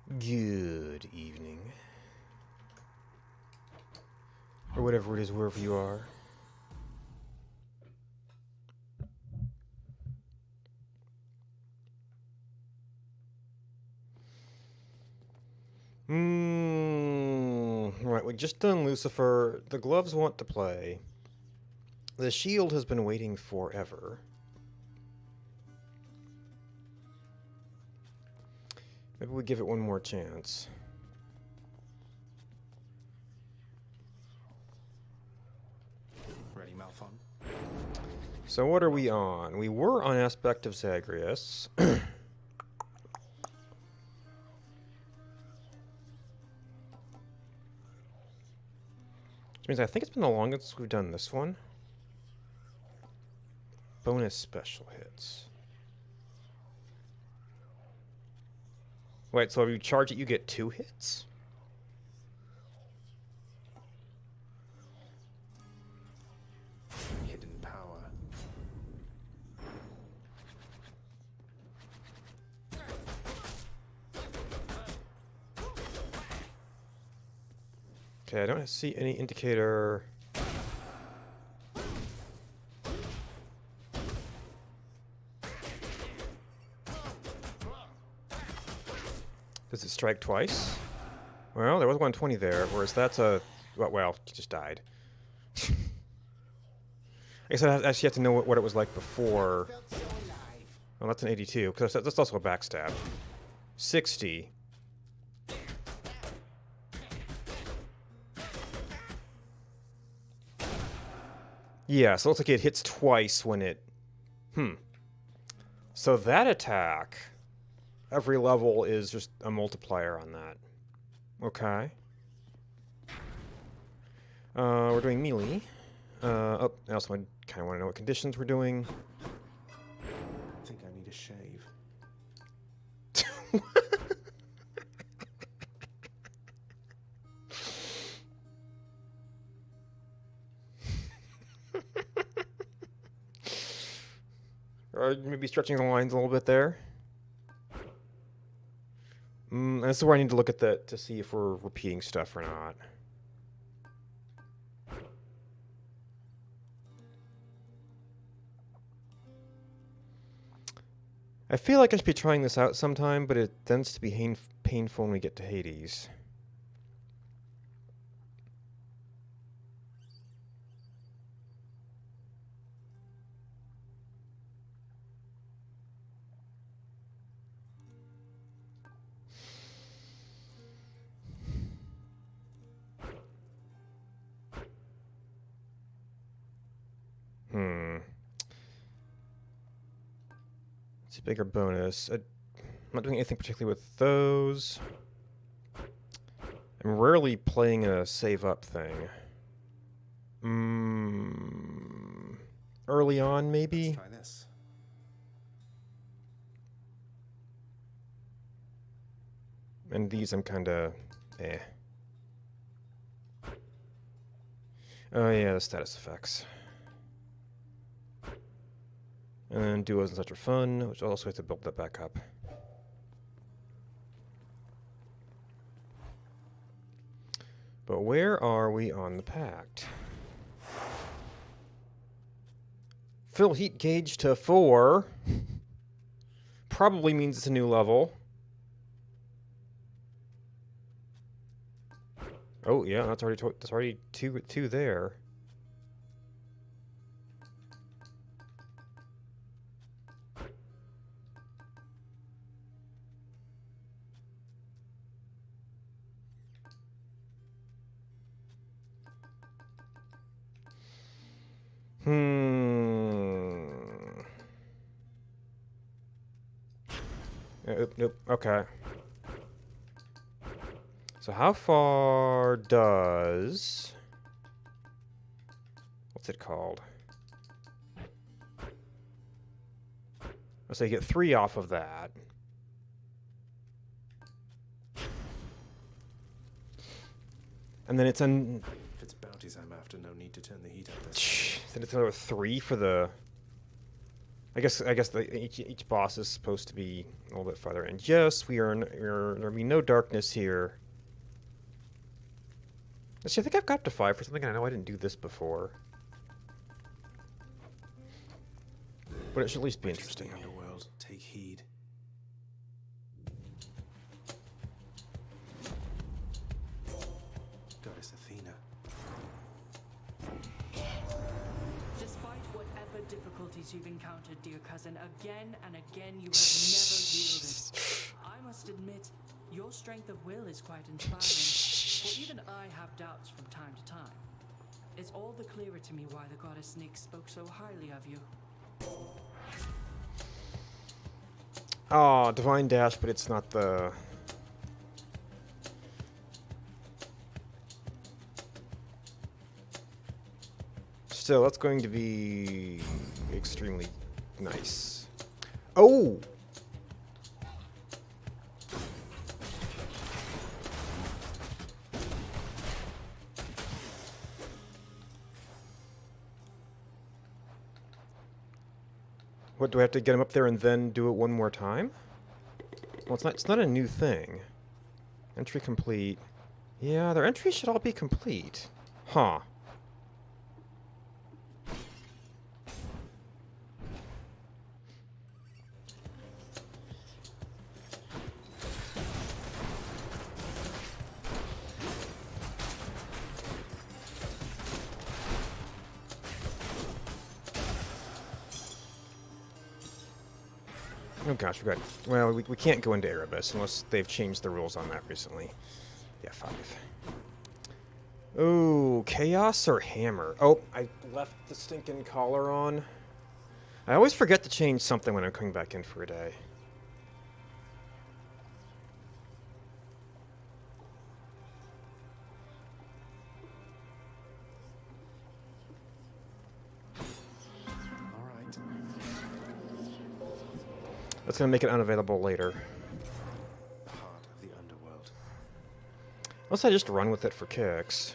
Good evening. Or whatever it is, wherever you are. Right, we just done Lucifer. The gloves want to play. The shield has been waiting forever. Maybe we give it one more chance. Ready, Malphon? So what are we on? We were on Aspect of Zagreus. Which means I think it's been the longest since we've done this one. Bonus special hits. Wait, so if you charge it, you get 2 hits? Hidden power. Okay, I don't see any indicator. Does it strike twice? Well, there was 120 there, whereas that's a... Well, he just died. I guess I actually have to know what it was like before. Well, that's an 82, because that's also a backstab. 60. Yeah, so it looks like it hits twice when it... So that attack, every level is just a multiplier on that. Okay. We're doing melee. I also kind of want to know what conditions we're doing. I think I need a shave. Or maybe stretching the lines a little bit there. This is where I need to look at to see if we're repeating stuff or not. I feel like I should be trying this out sometime, but it tends to be painful when we get to Hades. It's a bigger bonus. I'm not doing anything particularly with those. I'm rarely playing a save up thing. Early on, maybe? Let's try this. And these I'm kind of eh. Oh yeah, the status effects. And duos and such are fun, which I also have to build that back up. But where are we on the pact? Fill heat gauge to 4. Probably means it's a new level. Oh yeah, that's already two there. Nope. Okay. So how far does... What's it called? So you get 3 off of that. And then it's If it's bounties I'm after, no need to turn the heat up this. Then it's another 3 for the... I guess each boss is supposed to be a little bit farther. And yes, there'll be no darkness here. Actually, I think I've got up to 5 for something. I know I didn't do this before, but it should at least be Witches of interesting. the underworld, take heed. Goddess Athena. Despite whatever difficulties you've encountered, dear cousin, again and again you have never yielded. I must admit, your strength of will is quite inspiring. For even I have doubts from time to time. It's all the clearer to me why the goddess Nyx spoke so highly of you. Oh, Divine Dash, but it's not the... Still, that's going to be extremely nice. Oh! What, do I have to get him up there and then do it one more time? Well, it's not a new thing. Entry complete. Yeah, their entries should all be complete. Huh. Oh gosh, we got... Well, we can't go into Erebus unless they've changed the rules on that recently. Yeah, 5. Ooh, Chaos or Hammer? Oh, I left the stinking collar on. I always forget to change something when I'm coming back in for a day. Alright. That's gonna make it unavailable later. Heart of the underworld. Unless I just run with it for kicks.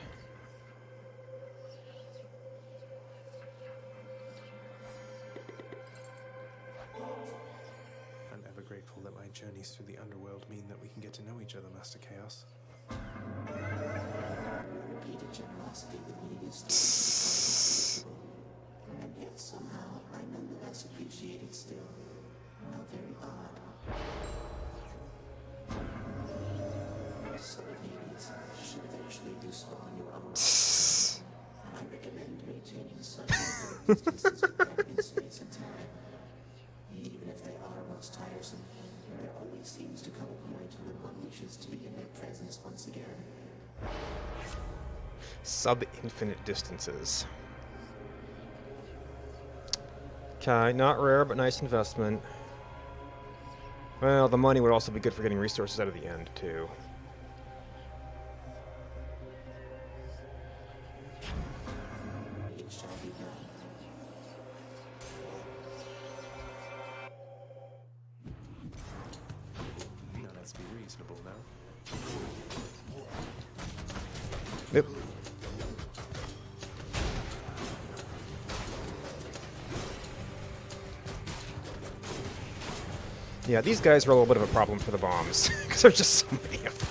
I'm ever grateful that my journeys through the underworld mean that we can get to know each other, Master Chaos. Repeated generosity with me used to be impossible, and yet somehow I nonetheless appreciate it still. How very odd. So Hades should eventually respawn your own. I recommend maintaining such distances with them in space and time. Even if they are most tiresome, there always seems to come a point when one wishes to be in their presence once again. Sub-infinite distances. Okay, not rare, but nice investment. Well, the money would also be good for getting resources out of the end, too. It shall be done. Now let's be reasonable now. Yep. Yeah, these guys are a little bit of a problem for the bombs, because there's just so many of them.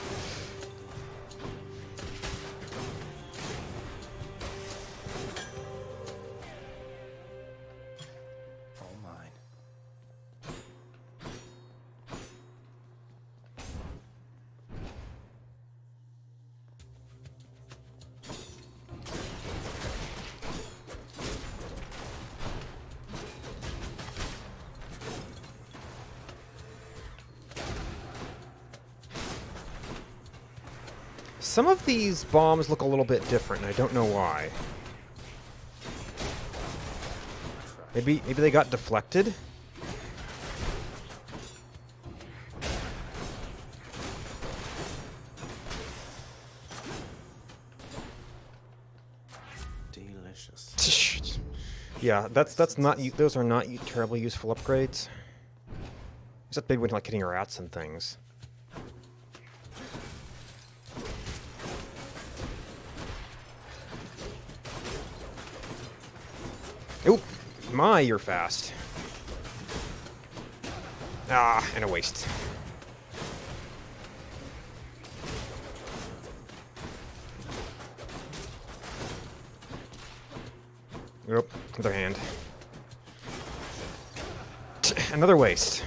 All mine. Some of these bombs look a little bit different, and I don't know why. Maybe they got deflected? Delicious. Yeah, that's not those are not terribly useful upgrades. Except maybe when like hitting rats and things. Oop! My, you're fast. Ah, and a waste. Yep, other hand. Another waste.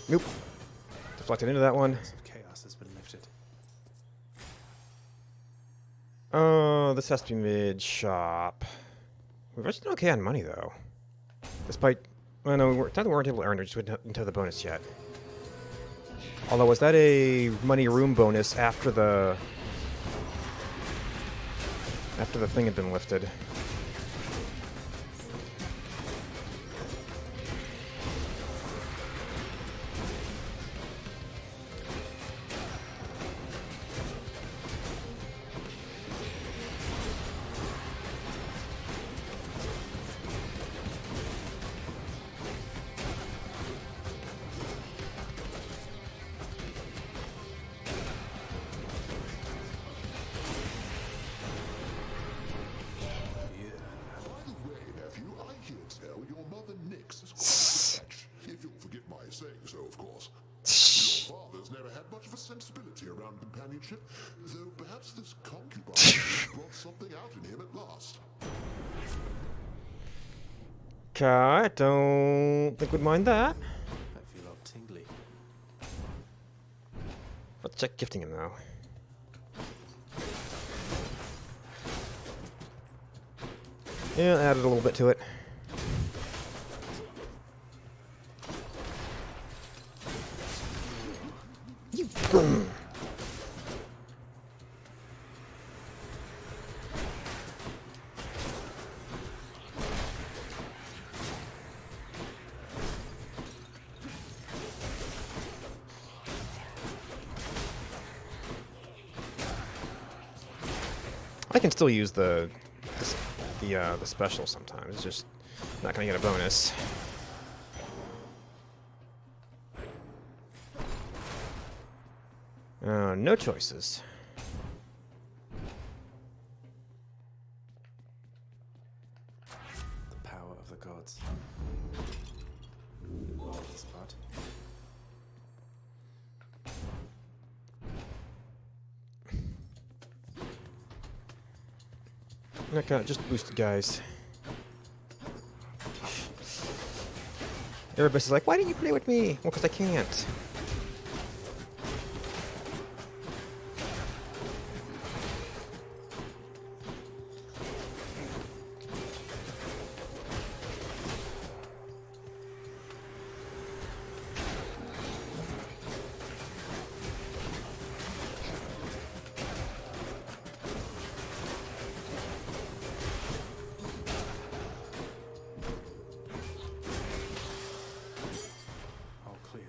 Nope. Deflected into that one. Curse of chaos has been lifted. Oh, this has to be mid-shop. We've actually done okay on money, though. Despite... Well, no, we weren't able to earn it, just didn't have the bonus yet. Although, was that a money room bonus after the... after the thing had been lifted? By the way, nephew, I hear tell your mother Nyx is quite a fetch, if you'll forgive my saying so, of course. Your father's never had much of a sensibility around companionship, though perhaps this concubine has brought something out in him at last. Okay, I don't think we'd mind that. I feel all tingly. Let's check gifting him, though. Yeah, added a little bit to it. You. I can still use the special sometimes. It's just not gonna get a bonus. No choices. The power of the gods. This part. Okay, just boosted guys. Erebus is like, why didn't you play with me? Well, because I can't. All clear.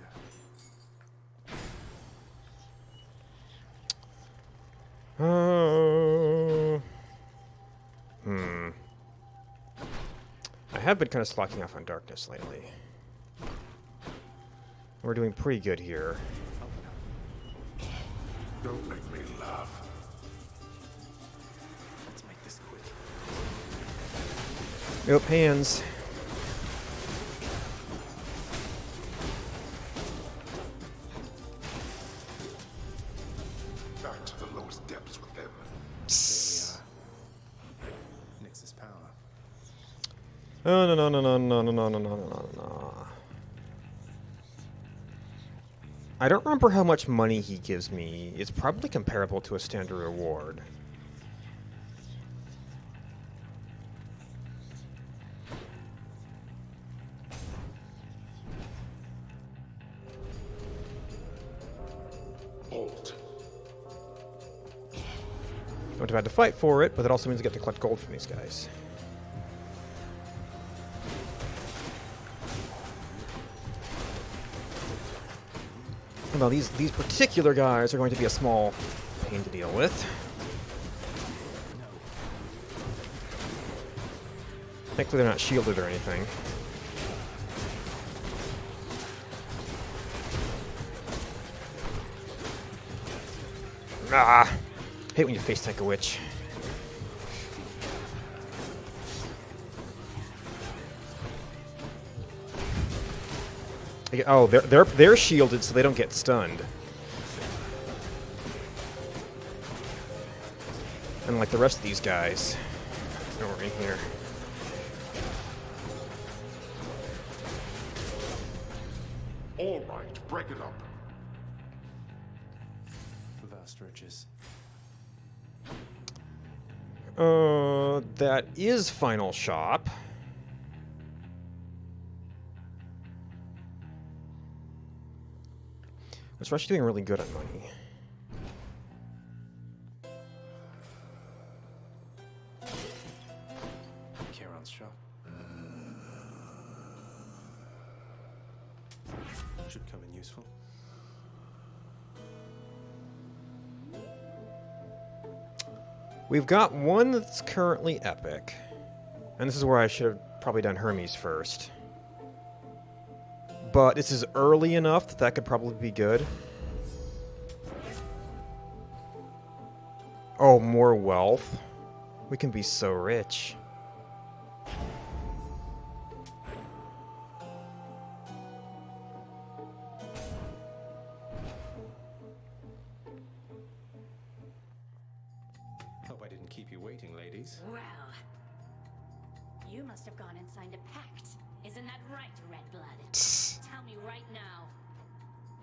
I have been kind of slacking off on darkness lately. We're doing pretty good here. Don't make me laugh. Let's make this quick. Nope, hands. Back to the lowest depths with them. There we are. Nyx's power. Oh, no, no, no, no, no, no, no, no, no, no, no. I don't remember how much money he gives me. It's probably comparable to a standard reward. Halt. I would have had to fight for it, but that also means I get to collect gold from these guys. Well, these particular guys are going to be a small pain to deal with. Thankfully, they're not shielded or anything. Ah! Hate when you face tank a witch. Oh, they're shielded, so they don't get stunned. Unlike the rest of these guys. Over in here. All right, break it up. Vast riches. That is Final Shop. It's actually doing really good on money. Charon's shop. Should come in useful. We've got one that's currently epic. And this is where I should have probably done Hermes first. But this is early enough that that could probably be good. Oh, more wealth. We can be so rich. Hope I didn't keep you waiting, ladies. Well, you must have gone and signed a pact. Isn't that right, Redblood? Tell me right now.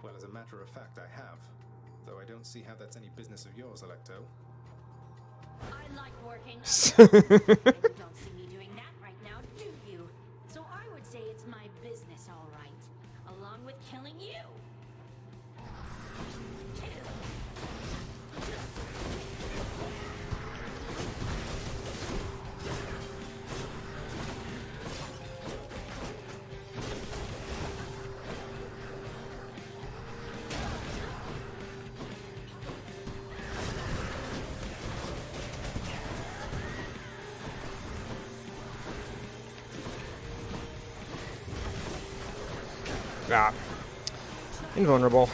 Well, as a matter of fact, I have. Though I don't see how that's any business of yours, Electo. I like working. You don't see me doing that right now, do you? So I would say it's my business, all right. Along with killing you. Ah. Invulnerable.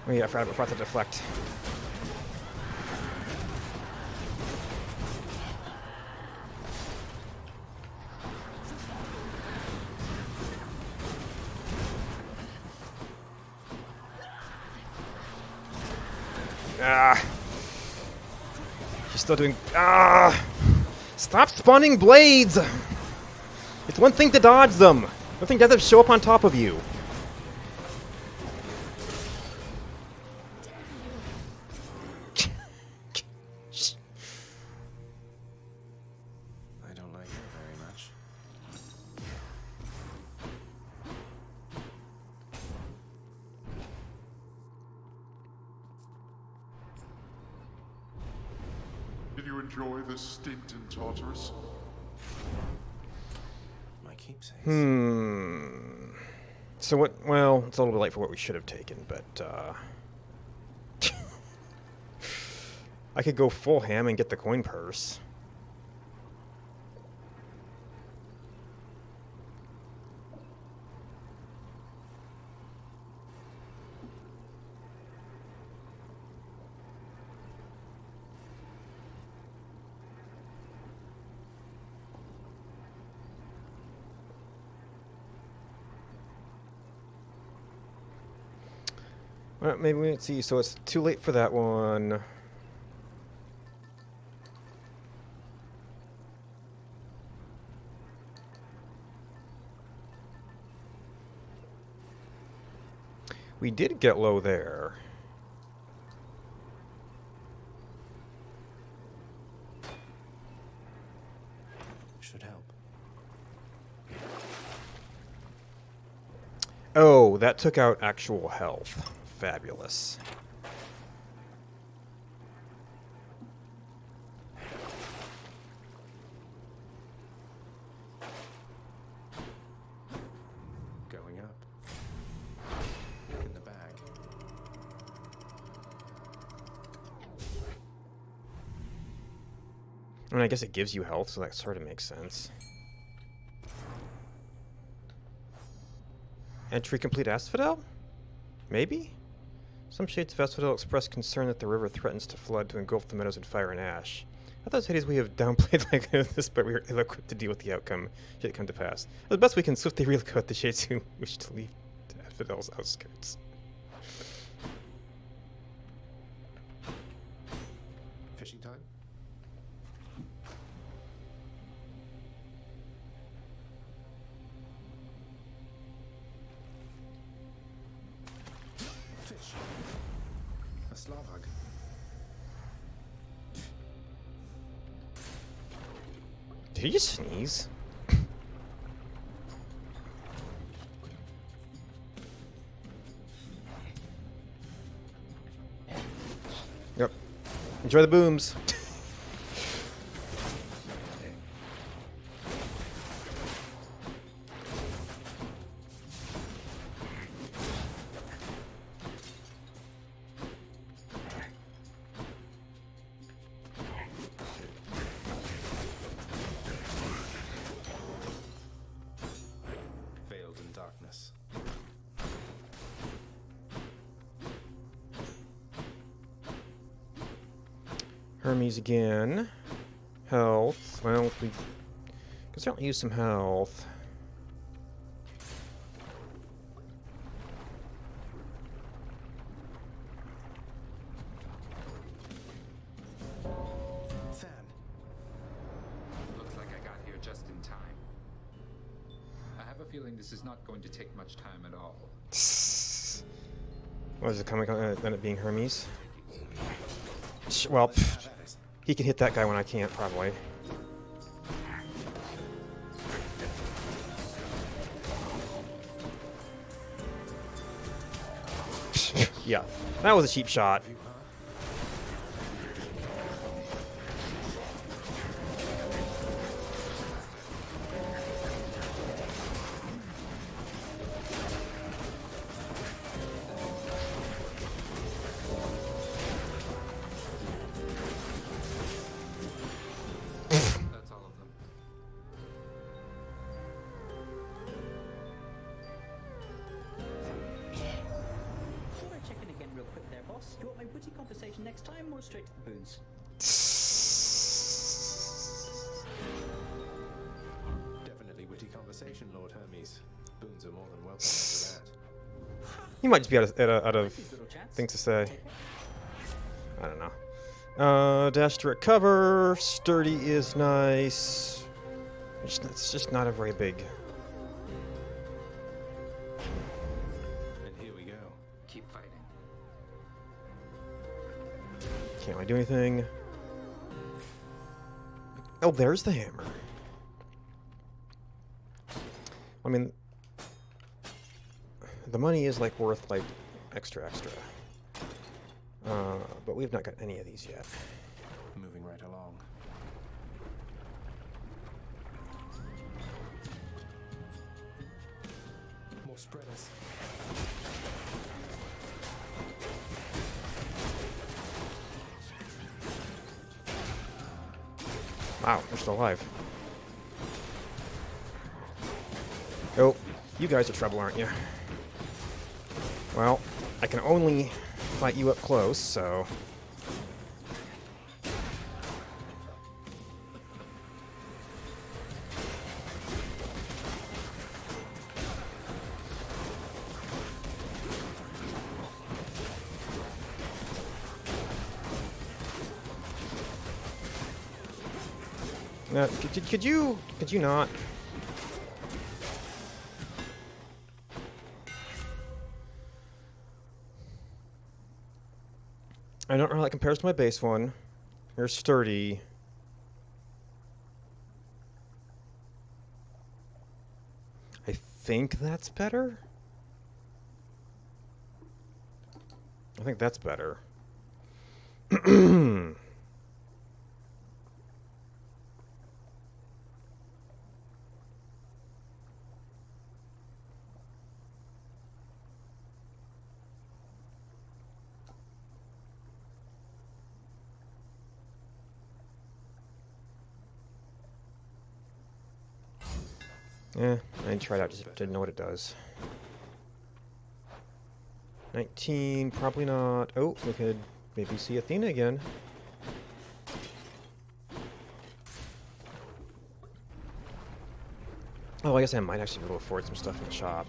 Oh yeah, I forgot to deflect. Ah. She's still doing... Ah! Stop spawning blades! It's one thing to dodge them. One thing to have them show up on top of you. I don't like her very much. Did you enjoy this stint in Tartarus? My keepsakes. So what... Well, it's a little bit late for what we should have taken, but, I could go full ham and get the coin purse. Well, maybe let's see. So it's too late for that one. We did get low there. Should help. Oh, that took out actual health. Fabulous. I mean, I guess it gives you health, so that sort of makes sense. Entry complete Asphodel? Maybe? Some shades of Asphodel express concern that the river threatens to flood to engulf the meadows in fire and ash. I thought Hades we have downplayed like this, but we are ill-equipped to deal with the outcome should it come to pass. At best we can swiftly relocate the shades who wish to leave Asphodel's outskirts. Fishing time? Fish. A Slavhug. Did he just sneeze? Yep. Enjoy the booms. Veiled in darkness. Hermes again. Health. Well, we can certainly use some health. Than. Looks like I got here just in time. I have a feeling this is not going to take much time at all. What is it coming? End up being Hermes. Well, pff, he can hit that guy when I can't, probably. Yeah, that was a cheap shot. That's all of them. Thought I'd check in again real quick there, boss. Do you want my witty conversation next time or straight to the boons? Definitely witty conversation, Lord Hermes. Boons are more than welcome after that. He might just be out of These little chats. things to say. I don't know. Dash to recover. Sturdy is nice. It's just not a very big. And here we go. Keep fighting. Can't really do anything. Oh, there's the hammer. I mean, the money is like worth like extra. But we've not got any of these yet. Moving right along. More spreaders. Wow, we're still alive. Oh, you guys are trouble, aren't you? Well, I can only fight you up close, so... Could you not? I don't know how that compares to my base one. You're sturdy. I think that's better. I think that's better. Yeah, I tried out, just didn't know what it does. 19, probably not. Oh, we could maybe see Athena again. Oh, I guess I might actually be able to afford some stuff in the shop.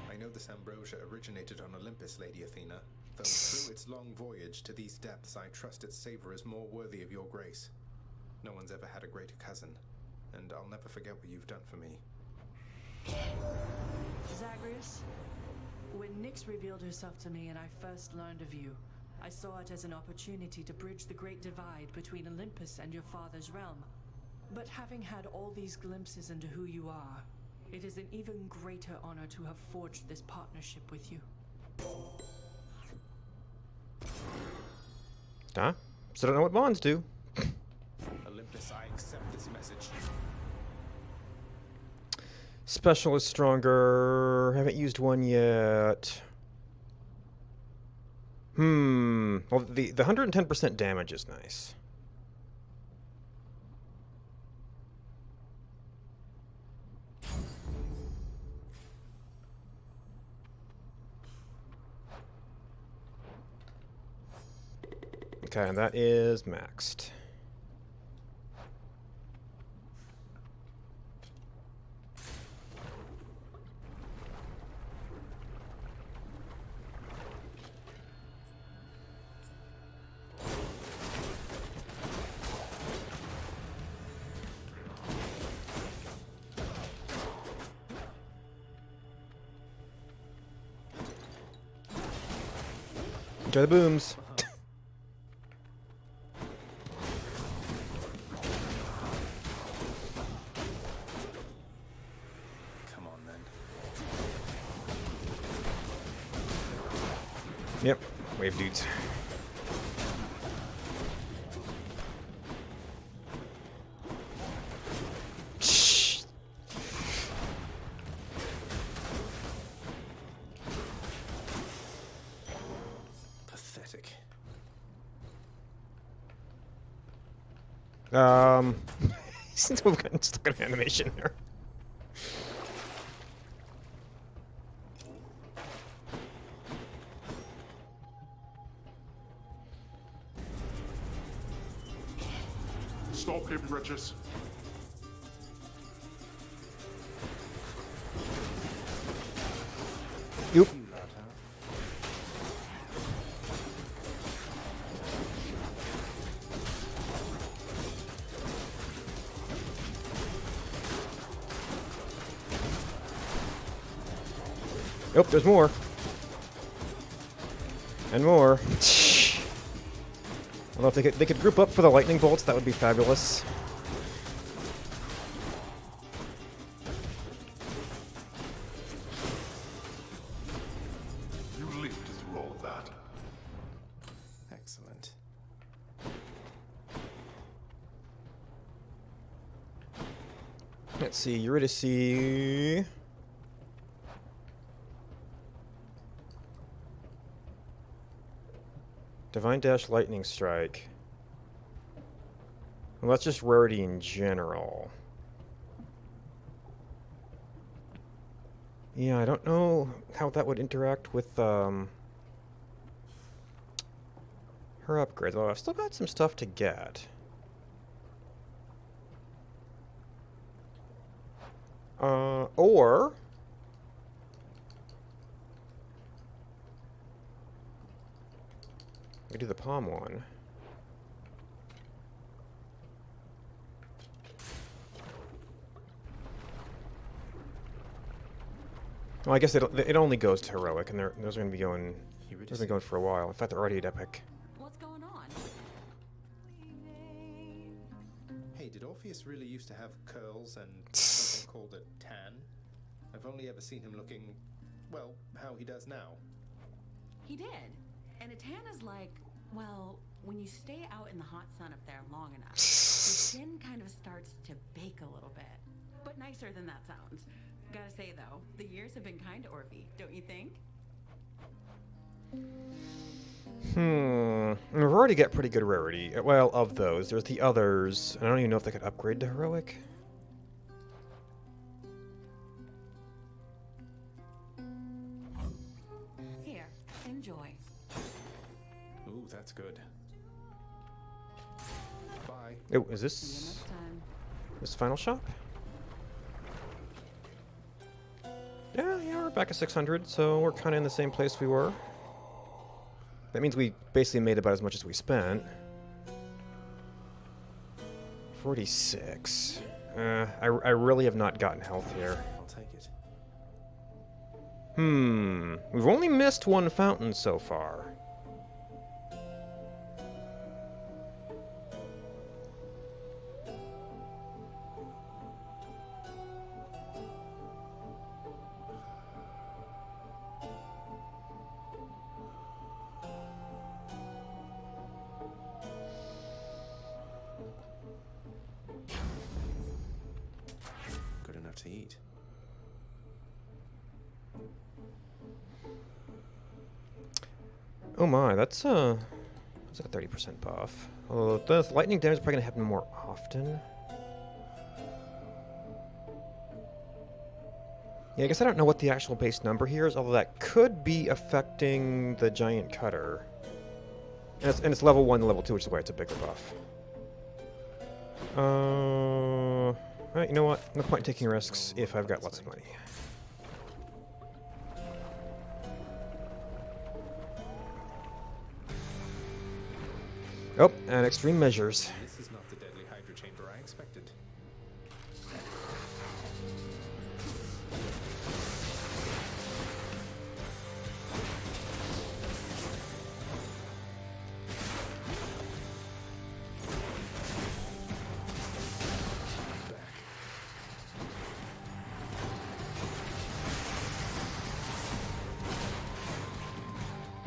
I know this ambrosia originated on Olympus, Lady Athena, though through its long voyage to these depths I trust its savor is more worthy of your grace. No one's ever had a greater cousin, and I'll never forget what you've done for me. Zagreus, when Nyx revealed herself to me and I first learned of you, I saw it as an opportunity to bridge the great divide between Olympus and your father's realm. But having had all these glimpses into who you are, it is an even greater honor to have forged this partnership with you. Huh? Still don't know what bonds do. Olympus, I accept this message. Special is stronger. Haven't used one yet. Well, the 110% damage is nice. Okay, and that is maxed. Enjoy the booms. Come on, then. Yep, wave dudes. Pathetic. Since we've gotten stuck in animation here. Stop him, Regis. Yep. Oh, there's more. And more. Although if they could group up for the lightning bolts, that would be fabulous. You lived through all of that. Excellent. Let's see, Eurydice. Divine Dash, Lightning Strike. Well, that's just rarity in general. Yeah, I don't know how that would interact with her upgrades. Although I've still got some stuff to get. Or we do the palm one. Well, I guess it only goes to heroic, and those are going to be going. Eurydice. Those are going for a while. In fact, they're already at epic. What's going on? Hey, did Orpheus really used to have curls and something called a tan? I've only ever seen him looking, well, how he does now. He did. And a tan is like, well, when you stay out in the hot sun up there long enough, your skin kind of starts to bake a little bit. But nicer than that sounds. Gotta say though, the years have been kind to Orphe, don't you think? We've already got pretty good rarity. Well, of those. There's the others. I don't even know if they could upgrade to heroic. Here, enjoy. Ooh, that's good. Bye. Oh, is See you this next time. this final shop? Yeah, we're back at 600, so we're kind of in the same place we were. That means we basically made about as much as we spent. 46. I really have not gotten health here. I'll take it. We've only missed one fountain so far. Good enough to eat. Oh my, that's like a 30% buff. Although the lightning damage is probably gonna happen more often. Yeah, I guess I don't know what the actual base number here is, although that could be affecting the giant cutter. And it's level 1 to level 2, which is why it's a bigger buff. Alright, you know what? No point in taking risks if I've got lots of money. Oh, and extreme measures. This is not the deadly Hydra chamber I expected.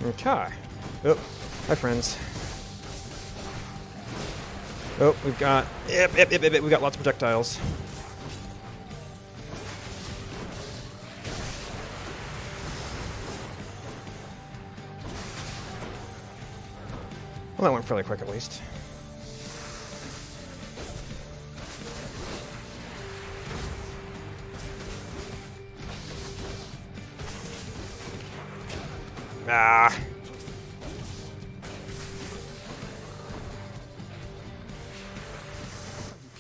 Okay. Oh, hi friends. Oh, we've got... Yep, we've got lots of projectiles. Well, that went fairly quick at least. Ah. You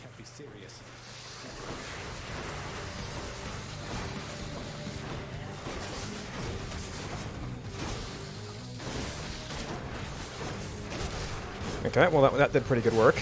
can't be serious. Okay, well that did pretty good work.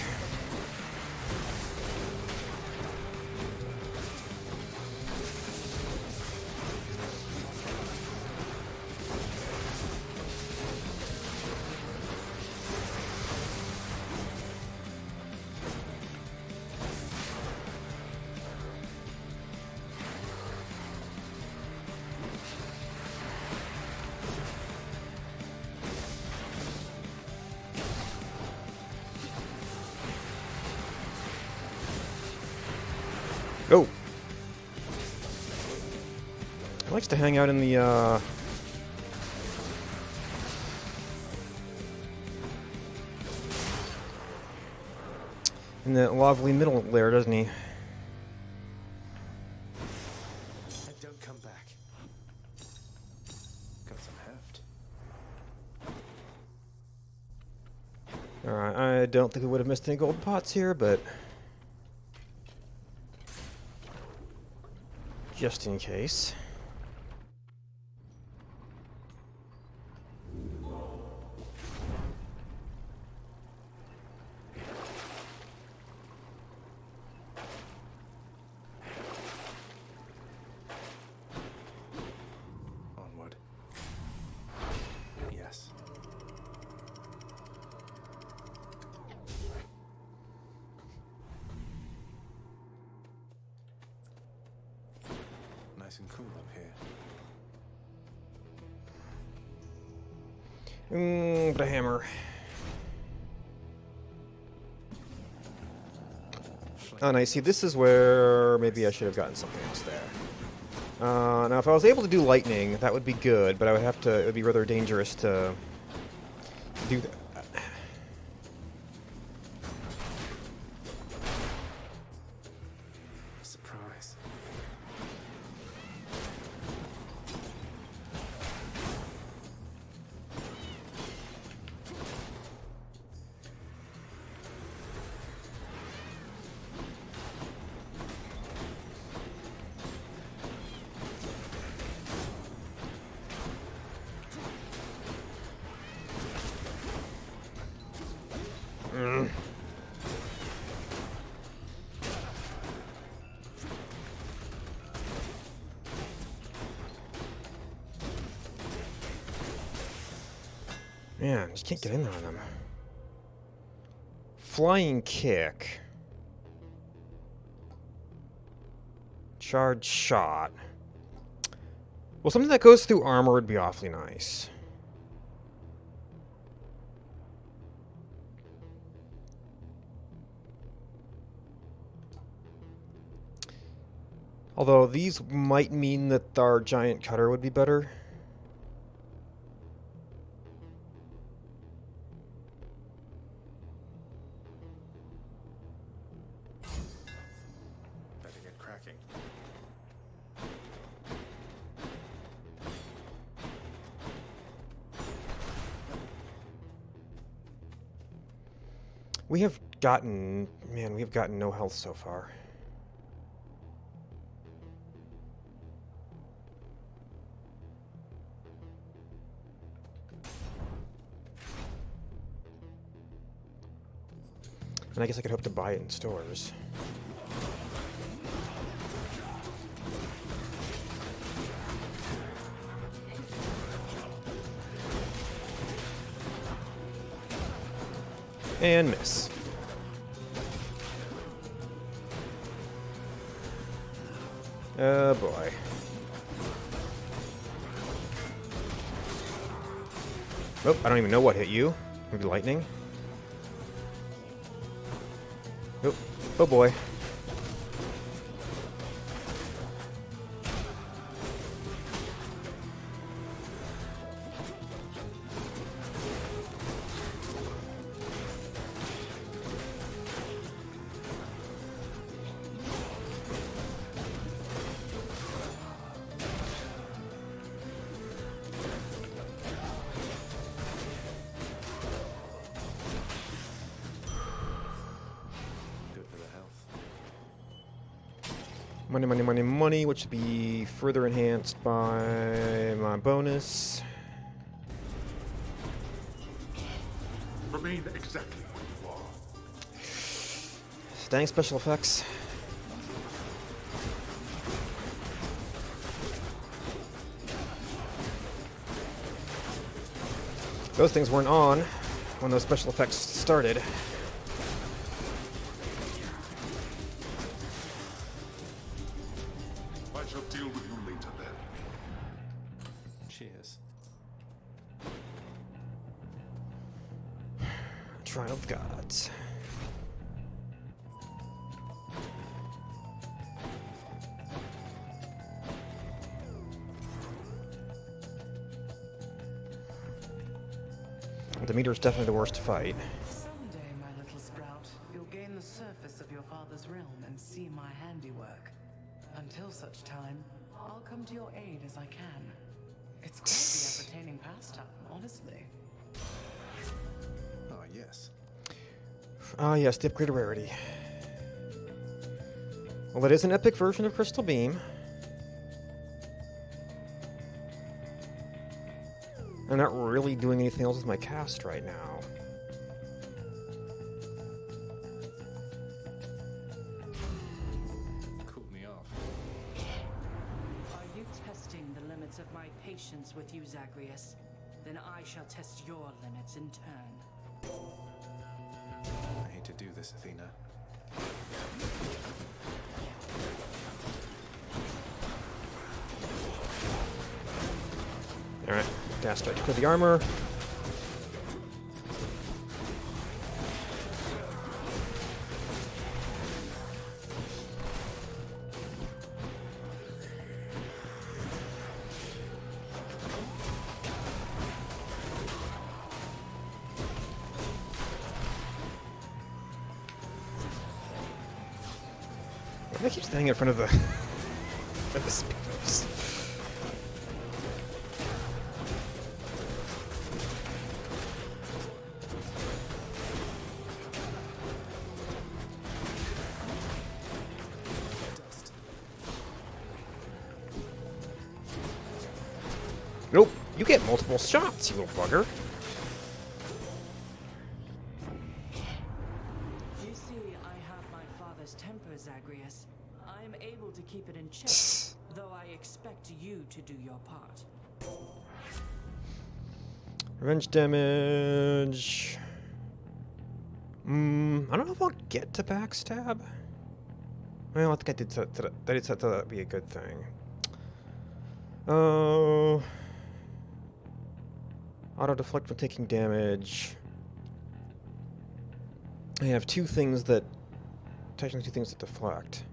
Oh! He likes to hang out in the, in the lovely middle there, doesn't he? And don't come back. Got some heft. Alright, I don't think we would have missed any gold pots here, but... just in case. nice and cool up here. But a hammer. Oh, nice. See, this is where maybe I should have gotten something else there. Now, if I was able to do lightning, that would be good, but I would have to. It would be rather dangerous to do that. Surprise. Man, just can't get in there on them. Flying kick. Charge shot. Well, something that goes through armor would be awfully nice. Although these might mean that our giant cutter would be better. Better get cracking. We have gotten... Man, we have gotten no health so far. And I guess I could hope to buy it in stores. And miss. Oh boy. Oh, I don't even know what hit you. Maybe lightning? Oh, oh boy. Good for the health. Money, money, money, money, which would be further enhanced by my bonus. Remain exactly where you are. Dang special effects. Those things weren't on when those special effects started. I shall deal with you later then. Cheers. Trial of Gods. Demeter's definitely the worst to fight. Someday, my little sprout, you'll gain the surface of your father's realm and see my handiwork. Until such time, I'll come to your aid as I can. It's quite the entertaining pastime, honestly. Ah, yes. Ah, yes, the upgraded rarity. Well, it is an epic version of Crystal Beam. I'm not really doing anything else with my cast right now. Cooled me off. Are you testing the limits of my patience with you, Zagreus? Then I shall test your limits in turn. I hate to do this, Athena. Alright, dash strike to clear the armor. Why do I keep standing in front of the speakers? Nope, you get multiple shots, you little bugger. You see, I have my father's temper, Zagreus. I'm able to keep it in check, though I expect you to do your part. Revenge damage. I don't know if I'll get to backstab. Well, I think I did set that to be a good thing. Oh. Auto deflect when taking damage. I have two things that deflect.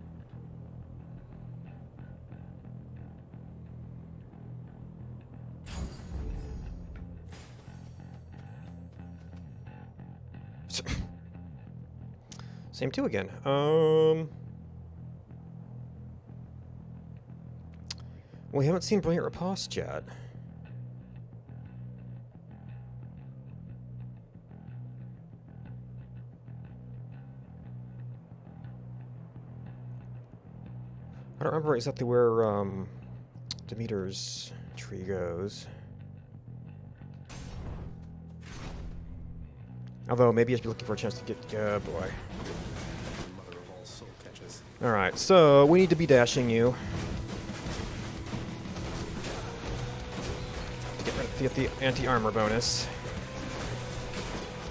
Same two again. We haven't seen Brilliant Riposte yet. I don't remember exactly where Demeter's tree goes. Although maybe I should be looking for a chance to get. Oh boy. Mother of all soul catchers. Alright, so we need to be dashing you. To get the anti-armor bonus.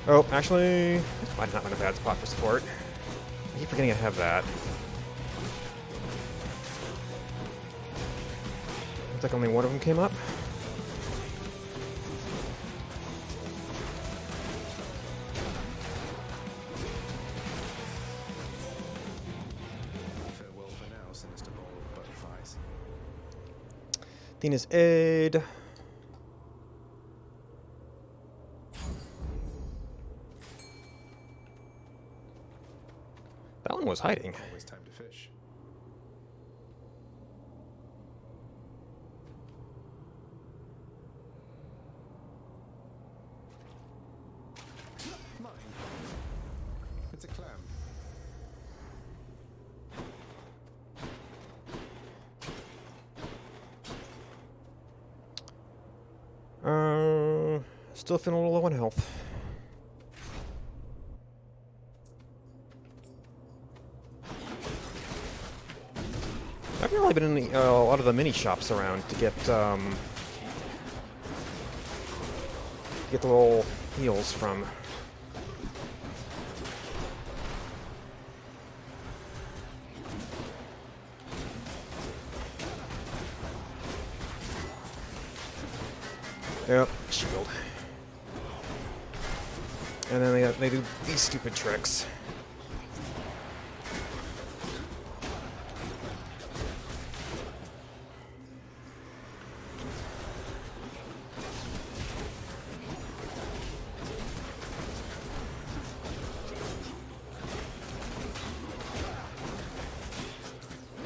Oh, actually, I'm not in a bad spot for support. I keep forgetting I have that. Looks like only one of them came up. Farewell for now, sinister ball of butterflies. Athena's aid. That one was hiding. Always time to fish. Mine. It's a clam. Still feeling a little low on health. I've really been in a lot of the mini shops around to get the little heals from. Yep, shield. And then they do these stupid tricks.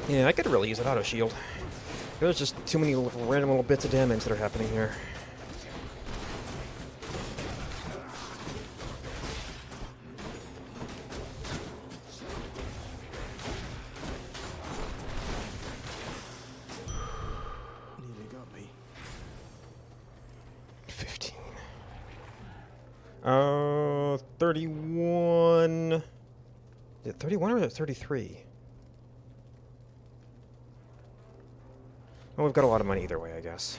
Yeah, I could really use an auto shield. There's just too many random little bits of damage that are happening here. Nearly got me. 15. 31. Is it 31 or is it 33? Well, we've got a lot of money either way, I guess.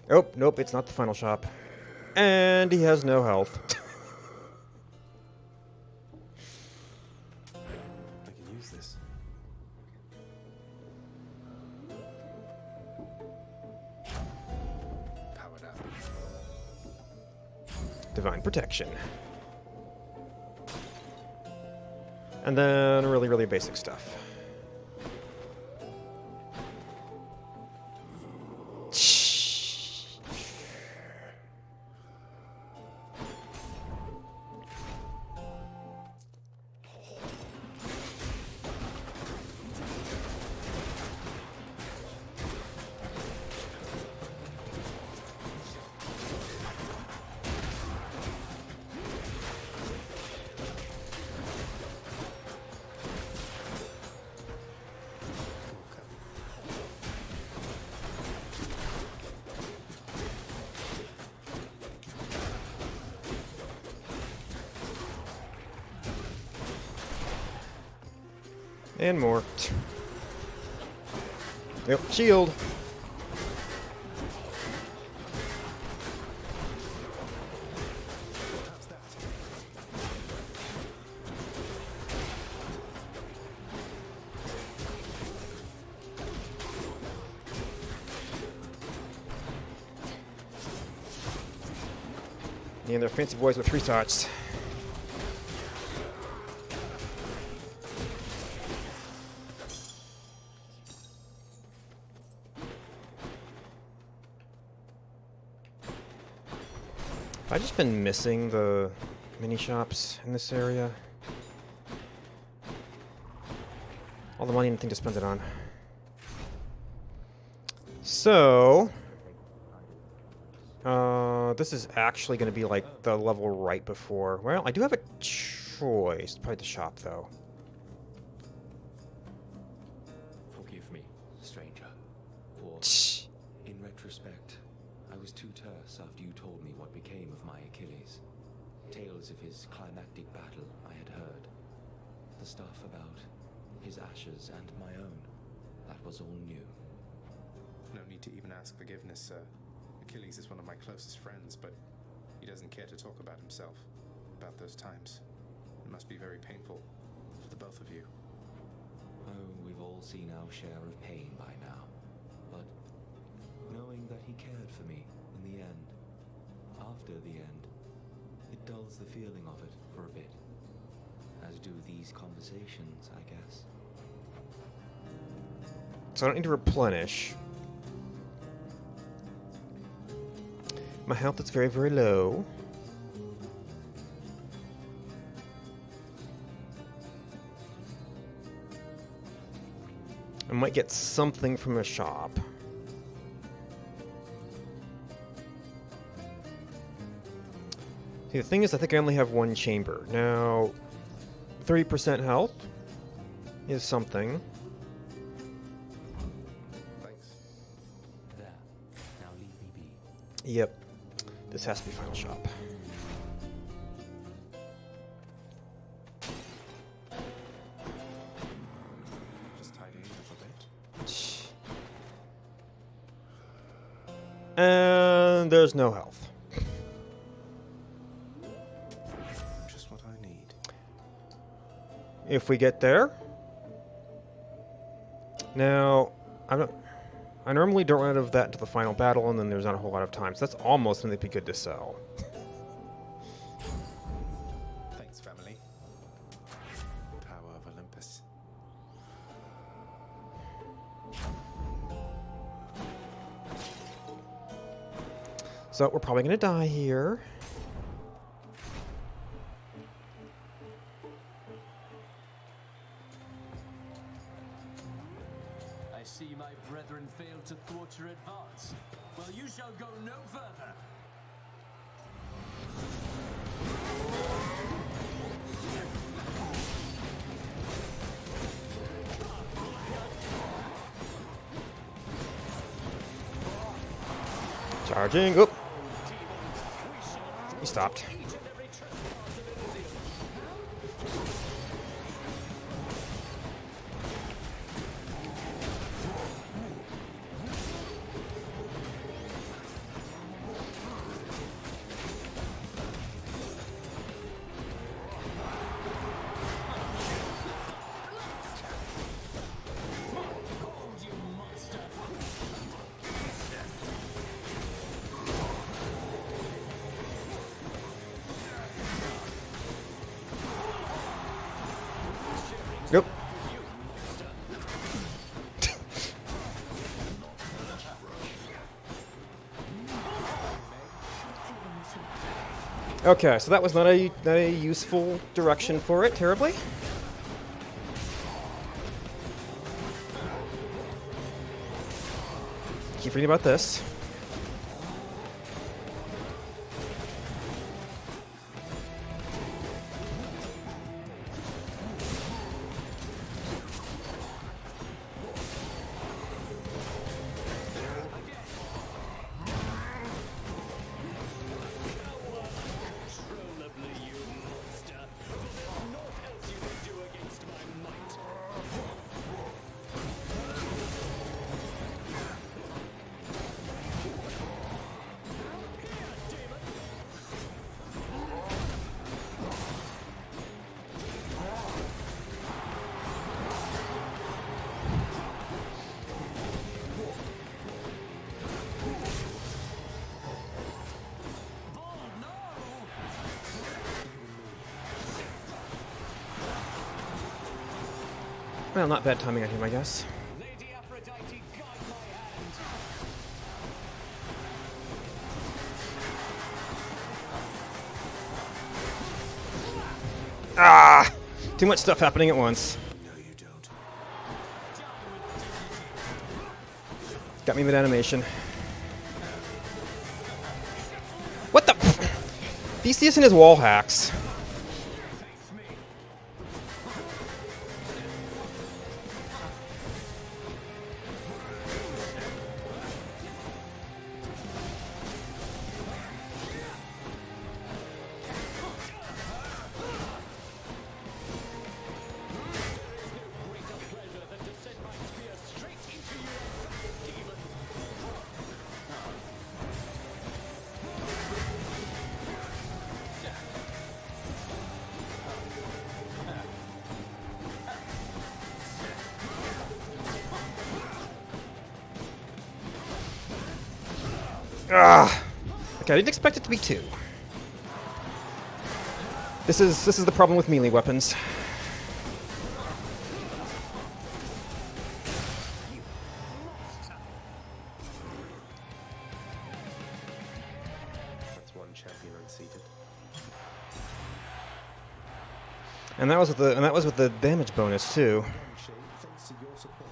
Oh, nope, it's not the final shop. And he has no health. I can use this. Powered up. Divine protection. And then really, really basic stuff. And more. Yep, shield. How's that? And they're fancy boys with 3 shots. I've just been missing the mini shops in this area. All the money and thing to spend it on. So, this is actually going to be like the level right before. Well, I do have a choice. Probably the shop, though. Forgive me, stranger. For, in retrospect, I was too terse after you told me what became of my Achilles. Tales of his climactic battle I had heard. The stuff about his ashes and my own. That was all new. No need to even ask forgiveness, sir. Achilles is one of my closest friends, but he doesn't care to talk about himself, about those times. It must be very painful for the both of you. Oh, we've all seen our share of pain by now. But knowing that he cared for me in the end, after the end, it dulls the feeling of it for a bit. As do these conversations, I guess. So I don't need to replenish. My health is very, very low. I might get something from a shop. See, the thing is, I think I only have one chamber. Now, 30% health is something. Thanks. There. Now leave me be. Yep. This has to be final shop. Just tidying a little bit. And there's no health. Just what I need. If we get there. Now, I normally don't run out of that until the final battle, and then there's not a whole lot of time. So that's almost something that'd be good to sell. Thanks, family. Power of Olympus. So we're probably going to die here. I see my brethren failed to thwart your advance. Well, you shall go no further. Charging. Oop. He stopped. Okay, so that was not a useful direction for it, terribly. Keep reading about this. Well, not bad timing on him, I guess. Ah! Too much stuff happening at once. No, you don't. Got me mid-animation. What the? Theseus and his wall hacks. Ah. Okay, I didn't expect it to be 2. This is the problem with melee weapons. That's one champion unseated. And that was with the damage bonus too. Shade, thanks to your support.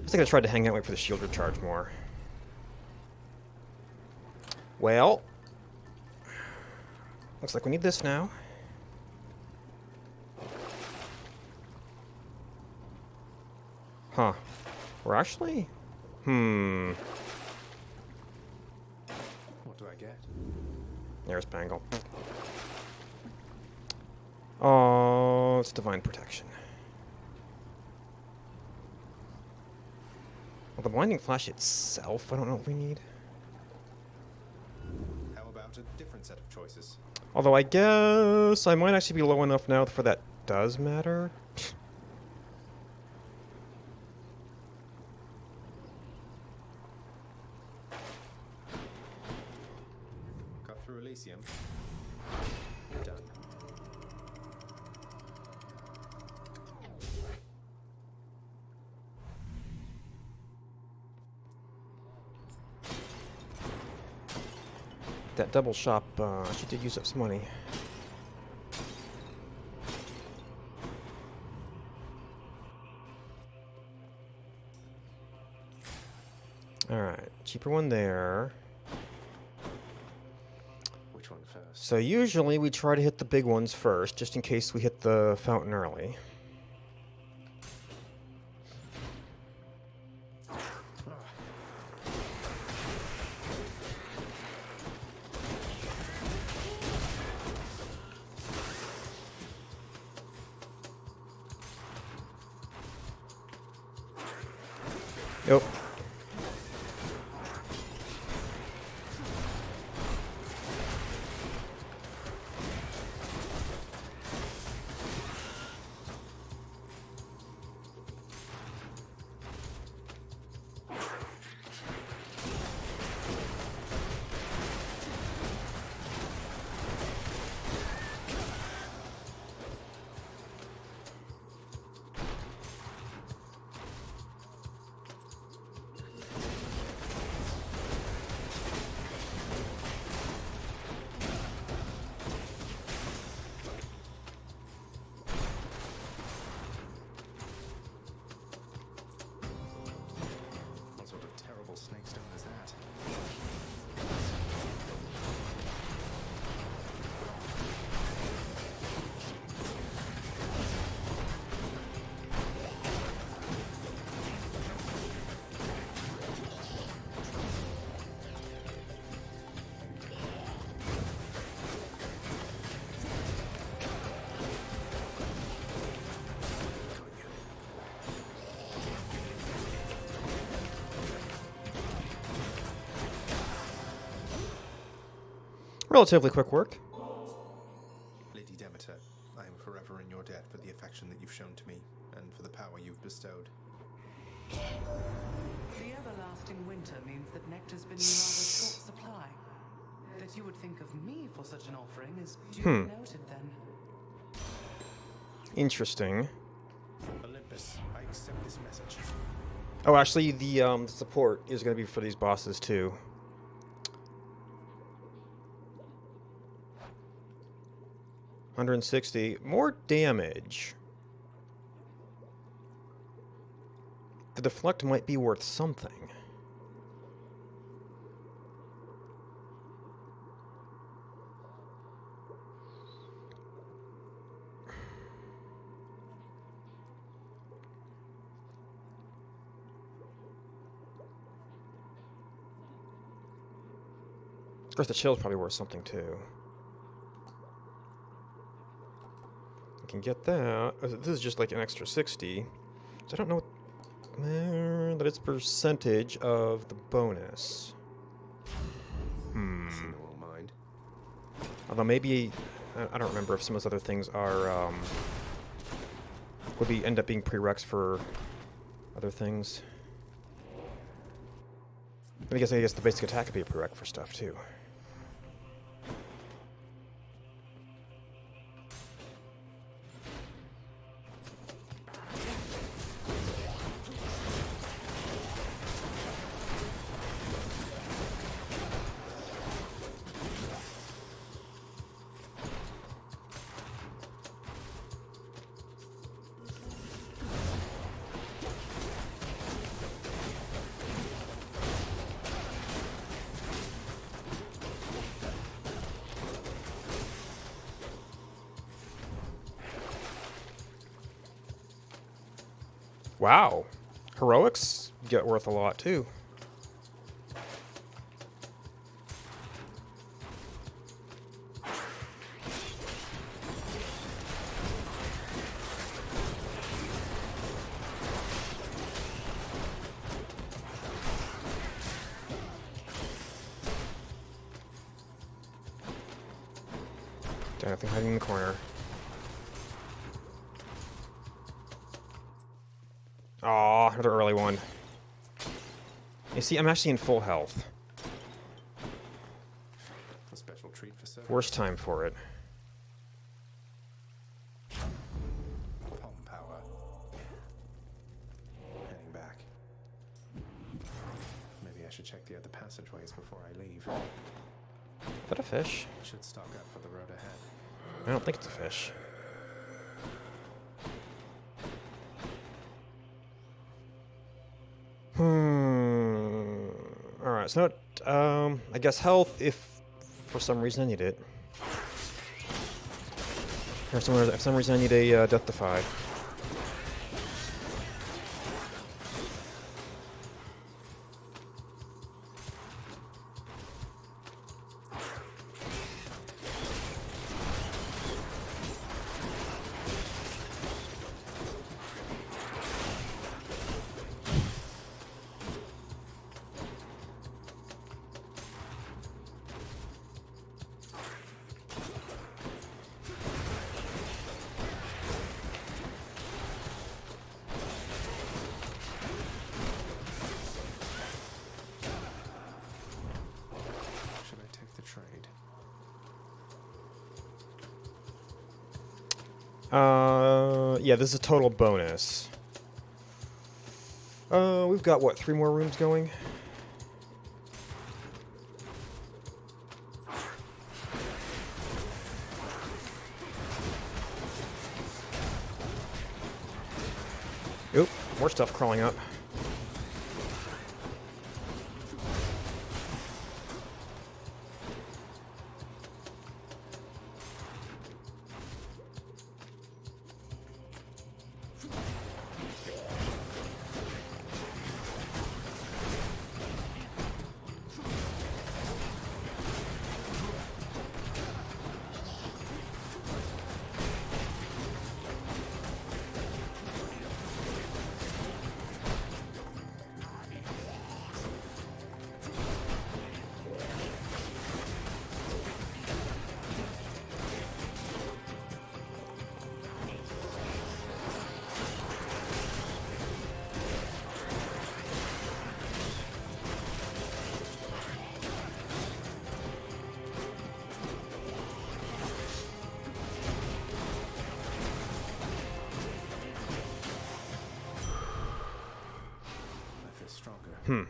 I think I tried to hang out, wait for the shield recharge more. Well, looks like we need this now. Huh. We're actually? What do I get? There's Bangle. Oh, it's Divine Protection. Well, the Blinding Flash itself, I don't know if we need. How about a different set of choices? Although I guess I might actually be low enough now for that does matter. Cut through Elysium. Done. That double shop, she did use up some money. Alright, cheaper one there. Which one first? So usually we try to hit the big ones first, just in case we hit the fountain early. Yep. Relatively quick work. Lady Demeter, I am forever in your debt for the affection that you've shown to me, and for the power you've bestowed. The everlasting winter means that nectar's been in rather short supply. That you would think of me for such an offering is duly noted then. Interesting. Olympus, I accept this message. Oh, actually, the support is going to be for these bosses too. $160 more damage. The deflect might be worth something. Of course, the chill is probably worth something too. I can get that. This is just like an extra 60. So I don't know what that it's percentage of the bonus. Mind. Although maybe I don't remember if some of those other things are would be end up being prereqs for other things. I guess the basic attack could be a prereq for stuff too. Wow. Heroics get worth a lot too. Nothing hiding in the corner. Aw, another early one. You see, I'm actually in full health. A special treat for Sir. Worst time for it. Palm power. Heading back. Maybe I should check the other passageways before I leave. Is that a fish? Should stock up for the road ahead. I don't think it's a fish. Alright, so I guess health if for some reason I need it. Or if for some reason I need a Death Defy. Yeah, this is a total bonus. We've got, what, 3 more rooms going? Oop, more stuff crawling up. I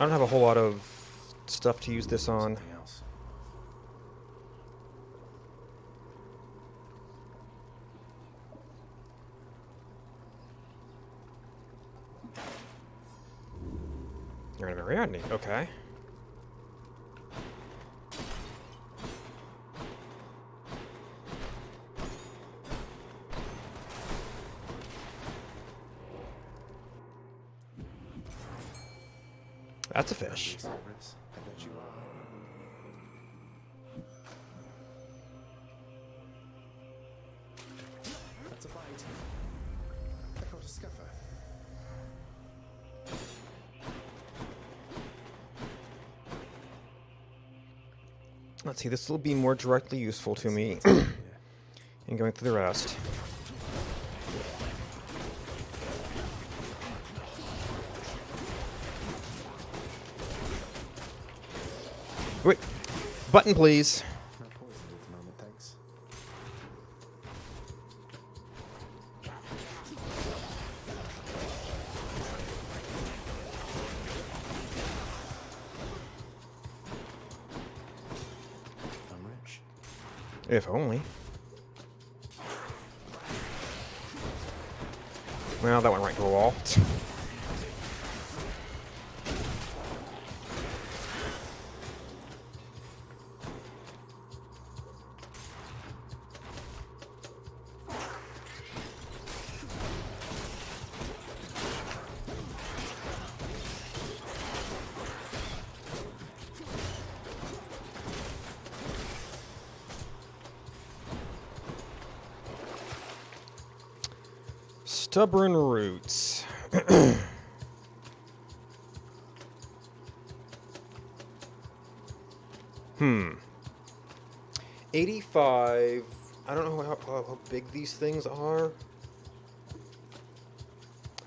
don't have a whole lot of stuff to use this on. Something else. You're in Ariadne, okay. That's a fish. Cerberus, I bet you are. That's a bite. I caught a scuffer. Let's see, this will be more directly useful to me in going through the rest. Wait, button please. Not poisoned at the moment, thanks. I'm rich. If only. Well, that went right to a wall. Stubborn roots. 85. I don't know how big these things are.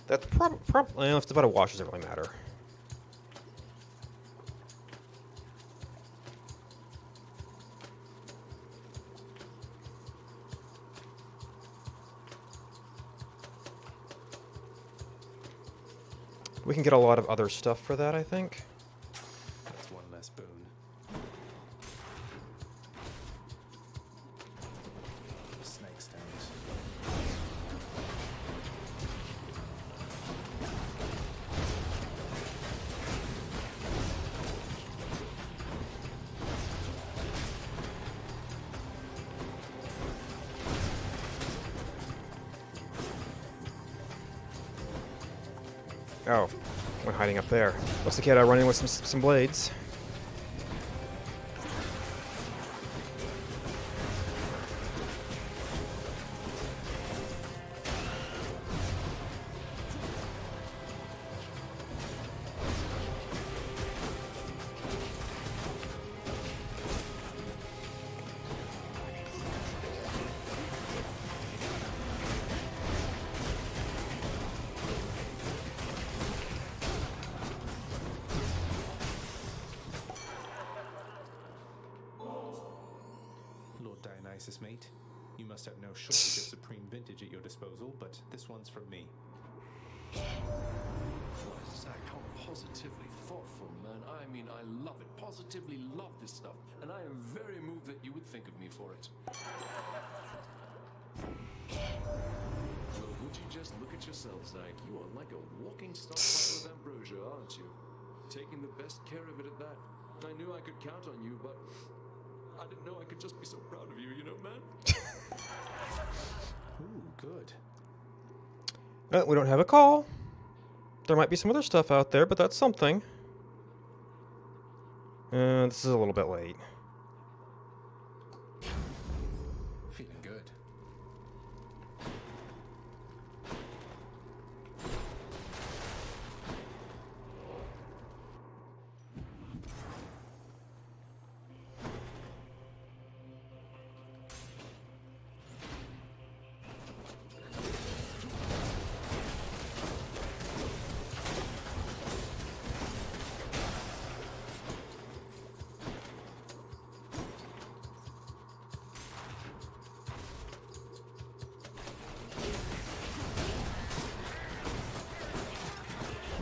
That's probably, if it's about a wash, doesn't really matter. We can get a lot of other stuff for that, I think. That's one less boon. Snake stones. Oh, one hiding up there. What's the kid running with some blades? Lord Dionysus, mate. You must have no shortage of supreme vintage at your disposal, but this one's from me. Why, Zach, how positively thoughtful, man. I mean, I love it. Positively love this stuff. And I am very moved that you would think of me for it. Well, would you just look at yourself, Zach? You are like a walking stockpile of ambrosia, aren't you? Taking the best care of it at that. I knew I could count on you, but I didn't know I could just be so proud of you, you know, man? Ooh, good. We don't have a call. There might be some other stuff out there, but that's something. This is a little bit late. Feeling good.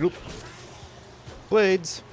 Oop. Blades.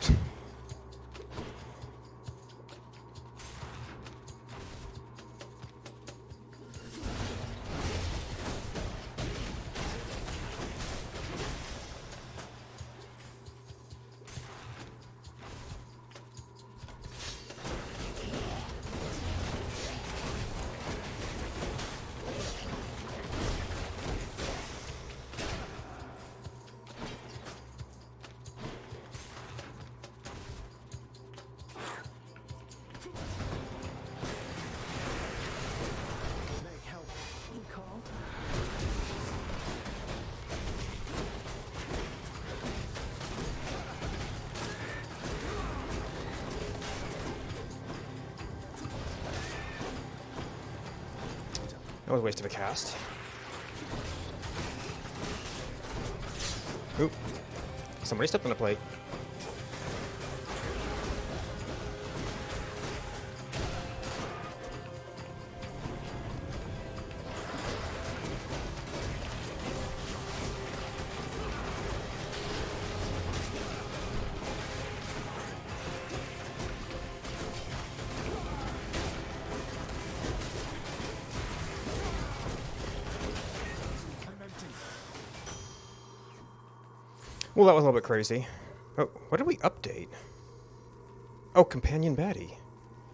That was a waste of a cast. Oop. Somebody stepped on the plate. Well, that was a little bit crazy. Oh, what did we update? Oh, Companion Betty.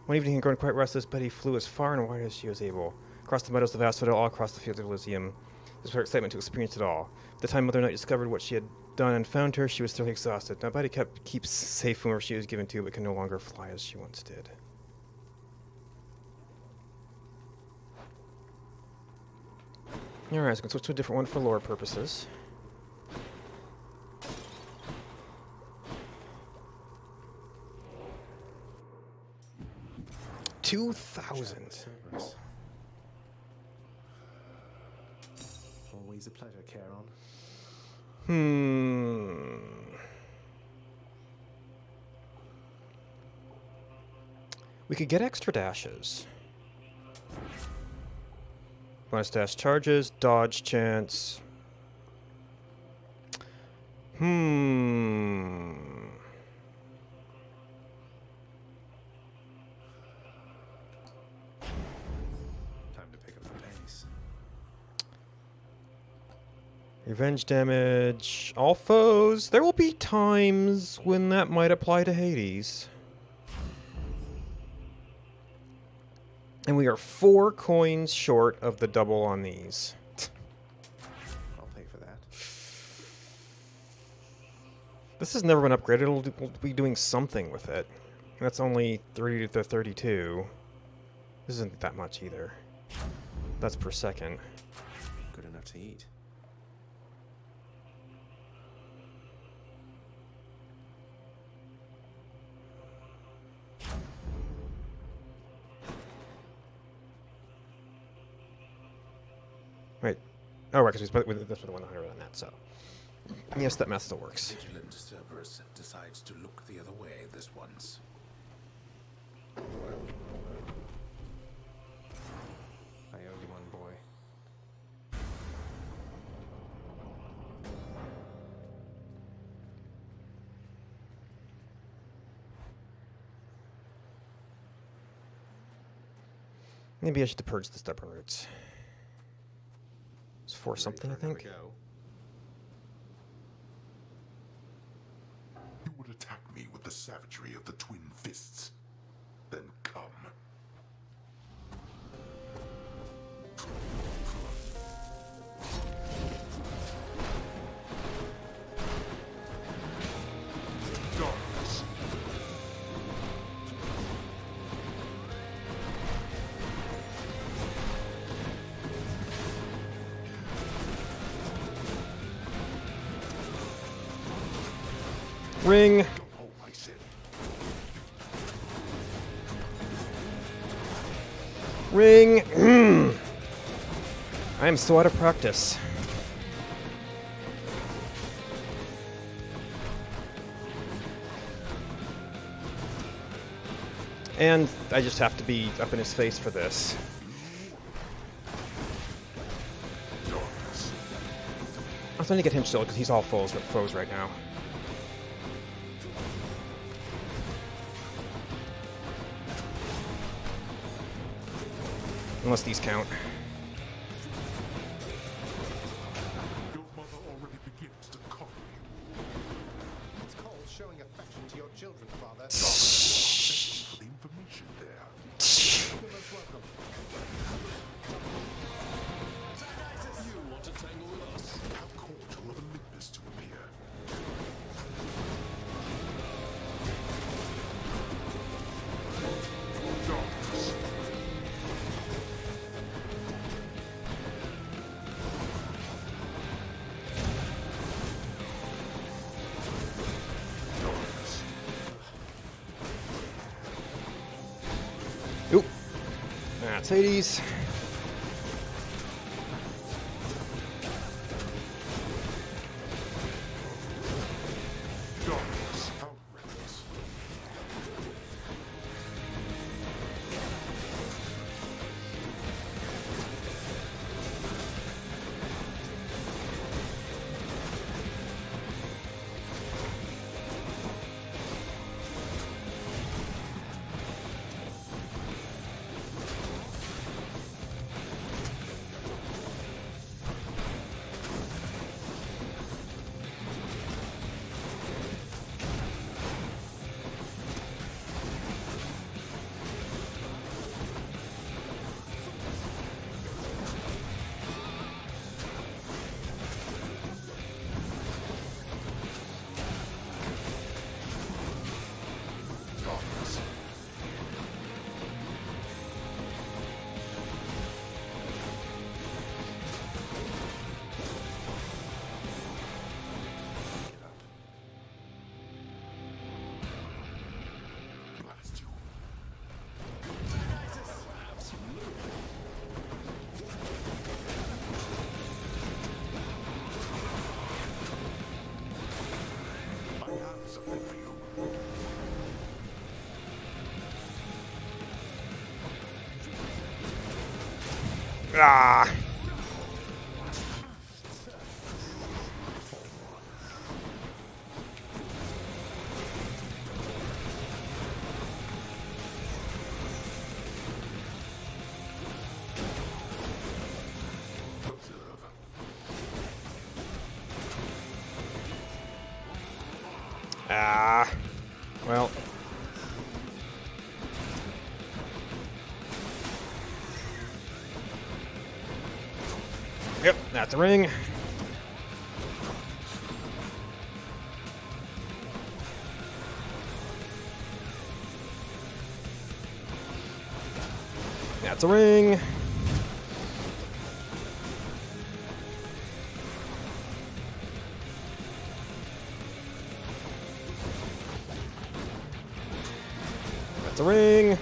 One evening, grown quite restless, Betty flew as far and wide as she was able. Across the meadows of Asphodel, all across the fields of Elysium. This was her excitement to experience it all. By the time Mother Night discovered what she had done and found her, she was thoroughly exhausted. Now, Betty keeps safe wherever she was given to, but can no longer fly as she once did. Alright, so we can switch to a different one for lore purposes. $2,000. Always a pleasure, Charon. We could get extra dashes. Bonus dash charges, dodge chance. Time to pick up the pace. Revenge damage. All foes. There will be times when that might apply to Hades. And we are 4 coins short of the double on these. I'll pay for that. This has never been upgraded. We'll be doing something with it. And that's only 3 to 32. This isn't that much either. That's per second. Good enough to eat. Wait. Oh, right, because that's with the 100 on that, so. Yes, that math still works. Vigilant Cerberus decides to look the other way this once. I owe you one, boy. Maybe I should purge the stubborn roots. It's for something, I think. You would attack me with the savagery of the twin fists. Then come. Darkness. Ring. Ring. I am so out of practice. And I just have to be up in his face for this. I'm trying to get him still because he's all foes right now. Unless these count. Your mother already begins to copy you. It's called showing affection to your children, Father. Thank you for the information there. You're most welcome. You want to tangle with us? Have Cordial of Olympus to appear. Darkness. Oop. That's Hades. Darkness. Outrageous. Darkness. Blast you. I have something for you. Ah. Observe. Ah. Well. Yep, that's a ring. That's a ring. That's a ring.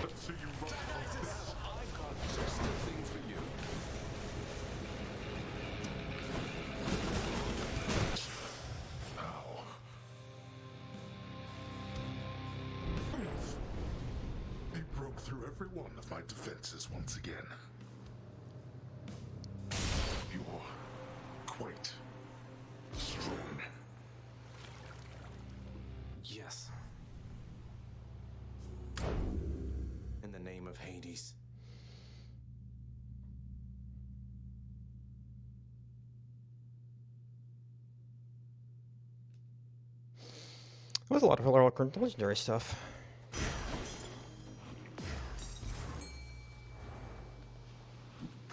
Let's see you rock on this. I've got just the thing for you. Ow. You broke through every one of my defenses once again. You're quite strong. Yes. In the name of Hades. There's a lot of legendary stuff.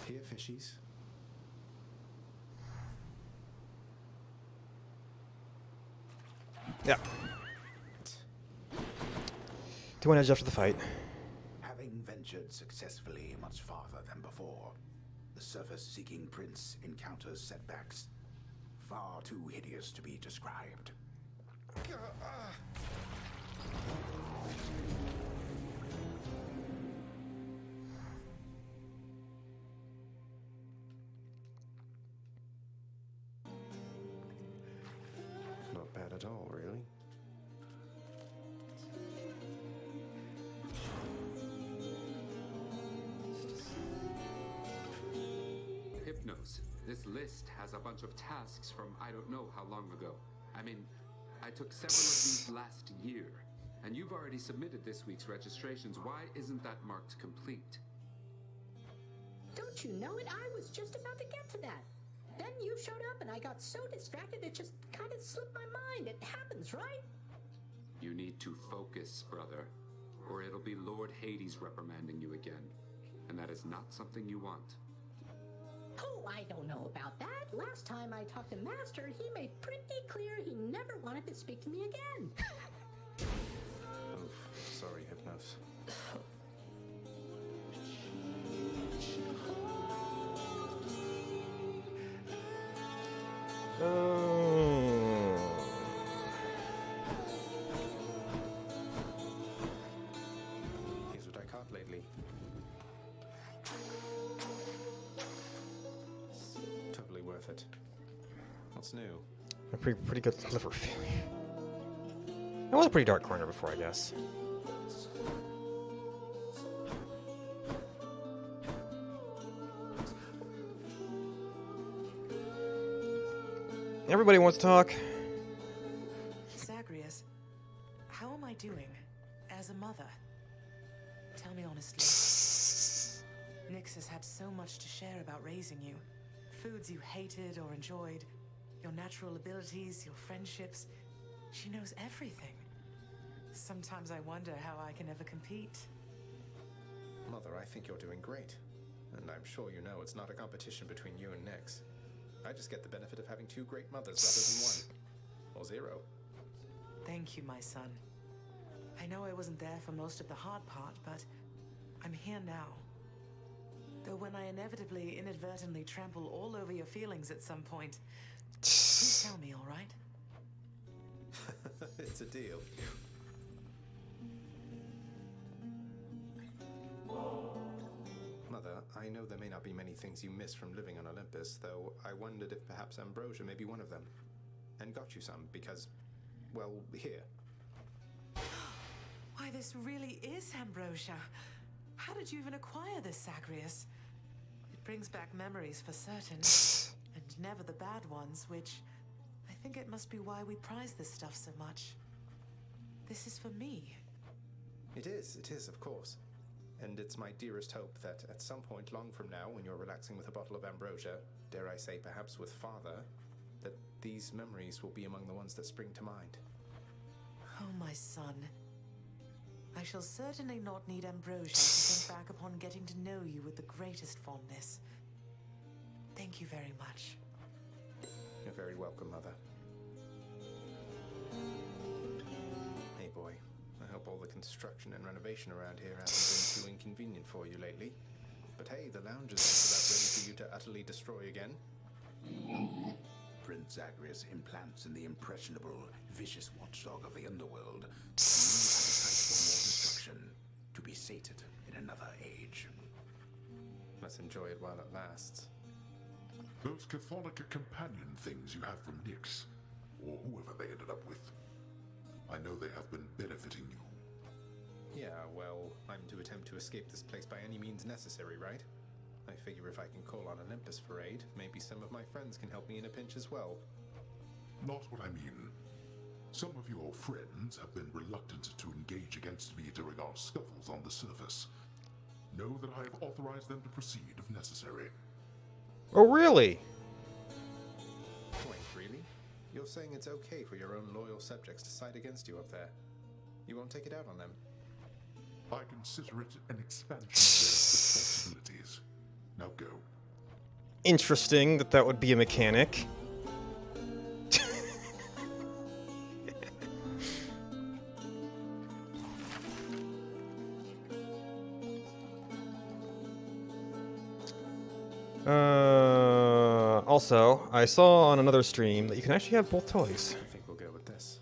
Here, fishies. Yeah. 2 edge after the fight. Having ventured successfully much farther than before, the surface-seeking prince encounters setbacks far too hideous to be described. Not bad at all, really. this list has a bunch of tasks from I don't know how long ago. I mean, I took several of these last year, and you've already submitted this week's registrations. Why isn't that marked complete? Don't you know it? I was just about to get to that. Then you showed up and I got so distracted it just kind of slipped my mind. It happens, right? You need to focus, brother, or it'll be Lord Hades reprimanding you again. And that is not something you want. Oh, I don't know about that. Last time I talked to Master, he made pretty clear he never wanted to speak to me again. Oof, sorry, Hypnos. Here's what I caught lately. Totally worth it. What's new? A pretty good liver failure. That was a pretty dark corner before, I guess. Everybody wants to talk. Zagreus, how am I doing as a mother? Tell me honestly. Nyx has had so much to share about raising you. Foods you hated or enjoyed, your natural abilities, your friendships. She knows everything. Sometimes I wonder how I can ever compete. Mother, I think you're doing great. And I'm sure you know it's not a competition between you and Nyx. I just get the benefit of having two great mothers rather than one. Or zero. Thank you, my son. I know I wasn't there for most of the hard part, but I'm here now. Though when I inevitably, inadvertently trample all over your feelings at some point, please tell me, all right? It's a deal. Mother, I know there may not be many things you miss from living on Olympus, though I wondered if perhaps ambrosia may be one of them. And got you some, because, well, here. Why, this really is ambrosia. How did you even acquire this, Zagreus? It brings back memories for certain, and never the bad ones, which I think it must be why we prize this stuff so much. This is for me. It is, of course. And it's my dearest hope that at some point long from now, when you're relaxing with a bottle of ambrosia, dare I say perhaps with Father, that these memories will be among the ones that spring to mind. Oh, my son. I shall certainly not need ambrosia to think back upon getting to know you with the greatest fondness. Thank you very much. You're very welcome, Mother. Hey, boy. I hope all the construction and renovation around here hasn't been too inconvenient for you lately. But hey, the lounge is just about ready for you to utterly destroy again. Prince Zagreus implants in the impressionable, vicious watchdog of the underworld a new appetite for more destruction, to be sated in another age. Let's enjoy it while it lasts. Those Cathonica companion things you have from Nyx, or whoever they ended up with, I know they have been benefiting you. Yeah, well, I'm to attempt to escape this place by any means necessary, right? I figure if I can call on Olympus for aid, maybe some of my friends can help me in a pinch as well. Not what I mean. Some of your friends have been reluctant to engage against me during our scuffles on the surface. Know that I have authorized them to proceed if necessary. Oh, really? Wait, really? You're saying it's okay for your own loyal subjects to side against you up there? You won't take it out on them? I consider it an expansion of their responsibilities. Now go. Interesting that would be a mechanic. Also, I saw on another stream that you can actually have both toys. I think we'll go with this.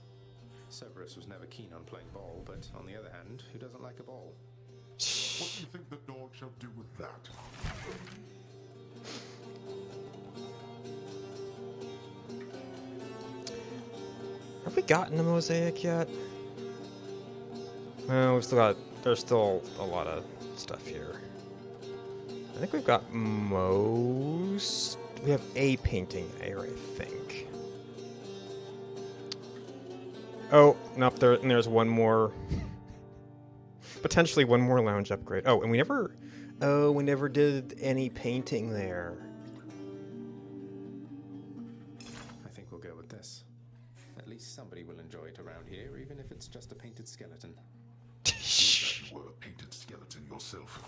Cerberus was never keen on playing ball, but on the other hand, who doesn't like a ball? What do you think the dog shall do with that? Have we gotten a mosaic yet? Well, we've still got... There's still a lot of stuff here. I think we've got most We have a painting there, I think. Oh, nope, and there's one more. Potentially one more lounge upgrade. Oh, and we never did any painting there. I think we'll go with this. At least somebody will enjoy it around here, even if it's just a painted skeleton. You were a painted skeleton yourself.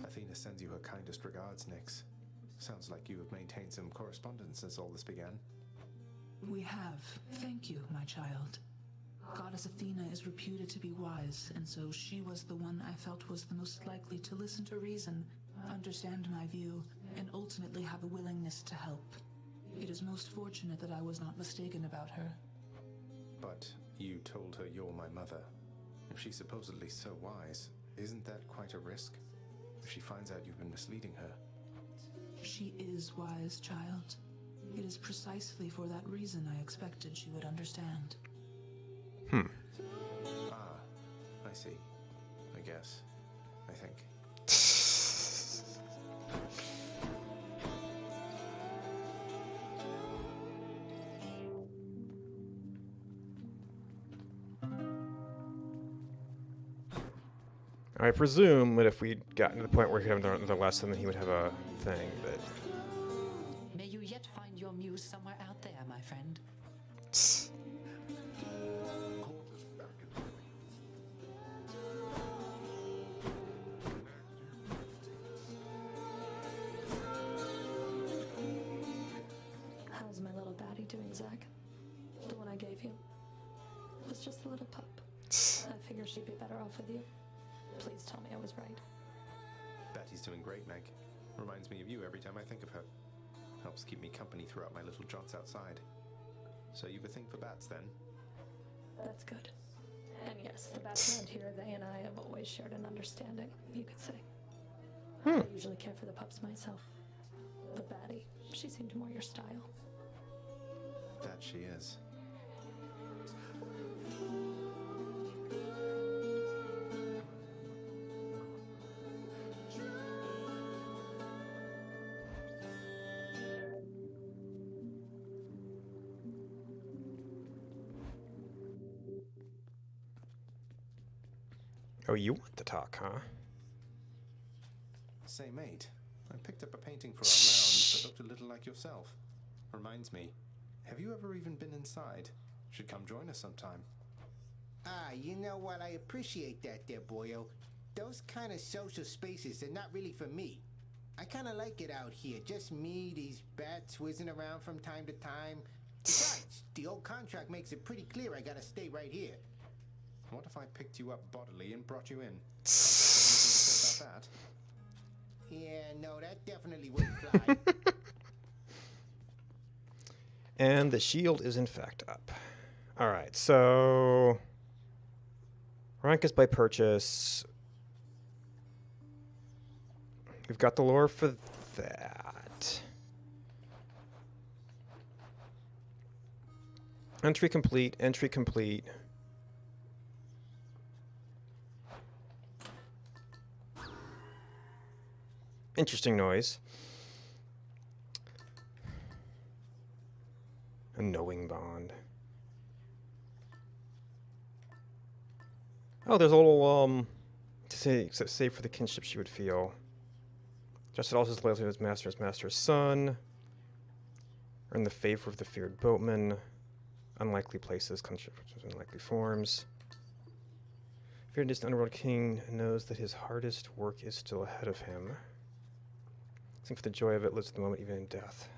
Athena sends you her kindest regards, Nyx. Sounds like you have maintained some correspondence since all this began. We have. Thank you, my child. Goddess Athena is reputed to be wise, and so she was the one I felt was the most likely to listen to reason, understand my view, and ultimately have a willingness to help. It is most fortunate that I was not mistaken about her. But you told her you're my mother. If she's supposedly so wise, isn't that quite a risk? If she finds out you've been misleading her. She is wise, child. It is precisely for that reason I expected she would understand. Ah, I see. I guess. I think. I presume that if we'd gotten to the point where he had another lesson, then he would have a thing, but... May you yet find your muse somewhere out there, my friend. How's my little baddie doing, Zach? The one I gave you? Was just a little pup. I figured she'd be better off with you. Please tell me I was right. Betty's doing great, Meg. Reminds me of you every time I think of her. Helps keep me company throughout my little jaunts outside. So you've a thing for bats, then? That's good. And yes, the bats around here, they and I have always shared an understanding, you could say. I usually care for the pups myself. But Batty, she seemed more your style. That she is. Oh, you want to talk, huh? Say, mate, I picked up a painting for our lounge that looked a little like yourself. Reminds me, have you ever even been inside? Should come join us sometime. Ah, you know what? I appreciate that there, boyo. Those kind of social spaces are not really for me. I kind of like it out here. Just me, these bats whizzing around from time to time. Besides, the old contract makes it pretty clear I gotta stay right here. What if I picked you up bodily and brought you in? Anything to say about that? Yeah, no, that definitely wouldn't fly. And the shield is in fact up. Alright, so... rank is by purchase. We've got the lore for that. Entry complete, entry complete. Interesting noise. A knowing bond. Oh, there's a little, to say for the kinship she would feel. Just also his loyalty to his master's son. Earn the favor of the feared boatman. Unlikely places, unlikely forms. Feared distant underworld king knows that his hardest work is still ahead of him. Sing for the joy of it, lives at the moment even in death.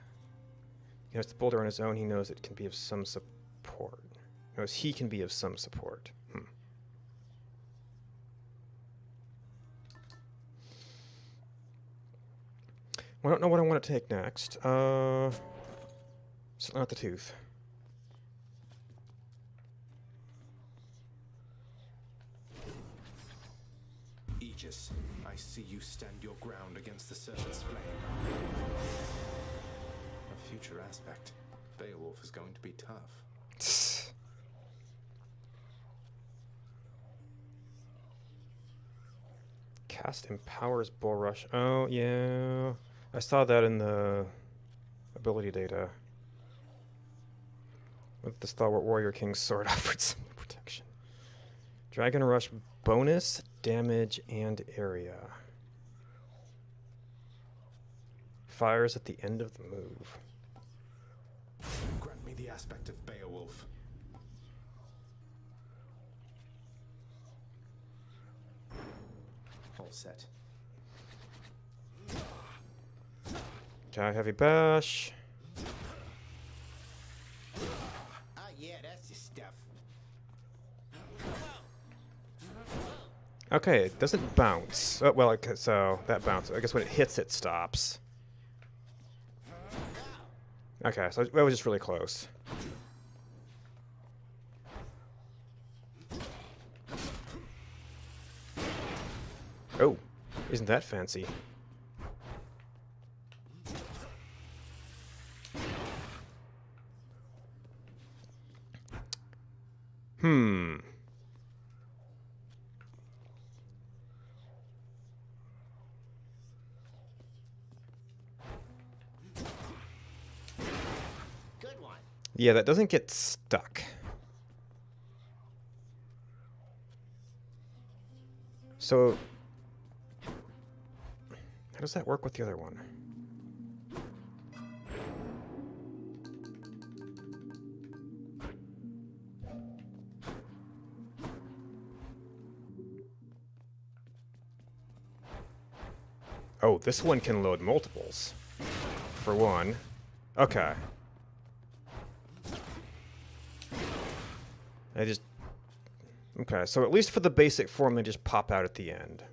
He knows the boulder on his own, he knows it can be of some support. Knows he can be of some support. Well, I don't know what I want to take next. Certainly not the tooth. Aegis, I see you stand your ground against the serpent's flame. A future aspect. Beowulf is going to be tough. Cast empowers Bull Rush. Oh, yeah. I saw that in the ability data. With the Stalwart Warrior King's sword offered some protection. Dragon Rush bonus, damage, and area. Fires at the end of the move. Grant me the aspect of Beowulf. All set. Okay, heavy bash. Ah, yeah, that's the stuff. Okay, it doesn't bounce. Oh, well, so that bounces. I guess when it hits, it stops. Okay, so that was just really close. Oh, isn't that fancy? Hmm. Good one. Yeah, that doesn't get stuck. So, how does that work with the other one? Oh, this one can load multiples. For one. Okay. I just... Okay, so at least for the basic form, they just pop out at the end.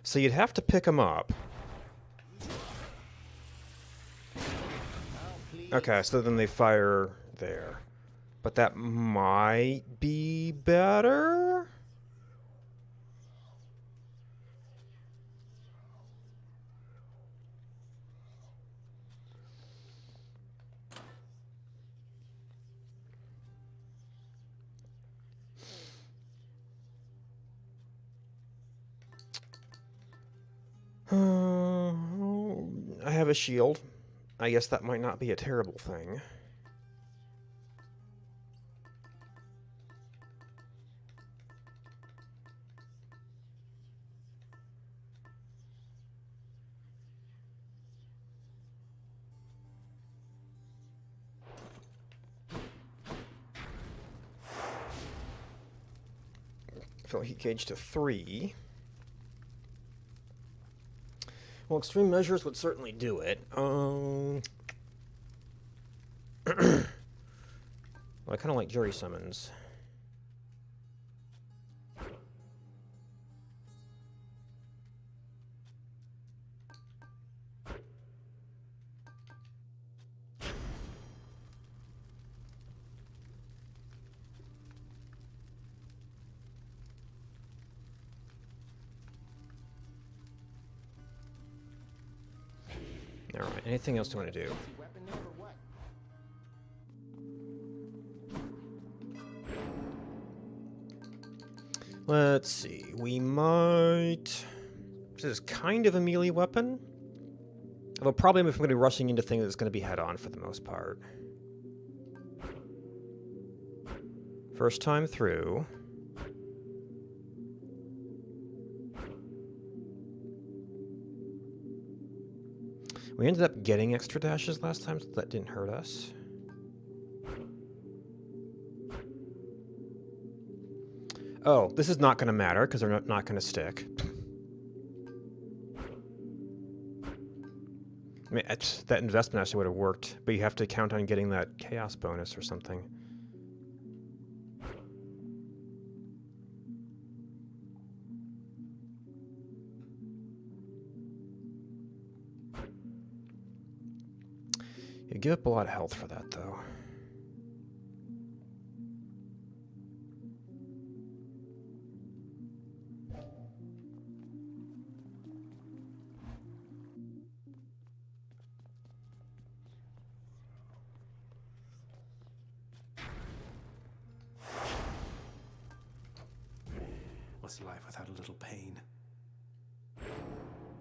So you'd have to pick them up. Okay, so then they fire there. But that might be better? I have a shield. I guess that might not be a terrible thing. Fill heat gauge to 3. Well, extreme measures would certainly do it. Well, I kind of like jury summons. Alright, anything else you want to do? Let's see, we might... This is kind of a melee weapon. Although probably if I'm going to be rushing into things, it's going to be head-on for the most part. First time through. We ended up getting extra dashes last time, so that didn't hurt us. Oh, this is not going to matter, because they're not going to stick. I mean, that investment actually would have worked, but you have to count on getting that chaos bonus or something. You give up a lot of health for that, though. What's life without a little pain?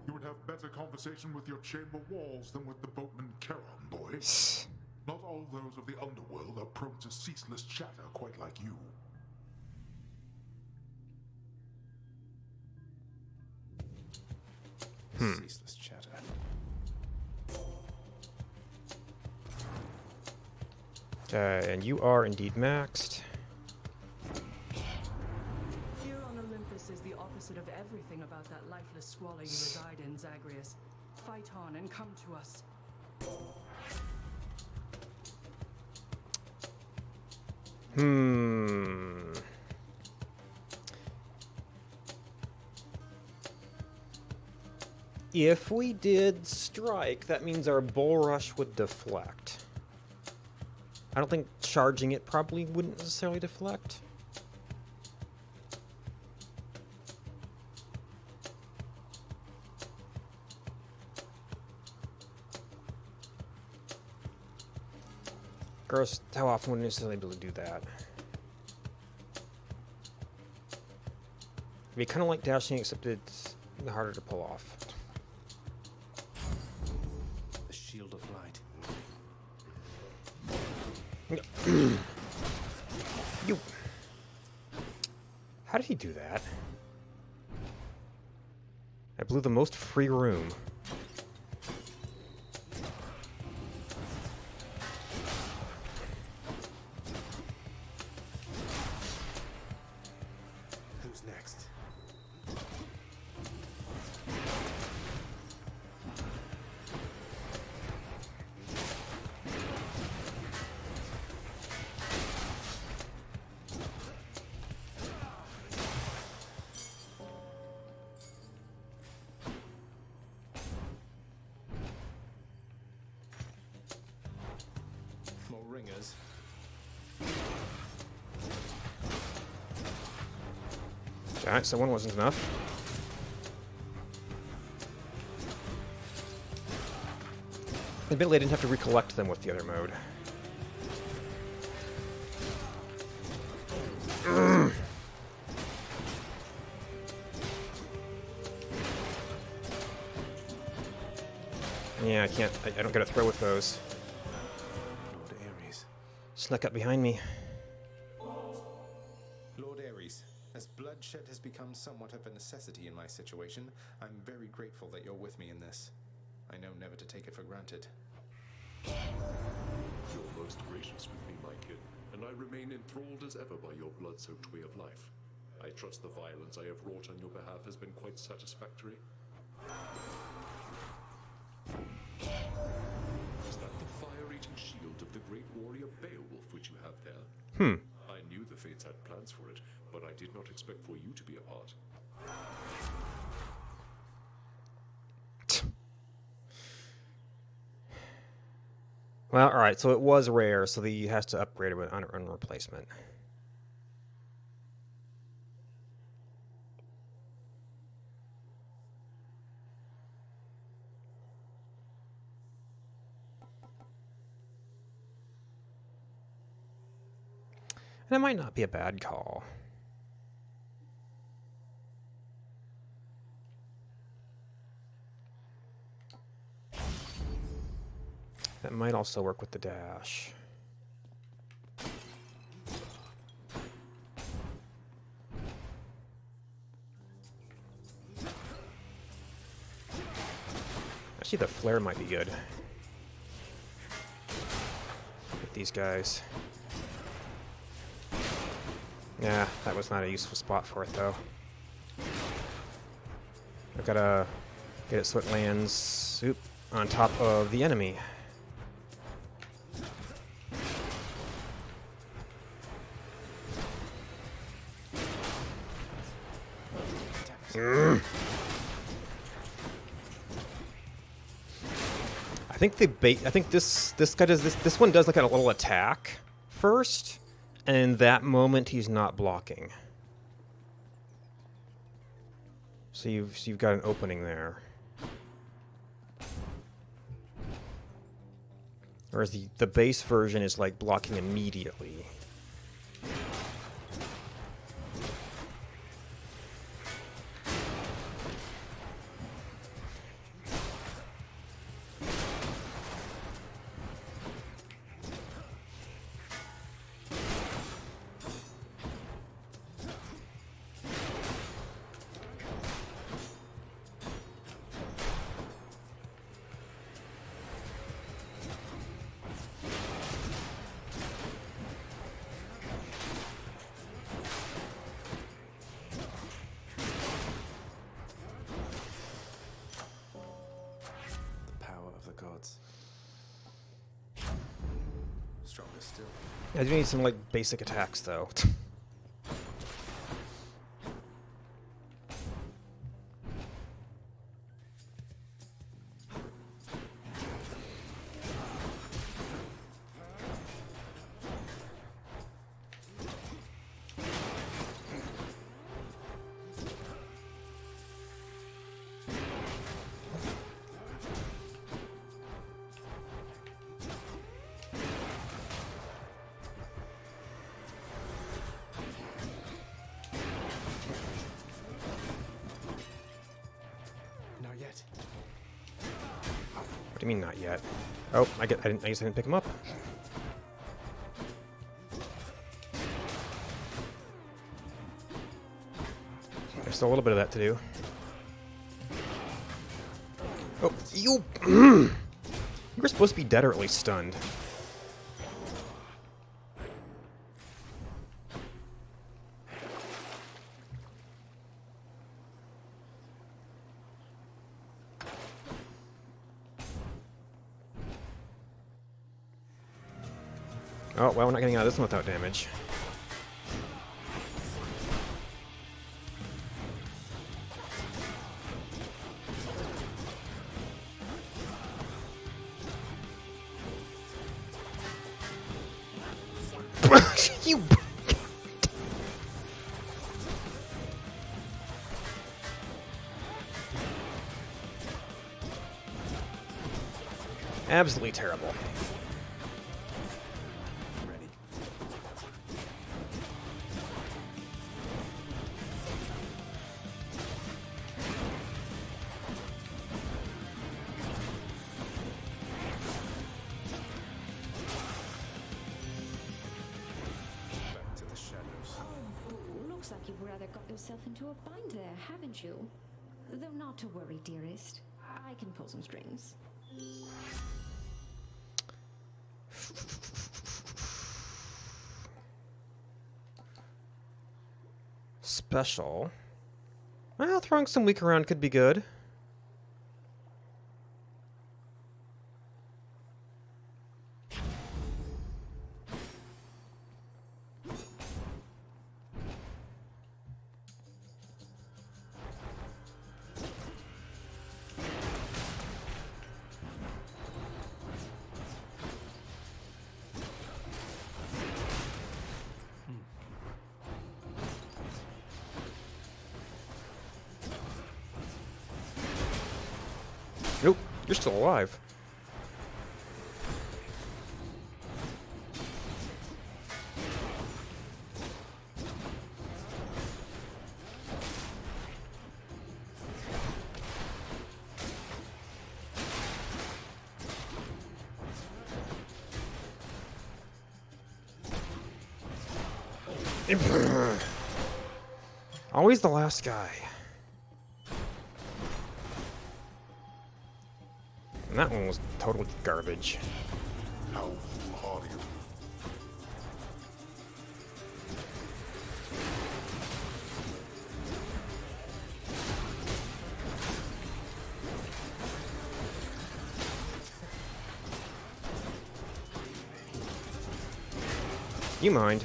You would have better conversation with your chamber walls than with the boatman Charon, boy. Not all those of the underworld are prone to ceaseless chatter quite like you. Ceaseless chatter. And you are indeed maxed. Here on Olympus is the opposite of everything about that lifeless squalor you reside in, Zagreus. Fight on and come to us. If we did strike, that means our bull rush would deflect. I don't think charging it probably wouldn't necessarily deflect. Gross, how often would we necessarily be able to do that? It'd be kind of like dashing, except it's harder to pull off. The shield of light. You. How did he do that? I blew the most free room. Who's next? More ringers. Alright, so one wasn't enough. Admittedly, I didn't have to recollect them with the other mode. Yeah, I can't. I don't get a throw with those. Lord Ares. Snuck up behind me. Lord Ares, as bloodshed has become somewhat of a necessity in my situation, I'm very grateful that you're with me in this. I know never to take it for granted. You're most gracious with me, my kid, and I remain enthralled as ever by your blood-soaked way of life. I trust the violence I have wrought on your behalf has been quite satisfactory. Is that the fire-eating shield of the great warrior Beowulf which you have there? I knew the Fates had plans for it, but I did not expect for you to be a part. Well, alright, so it was rare, so he has to upgrade it with an replacement. And it might not be a bad call. That might also work with the dash. Actually, the flare might be good with these guys. Yeah, that was not a useful spot for it, though. I've got to get it so it lands on top of the enemy. I think this guy does this one does like a little attack first, and in that moment he's not blocking. So you've got an opening there. Whereas the base version is like blocking immediately. stronger still. I do need some, like, basic attacks, though. Not yet. What do you mean, not yet? Oh, I guess I didn't pick him up. There's still a little bit of that to do. Oh, you! You were supposed to be dead or at least stunned. Oh, well, we're not getting out of this one without damage. You... Absolutely terrible. Looks like you've rather got yourself into a bind there, haven't you? Though not to worry, dearest. I can pull some strings. Special. Well, throwing some weak around could be good. Nope, you're still alive. Always the last guy. And that one was total garbage. How hard are you? You mind?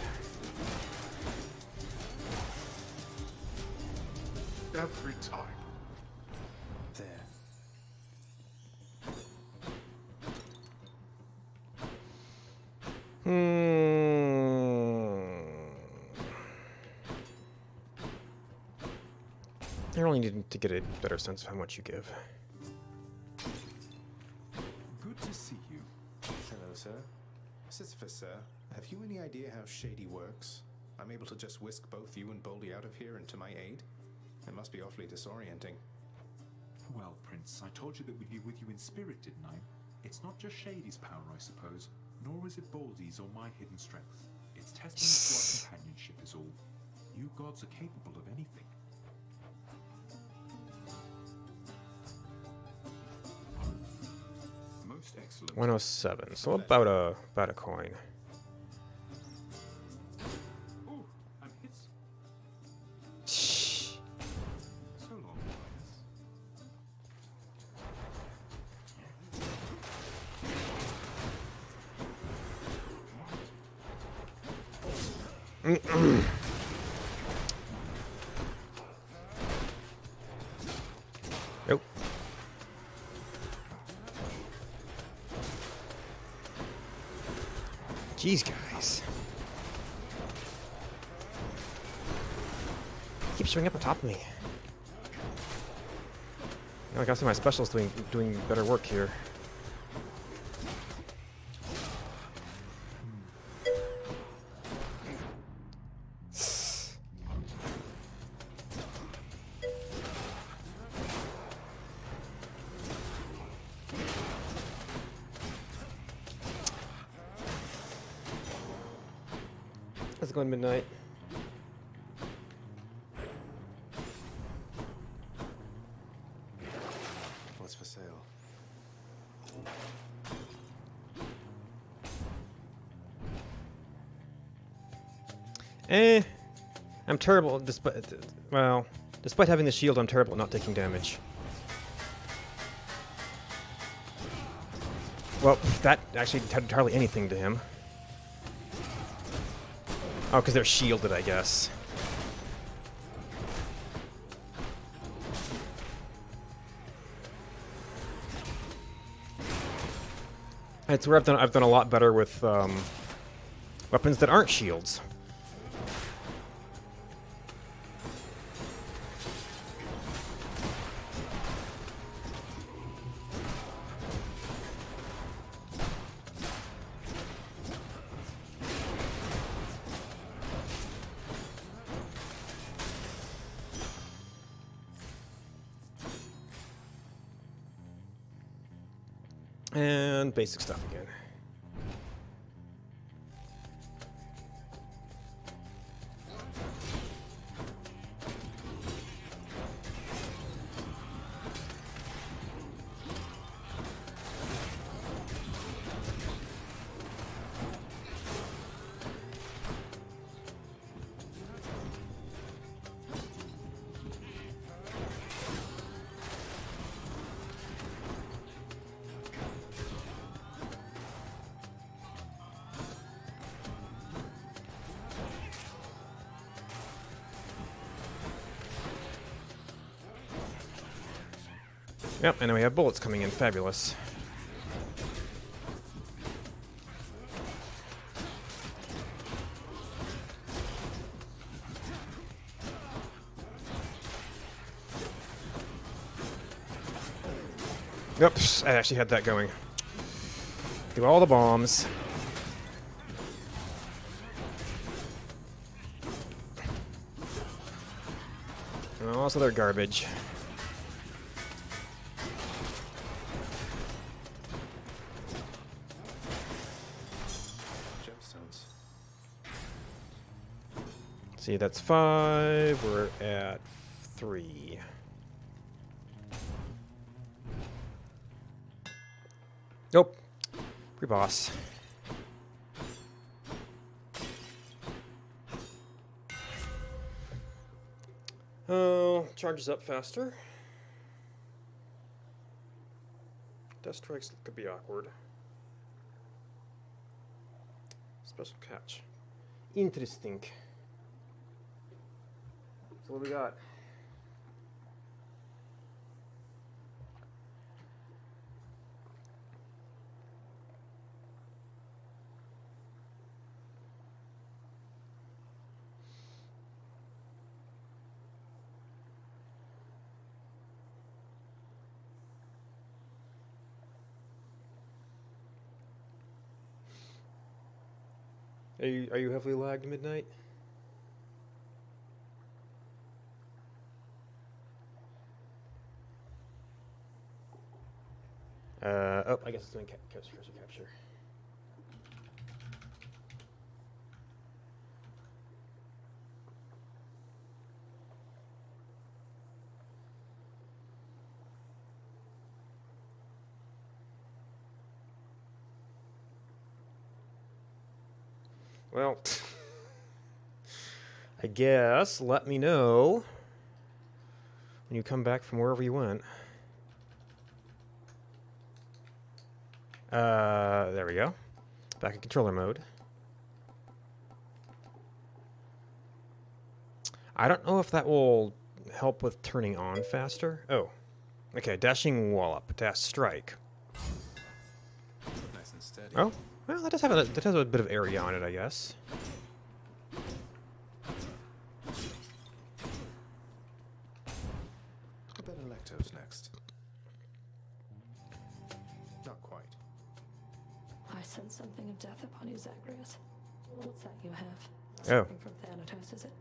Every time. There. I really need to get a better sense of how much you give. Good to see you. Hello, sir. Sisyphus, sir. Have you any idea how Shady works? I'm able to just whisk both you and Boldy out of here and to my aid? It must be awfully disorienting. Well, Prince, I told you that we'd be with you in spirit, didn't I? It's not just Shady's power, I suppose, nor is it Baldy's or my hidden strength. It's testament to our companionship is all. You gods are capable of anything. Most excellent. 107, so about a coin. Ooh, I'm hit. So long, Linus. Nope. Jeez, guys. Keep showing up on top of me. Now I gotta see my specials doing better work here. How's it going, Midnight? What's for sale? I'm terrible despite, well, despite having the shield, I'm terrible at not taking damage. Well, that actually did hardly anything to him. Oh, because they're shielded, I guess. It's where I've done a lot better with weapons that aren't shields. And basic stuff again. Yep, and then we have bullets coming in. Fabulous. Oops, I actually had that going. Do all the bombs. And also they're garbage. See, that's 5. We're at 3. Nope. Pre-boss. Oh, charges up faster. Death strikes could be awkward. Special catch. Interesting. So what do we got? Are you heavily lagged, Midnight? Oh, I guess it's doing cursor capture. Well, I guess let me know when you come back from wherever you went. There we go. Back in controller mode. I don't know if that will help with turning on faster. Oh. Okay, dashing wallop. Dash strike. Nice and steady. Oh. Well, that has a bit of area on it, I guess. I bet Electo's next. Not quite. I sense something of death upon you, Zagreus. What's that you have? Oh. Something from Thanatos, is it?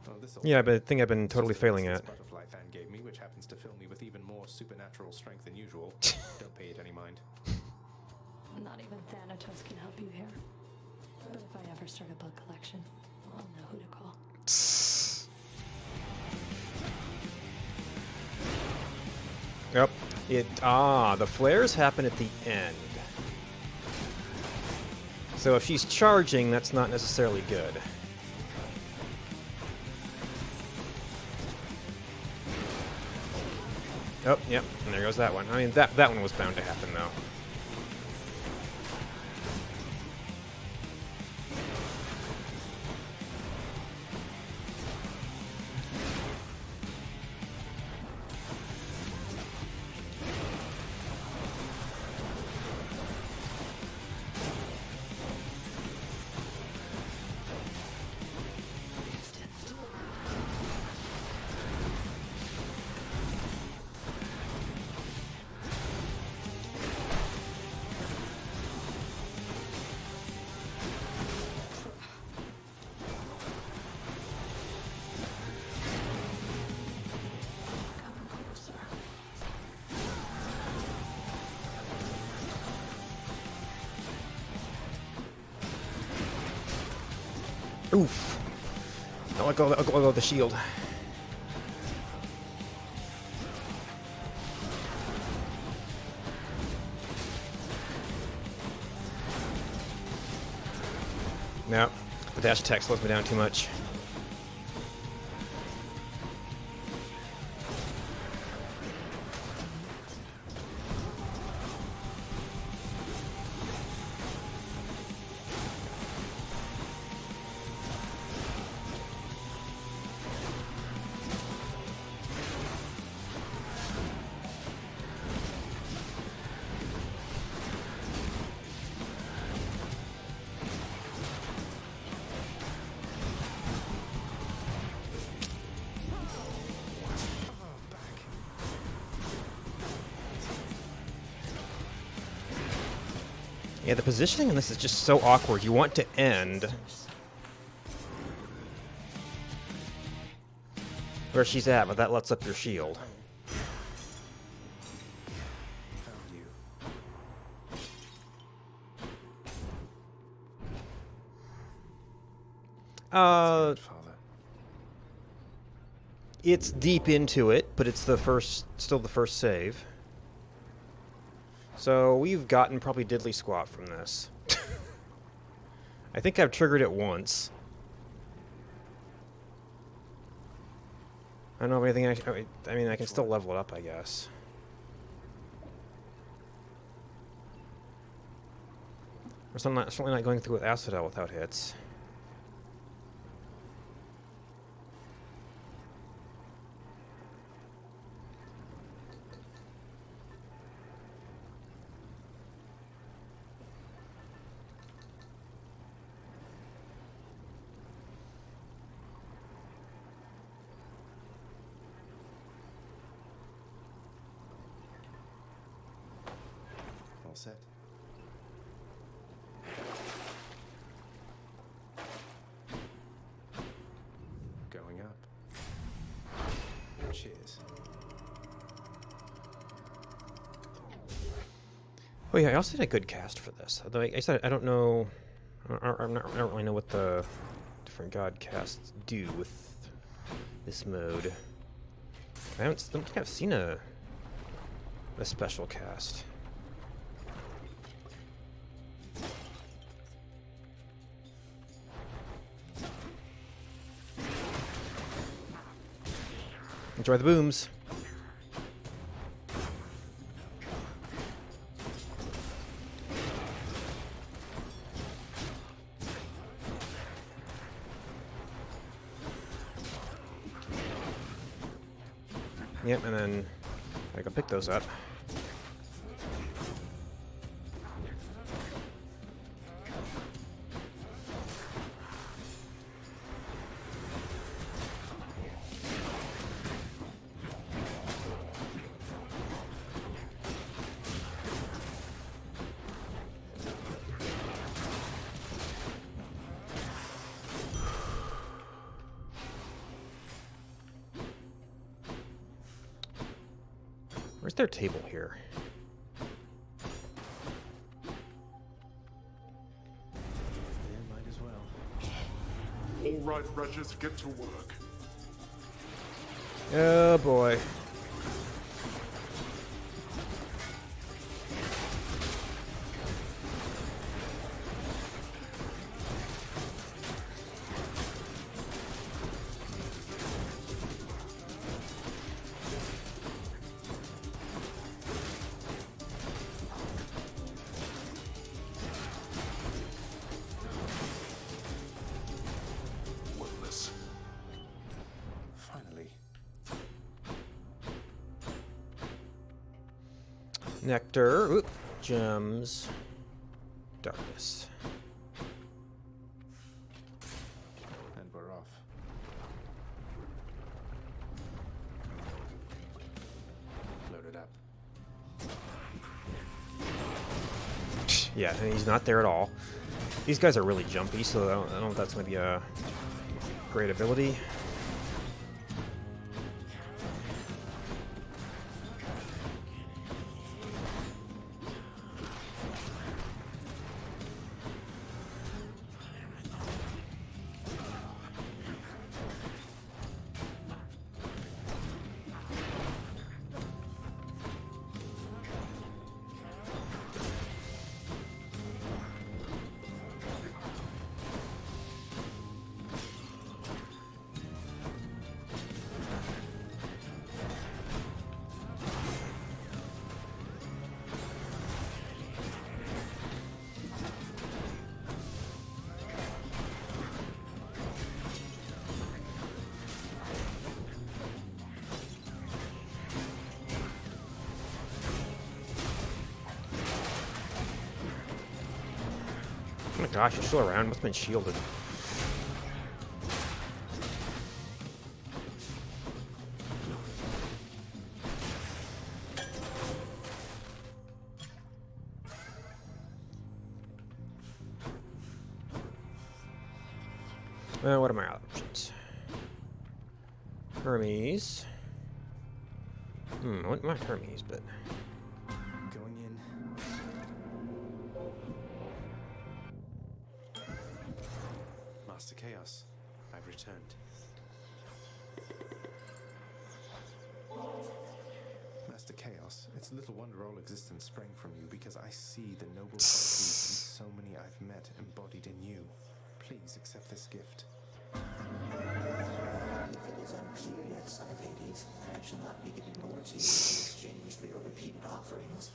Well, this Yeah, but I think I've been totally failing at. butterfly fan gave me, which happens to fill me with even more supernatural strength than usual. Don't pay it any mind. Not even Thanatos can help you here. But if I ever start a bug collection, I'll know who to call. Yep. The flares happen at the end. So if she's charging, that's not necessarily good. Oh, yep, and there goes that one. I mean, that one was bound to happen, though. Oof. Don't let go of the shield. No, the dash attack slows me down too much. Yeah, the positioning in this is just so awkward. You want to end where she's at, but that lets up your shield. It's deep into it, but it's still the first save. So we've gotten probably diddly squat from this. I think I've triggered it once. I don't know of anything. I mean, I can still level it up, I guess. Or certainly not going through with Acidyl without hits. All set. Going up. Cheers. Oh yeah, I also did a good cast for this. Although I said I don't know. I don't really know what the different god casts do with this mode. I don't think I've seen a special cast. Enjoy the booms. Yep, and then I go pick those up. Where's their table here? Yeah, might as well. All right, Regis, get to work. Oh boy. Witness. Finally. Nectar, oop, gems, darkness. And we're off. Load it up. Yeah, and he's not there at all. These guys are really jumpy, so I don't know if that's going to be a great ability. Oh my gosh, you're still around. Must have been shielded. What are my options? Hermes. I wouldn't mind Hermes, but... Going in. Master Chaos, I've returned. Master Chaos, it's little wonder all existence sprang from you, because I see the noble qualities in so many I've met embodied in you. Please accept this gift. If it is unclear yet, son of Hades, I shall not be giving more to you in exchange for your repeated offerings.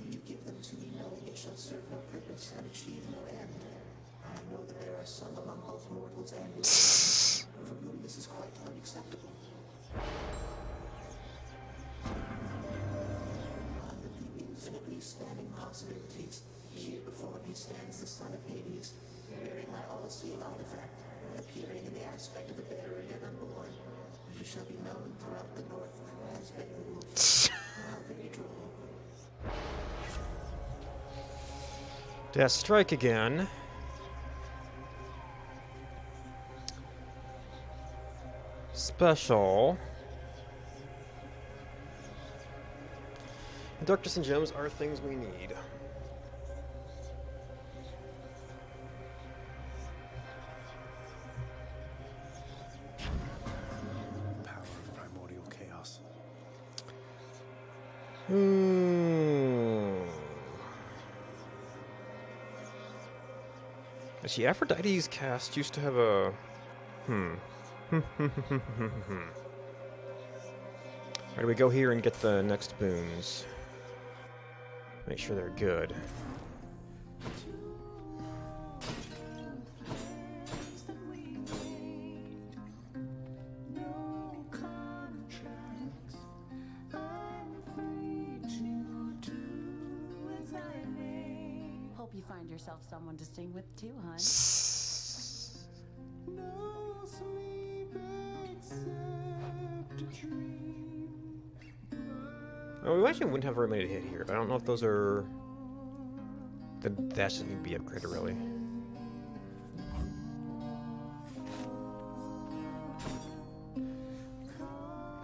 You give them to me knowing it shall serve no purpose and achieve no end. I know that there are some among both mortals and gods for whom this is quite unacceptable. Under the infinitely spanning possibilities, here before me stands the son of Hades, bearing my all-seeing artifact, appearing in the aspect of a bearer never born. You shall be known throughout the north as Beowulf. How very droll. Death Strike again. Special. Darkness and gems are things we need. Power of primordial chaos. See, Aphrodite's cast used to have a... Where do we go here and get the next boons? Make sure they're good. find yourself someone to sing with too, hun. Oh, we actually wouldn't have very many to hit here, but I don't know if those are... That shouldn't be upgraded, really.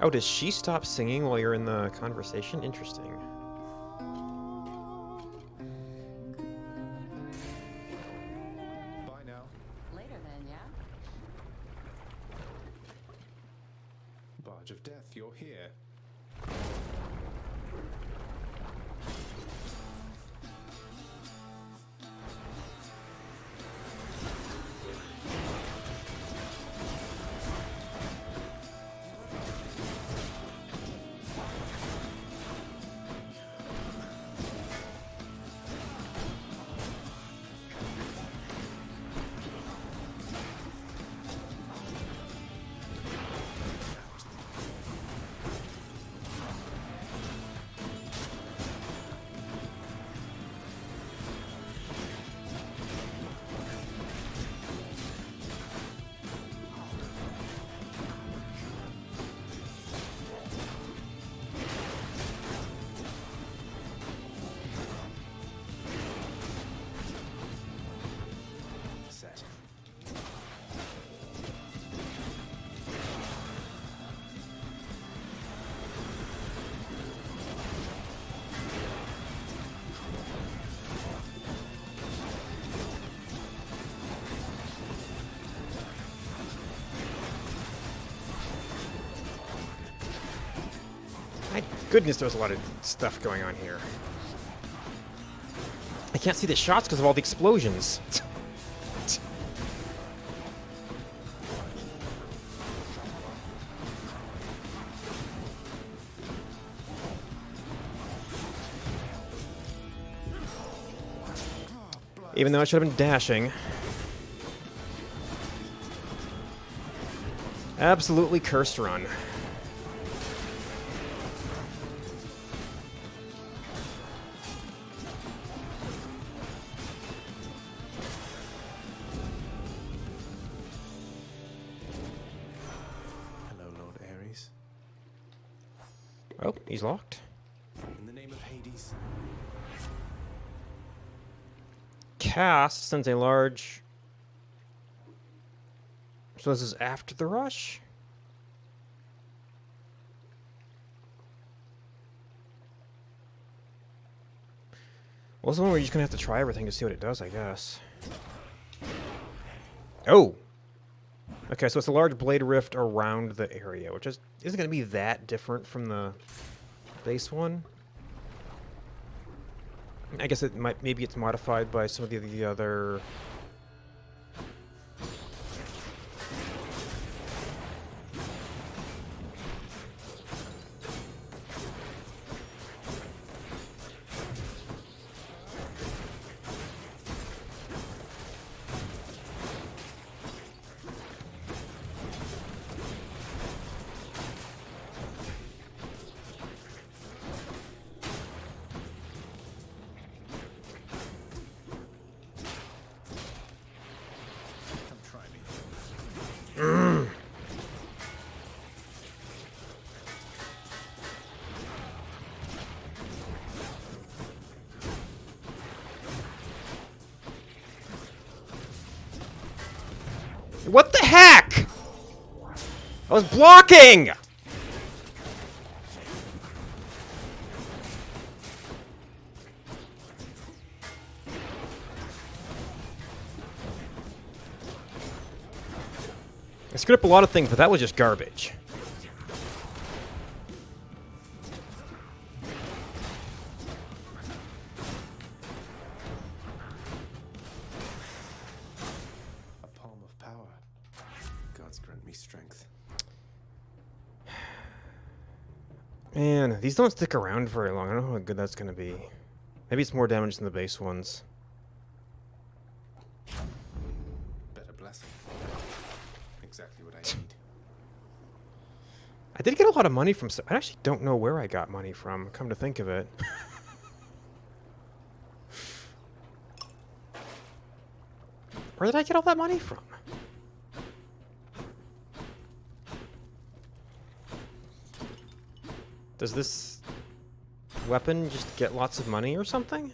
Oh, does she stop singing while you're in the conversation? Interesting. Bye now. Later then, yeah? Barge of Death, you're here. Set. My goodness, there's a lot of stuff going on here. I can't see the shots because of all the explosions. Even though I should have been dashing. Absolutely cursed run. Hello, Lord Ares. Oh, he's locked. In the name of Hades. Cast sends a large... So this is after the rush? Well, this is one where you're just gonna have to try everything to see what it does, I guess. Oh! Okay, so it's a large blade rift around the area, which isn't gonna be that different from the base one. I guess it might, maybe it's modified by some of the other... What the heck? I was blocking! I screwed up a lot of things, but that was just garbage. A palm of power. Gods grant me strength. Man, these don't stick around very long. I don't know how good that's gonna be. Maybe it's more damage than the base ones. Better blessing. Exactly what I need. I did get a lot of money from... I actually don't know where I got money from, come to think of it. Where did I get all that money from? Does this weapon just get lots of money or something?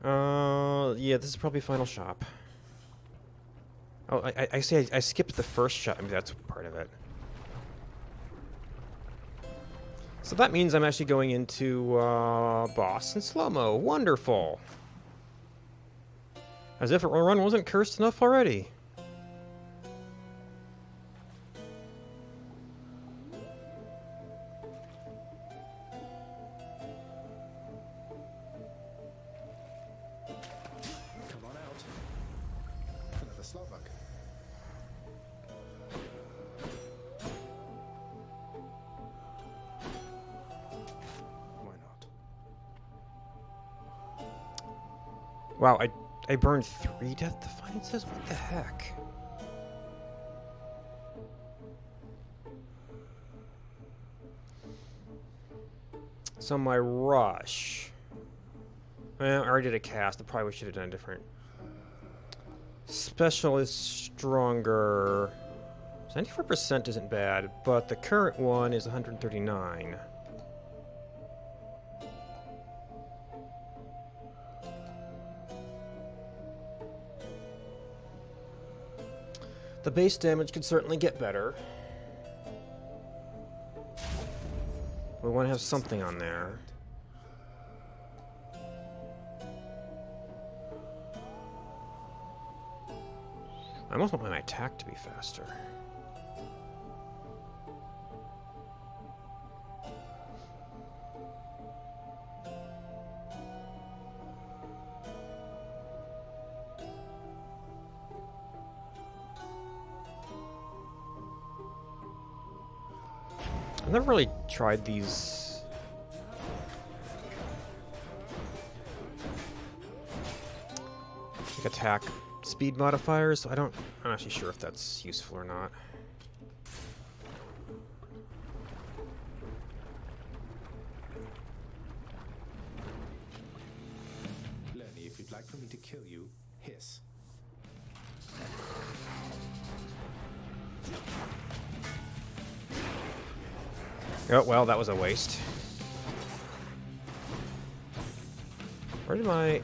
Yeah, this is probably Final Shop. Oh, I see. I skipped the first shop. I mean, that's part of it. So that means I'm actually going into boss in slow-mo. Wonderful. As if a run wasn't cursed enough already. Come on out. Another Slovak. Why not? Wow, I burned 3 death defiances? What the heck? So my rush. Well, I already did a cast. I probably should have done different. Special is stronger. 94% isn't bad, but the current one is 139. The base damage could certainly get better. We want to have something on there. I almost want my attack to be faster. I've never really tried these. Like attack speed modifiers. I'm not actually sure if that's useful or not. Lenny, if you'd like for me to kill you, hiss. Oh, well, that was a waste. Where did my...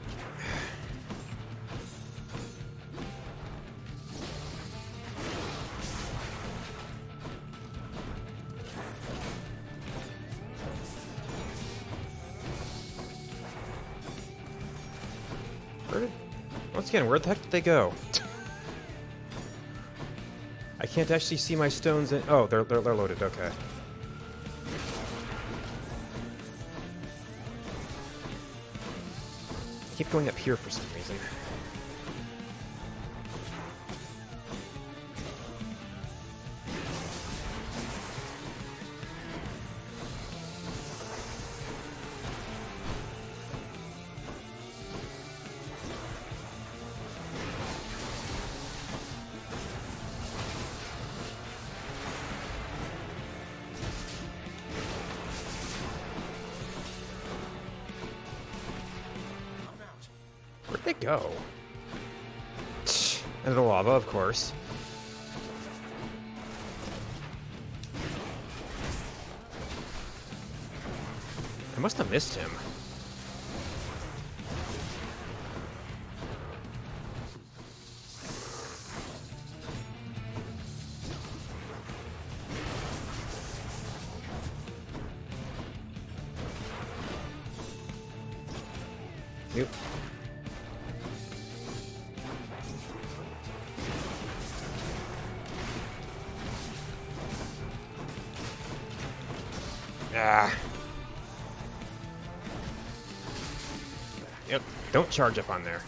Once again, where the heck did they go? I can't actually see my stones in... Oh, they're loaded, okay. I keep going up here for some reason. Where'd they go? And the lava, of course. I must have missed him. Yep. Ah. Yep, don't charge up on there.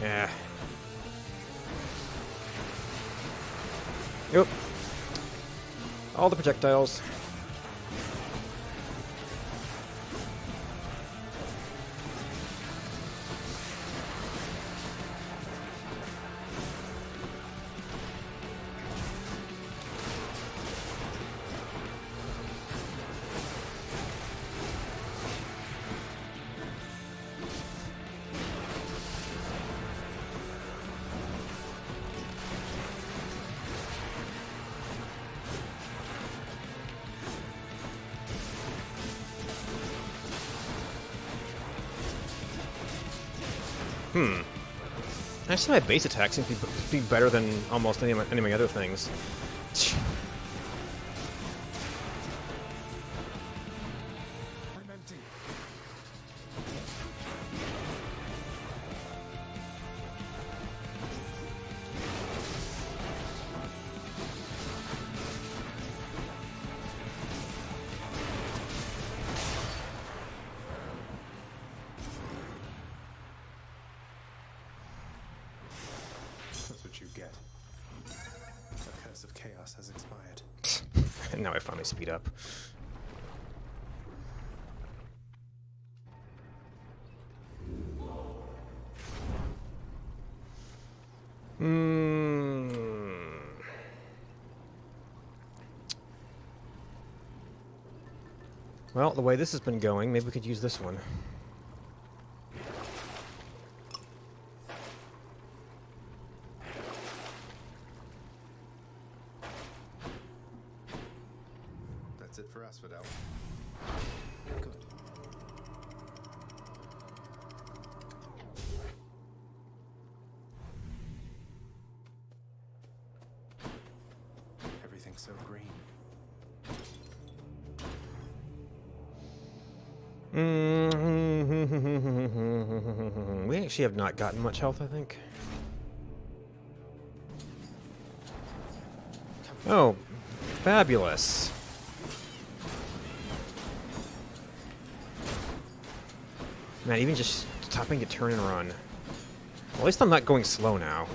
Yeah. Yep. All the projectiles. Actually, my base attack seems to be better than almost any of my other things. I'm empty. That's what you get. The curse of chaos has expired. And now I finally speed up. Well, the way this has been going, maybe we could use this one. That's it for Asphodel. Good. Everything's so green. We actually have not gotten much health, I think. Oh, fabulous. Man, even just stopping to turn and run. Well, at least I'm not going slow now.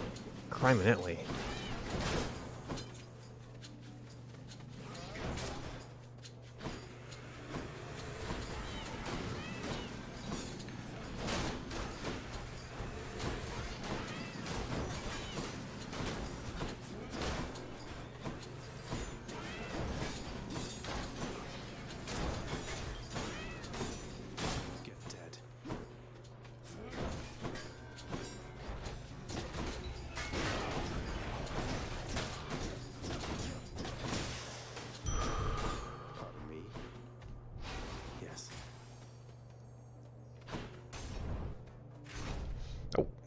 Criminally. Get dead. Pardon me? Yes.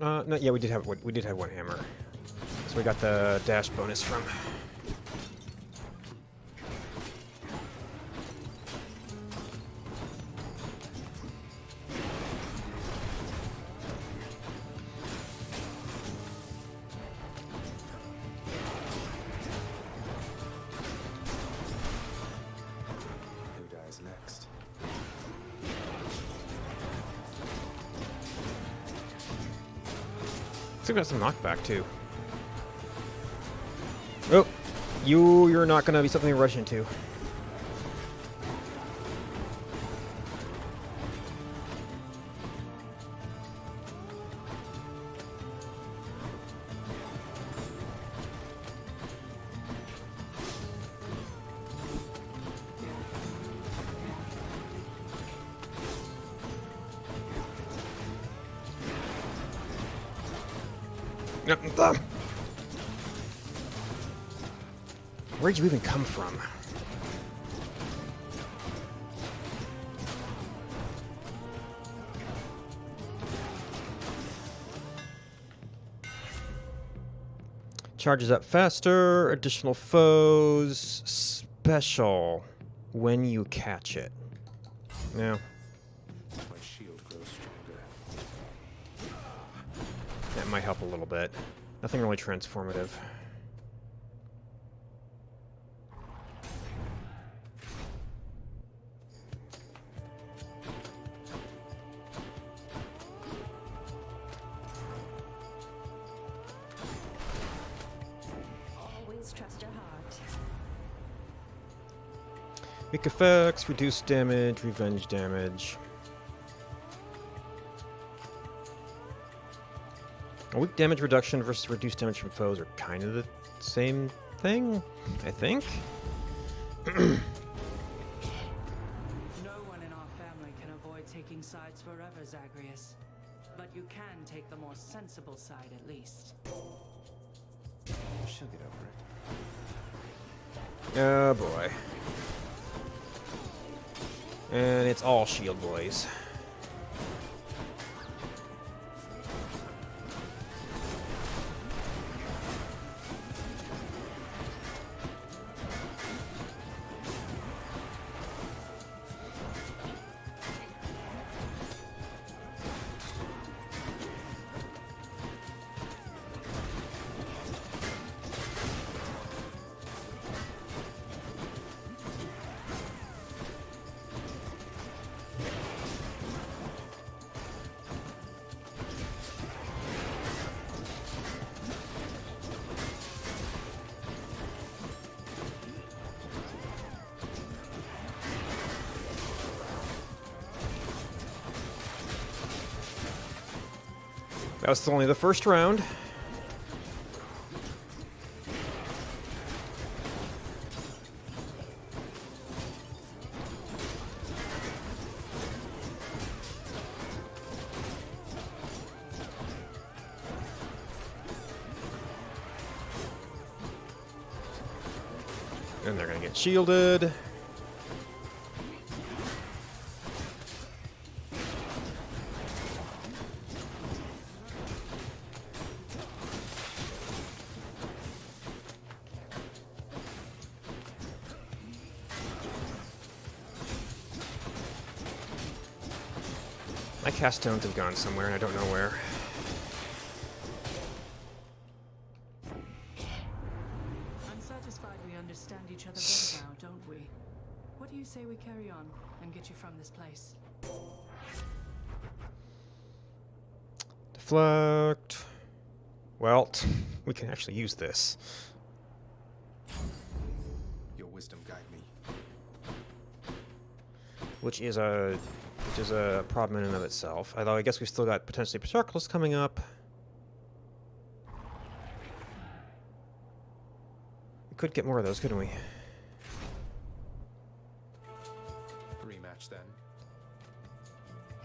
Oh, no, yeah, we did have one hammer. So we got the dash bonus from. Who dies next? Still got some knockback too. Oh, you're not gonna be something to rush into. Where'd you even come from? Charges up faster, additional foes, special when you catch it. Yeah. My shield grows stronger. That might help a little bit. Nothing really transformative. Always trust your heart. Weak effects, reduced damage, revenge damage. A weak damage reduction versus reduced damage from foes are kind of the same thing, I think. No one in our family can avoid taking sides forever, Zagreus. But you can take the more sensible side at least. She'll get over it. Oh boy. And it's all shield boys. That was only the first round. And they're gonna get shielded. My cast stones have gone somewhere and I don't know where. I'm satisfied we understand each other better now, don't we? What do you say we carry on and get you from this place? Deflect. Well, we can actually use this. Your wisdom guide me. Which is a problem in and of itself. Although I guess we still got potentially Patroclus coming up. We could get more of those, couldn't we? Rematch then.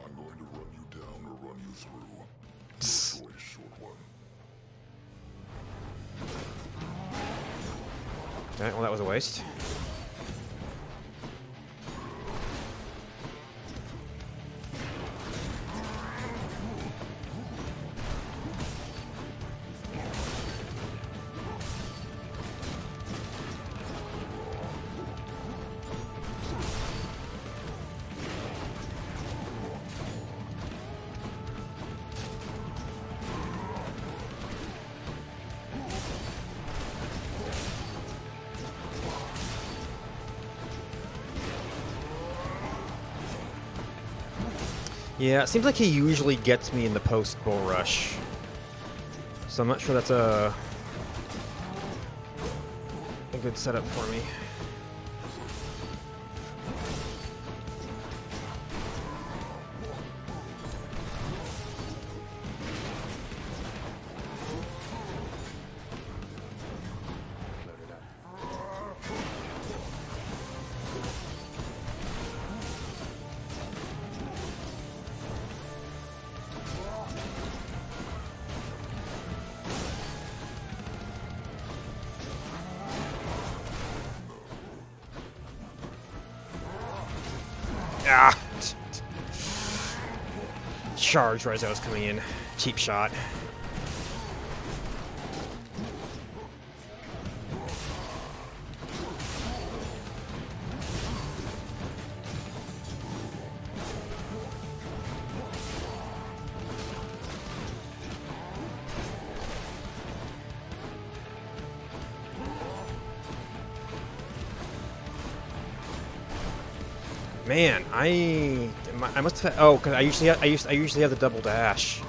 I'm going to run you down or run you through. Your choice, short one. Alright, well that was a waste. Yeah, it seems like he usually gets me in the post-bull rush. So I'm not sure that's a good setup for me. Ah! Charge right as I was coming in. Cheap shot. Man, I must have. Oh, because I usually have the double dash.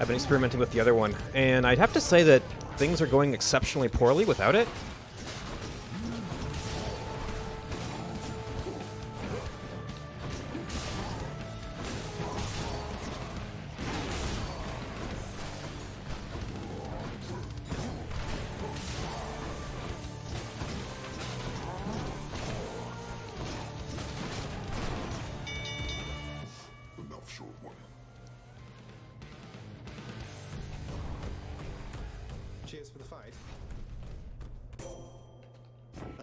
I've been experimenting with the other one, and I'd have to say that things are going exceptionally poorly without it. Enough, short one. Cheers for the fight.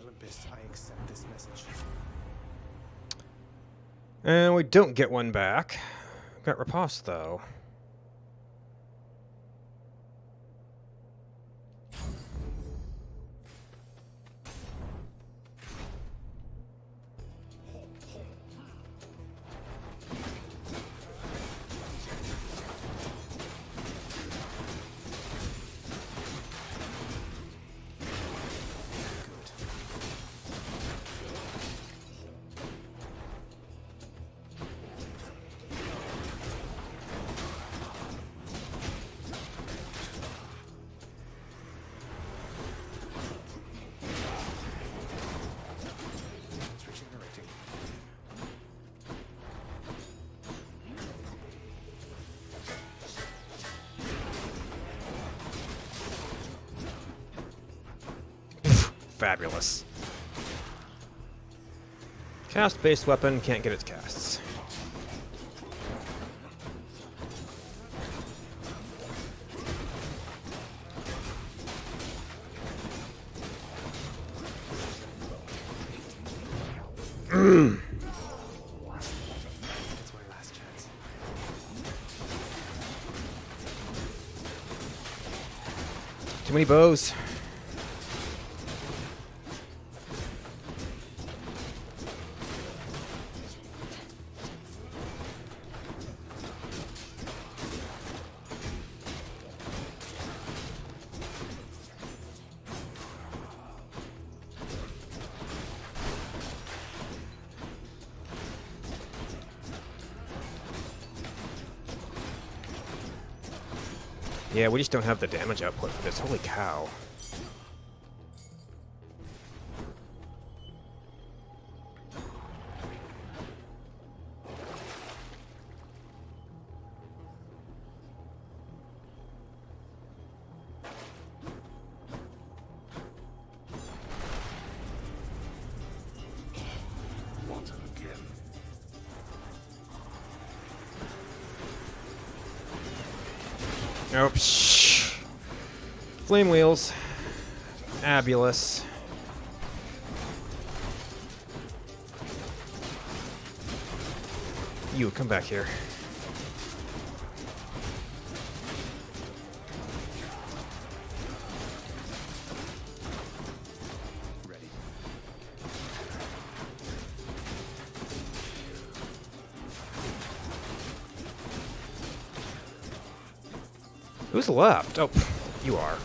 Olympus, I accept this message. And we don't get one back. Got Riposte, though. Fabulous. Cast-based weapon, can't get its casts. It's my last chance. Too many bows. Yeah, we just don't have the damage output for this. Holy cow. What again? Nope. Shh. Flame wheels. Fabulous. You, come back here. Ready. Who's left? Oh, you are.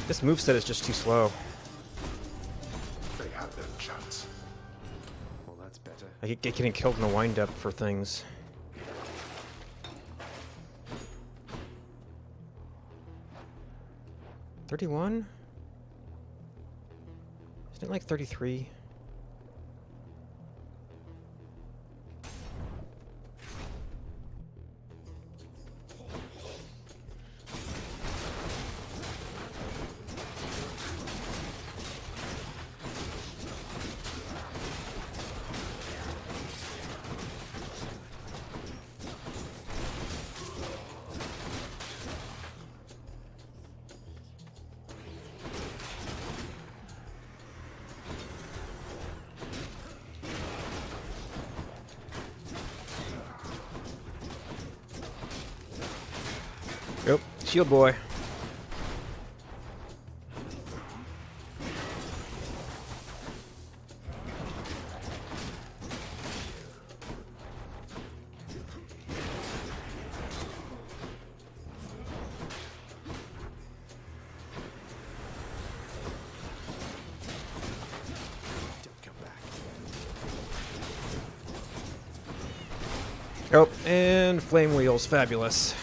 This moveset is just too slow. They had their chance. Well, that's better. I get getting killed in the wind-up for things. $31? Isn't it like 33? Yep, shield boy. Oh, and flame wheels, fabulous.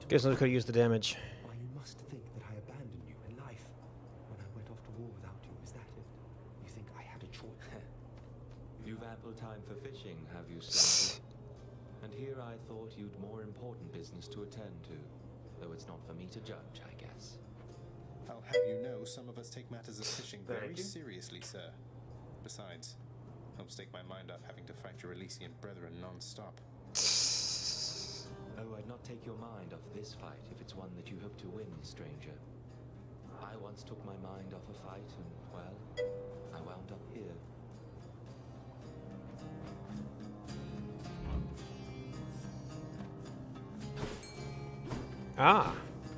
Guess I could have used the damage. Why, you must think that I abandoned you in life when I went off to war without you. Is that it? You think I had a choice? You've ample time for fishing, have you, Stranger? And here I thought you'd more important business to attend to. Though it's not for me to judge, I guess. I'll have you know, some of us take matters of fishing very Thank you. seriously, sir. Besides, helps take my mind off having to fight your Elysian brethren non-stop. Oh, I'd not take your mind off this fight if it's one that you hope to win, stranger. I once took my mind off a fight and, well, I wound up here. Ah,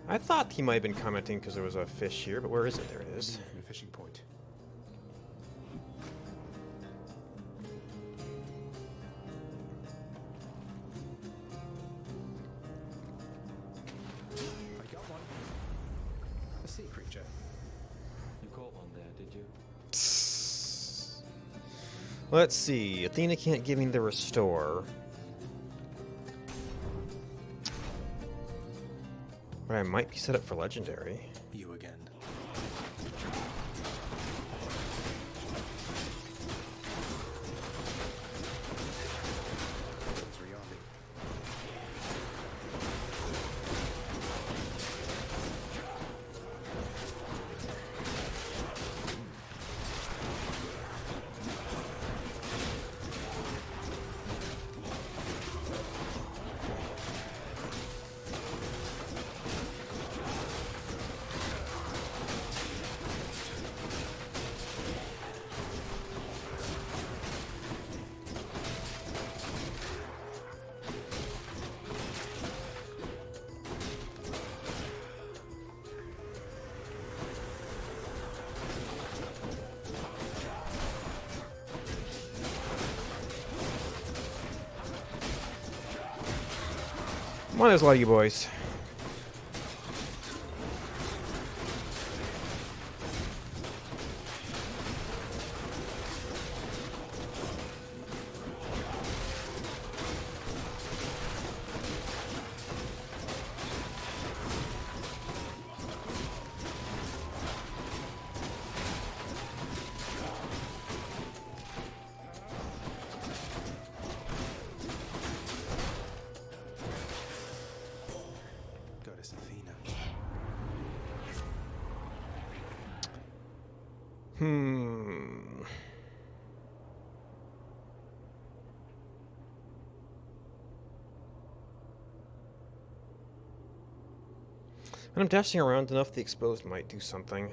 I thought he might have been commenting because there was a fish here, but where is it? There it is. From a fishing point. I got one. A sea creature. You caught one there, did you? Let's see. Athena can't give me the restore. But I might be set up for legendary. You again. It's Rialdi. Come on, there's a lot of you boys. Goddess Athena. When I'm dashing around enough, the exposed might do something.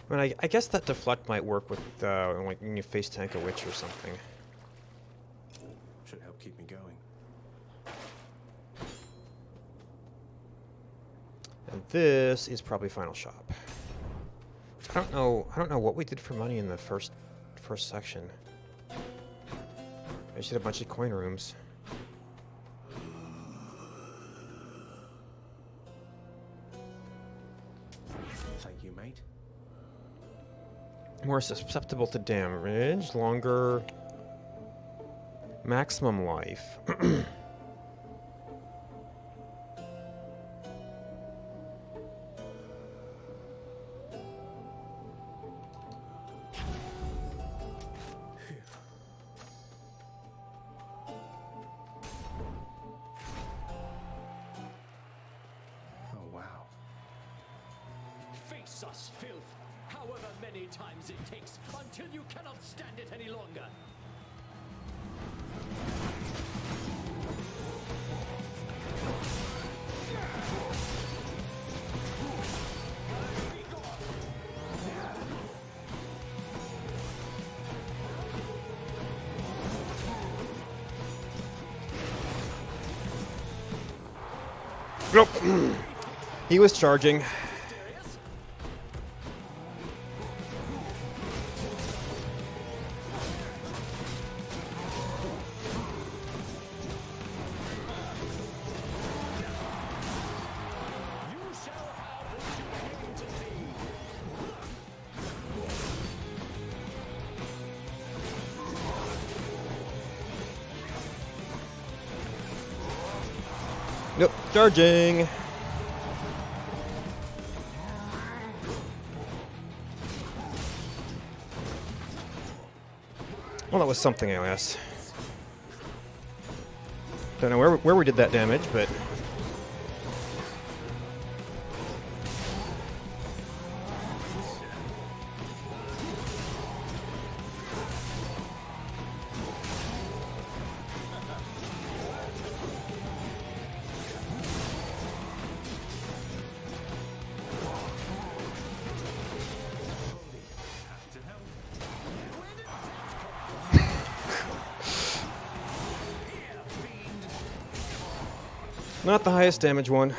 I mean, I guess that deflect might work with, like, when you face tank a witch or something. Should help keep me going. And this is probably Final Shop. I don't know what we did for money in the first section. I just did a bunch of coin rooms. Thank you, mate. More susceptible to damage, longer maximum life. Oh, wow. Face us, filth, however many times it takes, until you cannot stand it any longer. Nope. He was charging. Nope, charging. Well, that was something, alias. Don't know where we did that damage, but Not the highest damage one.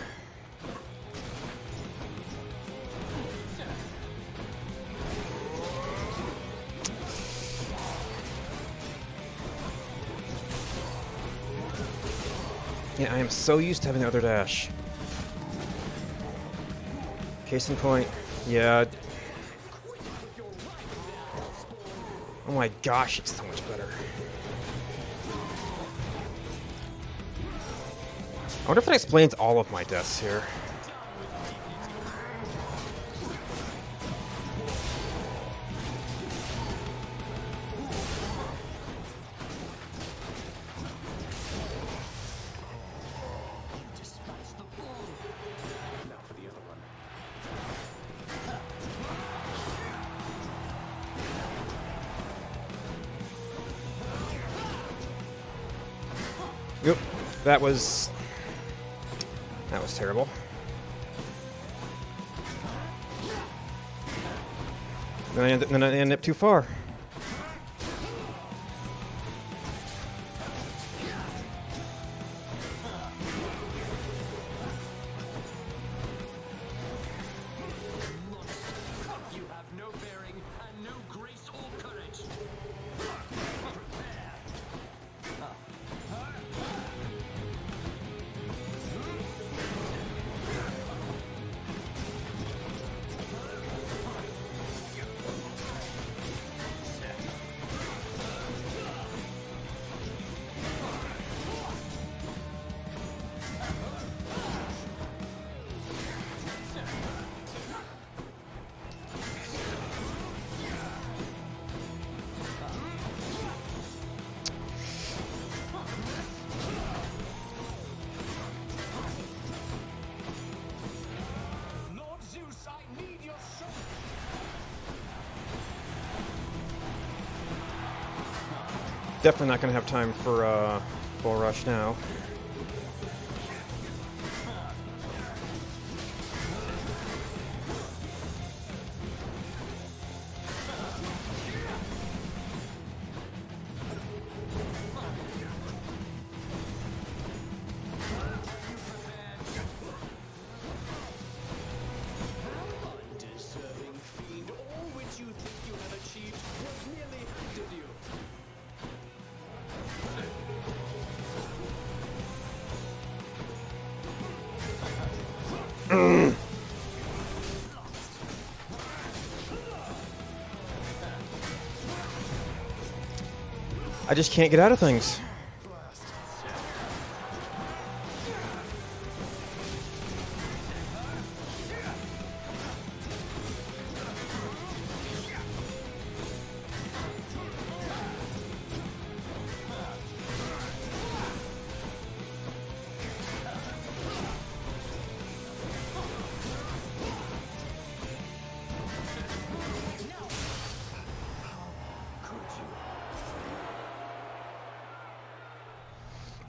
Yeah, I am so used to having the other dash. Case in point, yeah. Oh my gosh, it's so much better. I wonder if that explains all of my deaths here. Now for the other one. Yep, that was terrible. Then I ended up too far. You have no bearing and no grace or courage. Lord Zeus, I need your strength. Definitely not gonna have time for Bull Rush now. Undeserving fiend, all which you think you have achieved was merely handed you. I just can't get out of things.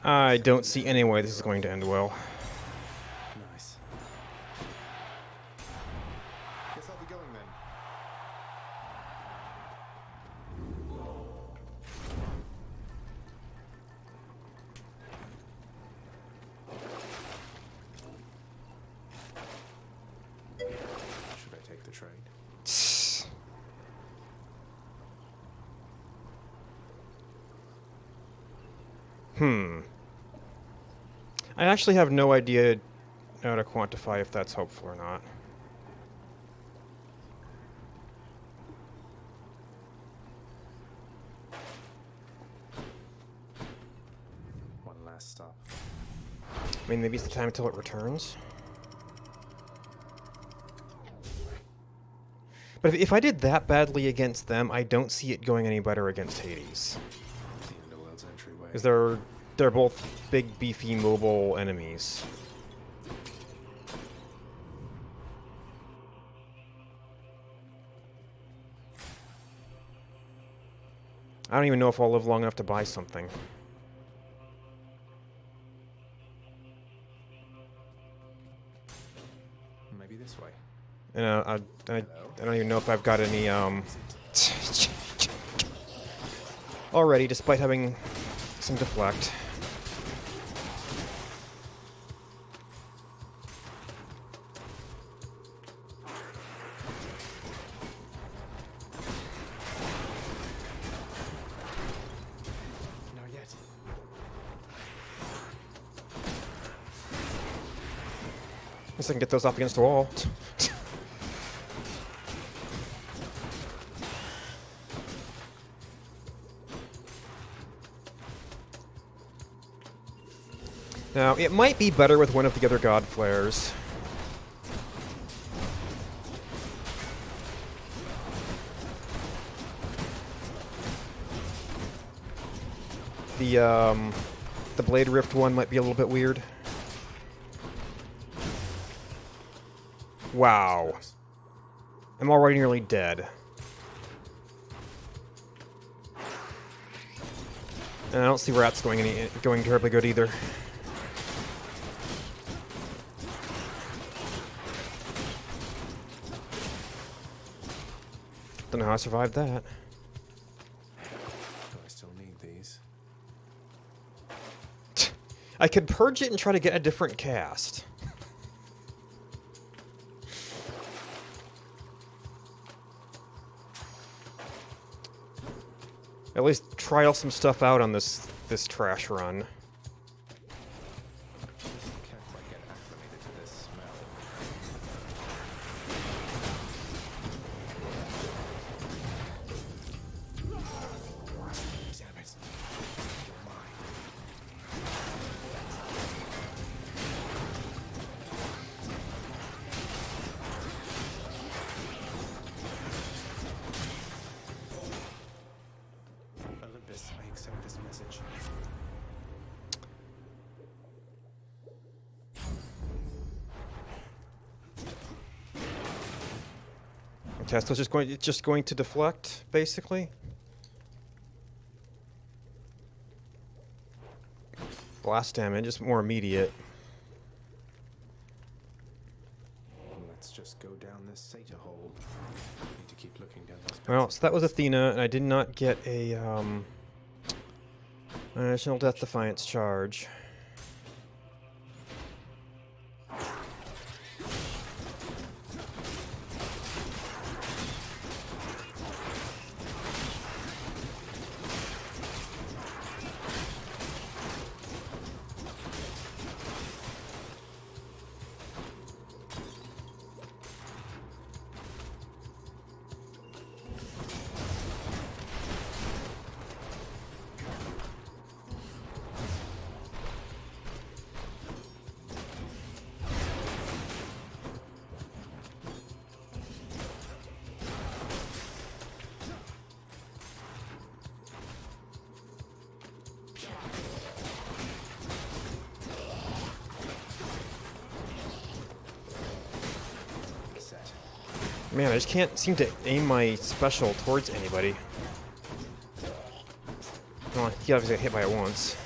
I don't see any way this is going to end well. Nice. Guess I'll be going then. Should I take the trade? I actually have no idea how to quantify if that's hopeful or not. One last stop. I mean, maybe it's the time until it returns. But if I did that badly against them, I don't see it going any better against Hades. The Underworld's entryway. Because they're both big, beefy, mobile enemies. I don't even know if I'll live long enough to buy something. Maybe this way. And I don't even know if I've got any already, despite having some deflect. Guess I can get those off against the wall. Now, it might be better with one of the other God Flares. The Blade Rift one might be a little bit weird. Wow. I'm already nearly dead. And I don't see Rats going terribly good either. Don't know how I survived that. I still need these. I could purge it and try to get a different cast. At least trial some stuff out on this trash run. Can't quite get acclimated to this smell. Damn it. You're mine. Olympus, I accept this message. Tesla's just going to deflect, basically. Blast damage is more immediate. Let's just go down this Sata hole. Need to keep looking down this. Well, so that was Athena, and I did not get a additional Death Defiance charge. Man, I just can't seem to aim my special towards anybody. Well, he obviously got hit by it once.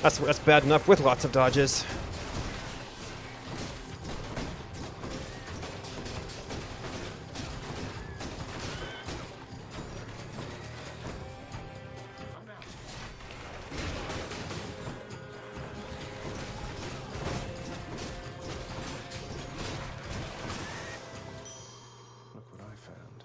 That's bad enough with lots of dodges. Look what I found.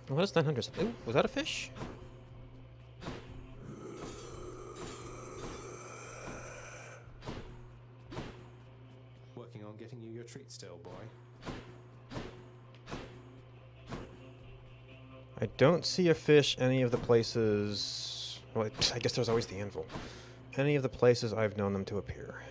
What is 900? Ooh, was that a fish? Working on getting you your treat still, boy. I don't see a fish any of the places... Well, I guess there's always the anvil. Any of the places I've known them to appear.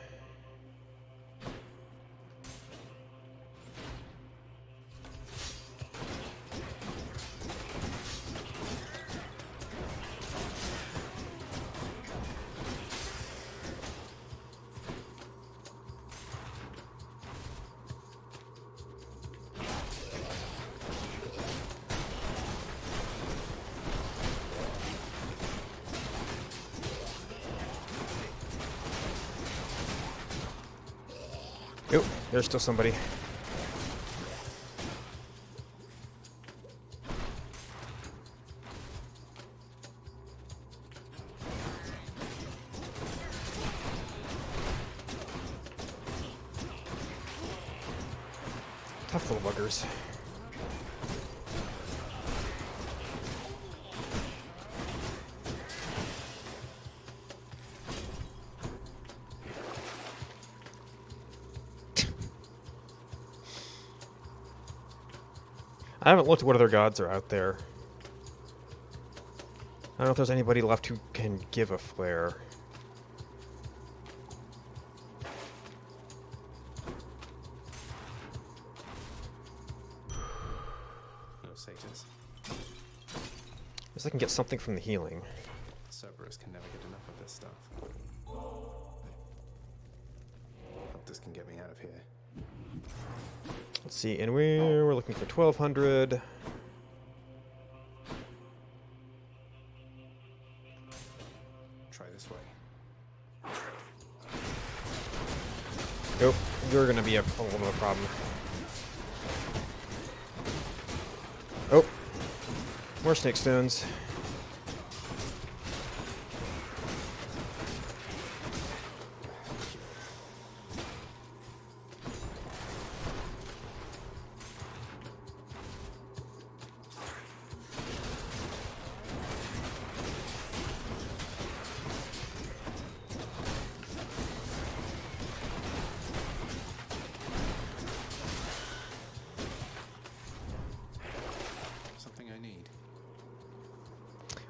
Oh, there's still somebody. Tough little buggers. I haven't looked at what other gods are out there. I don't know if there's anybody left who can give a flare. No satyrs. Guess I can get something from the healing. Cerberus can never get enough of this stuff. Hope this can get me out of here. Let's see, and we're looking for 1,200. Try this way. Nope, you're gonna be a little bit of a problem. Oh, more snake stones.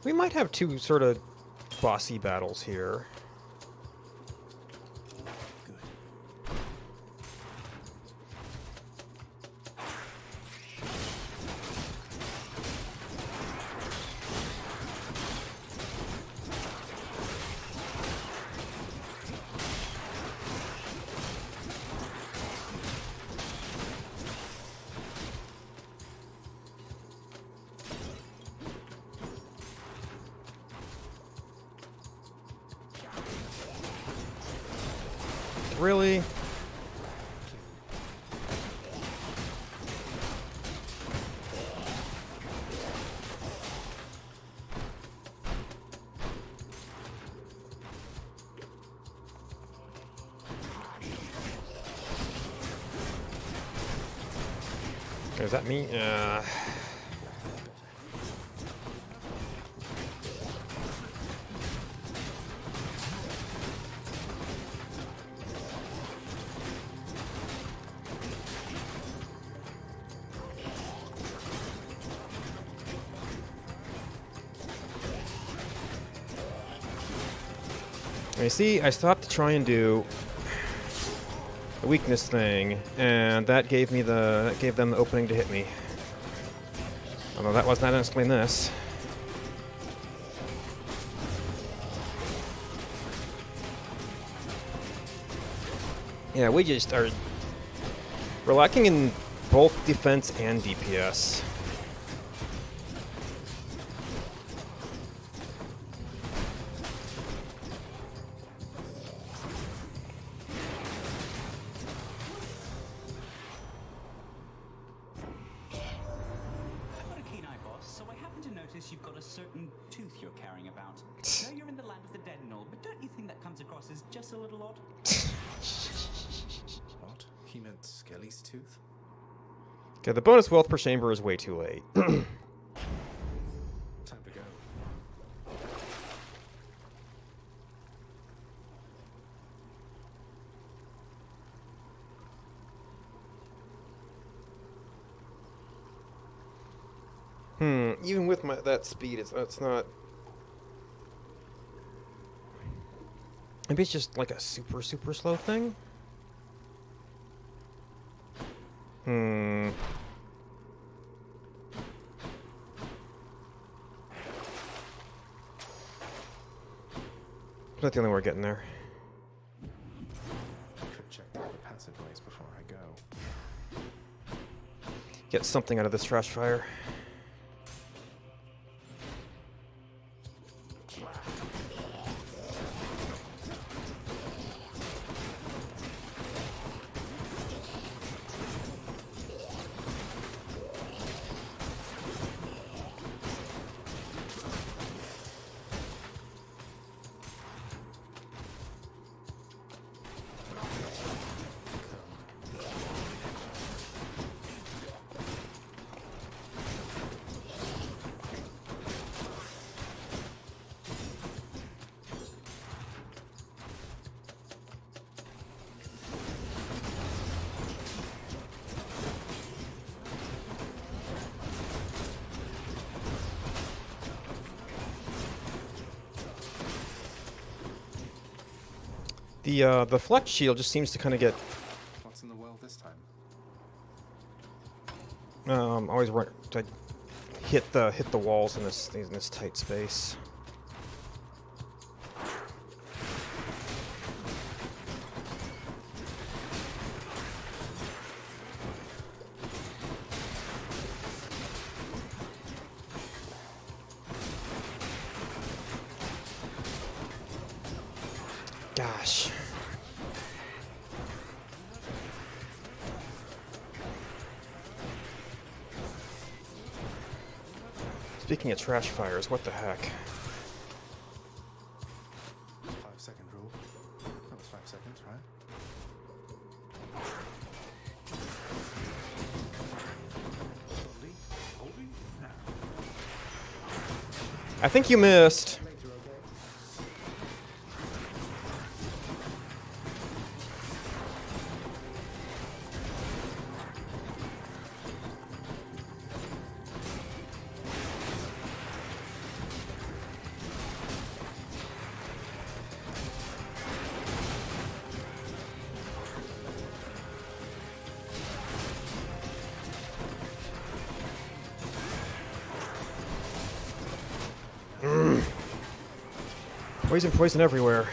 We might have two sort of bossy battles here. Really? Is that me? You see, I stopped to try and do the weakness thing, and that gave them the opening to hit me. Although that was not to explain this. Yeah, we just are. We're lacking in both defense and DPS. You've got a certain tooth you're carrying about. I know you're in the land of the dead and all, but don't you think that comes across as just a little odd? What? He meant Skelly's tooth? Okay, the bonus wealth per chamber is way too late. Time to go. Even with that speed, it's not. Maybe it's just like a super slow thing. Not the only way we're getting there. Could check the other passageways before I go. Get something out of this trash fire. The flex shield just seems to kind of get What's in the world this time? always run to hit the walls in this tight space. Gosh. Speaking of trash fires, what the heck? 5-second rule. That was 5 seconds, right? I think you missed. Poison everywhere.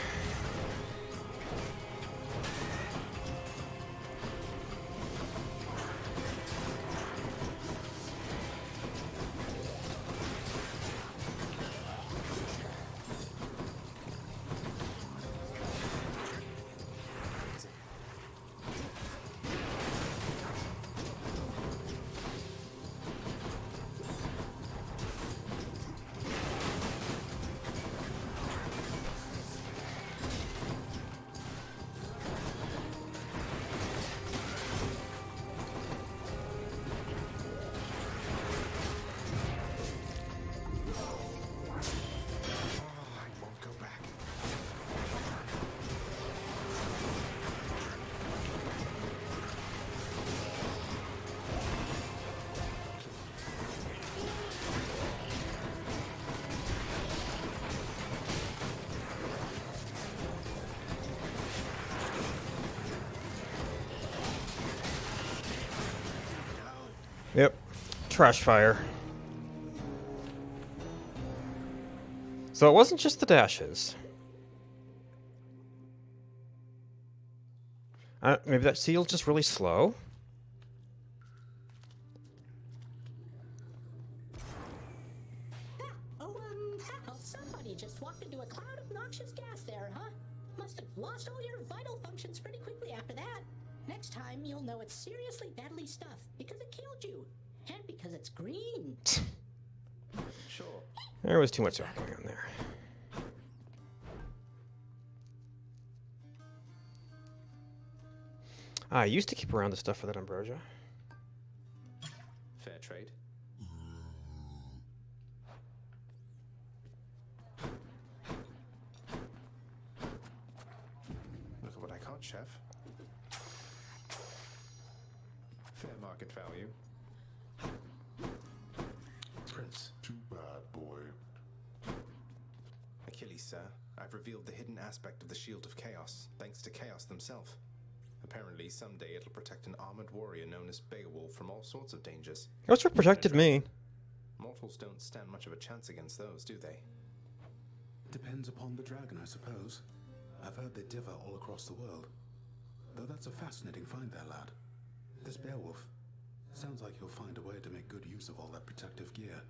Yep. Trash fire. So it wasn't just the dashes. Maybe that seal's just really slow. Somebody just walked into a cloud of noxious gas there, huh? Must have lost all your vital functions pretty quickly after that. Next time, you'll know it's seriously deadly stuff because it killed you. And because it's green. Sure. There was too much going on there. I used to keep around the stuff for that ambrosia. Fair trade. Look at what I caught, Chef. Fair market value. Prince. Too bad, boy. Achilles, sir. I've revealed the hidden aspect of the Shield of Chaos, thanks to Chaos themselves. Apparently, someday it'll protect an armored warrior known as Beowulf from all sorts of dangers. That's what protected me. Mortals don't stand much of a chance against those, do they? Depends upon the dragon, I suppose. I've heard they differ all across the world. Though that's a fascinating find there, lad. This Beowulf sounds like he'll find a way to make good use of all that protective gear.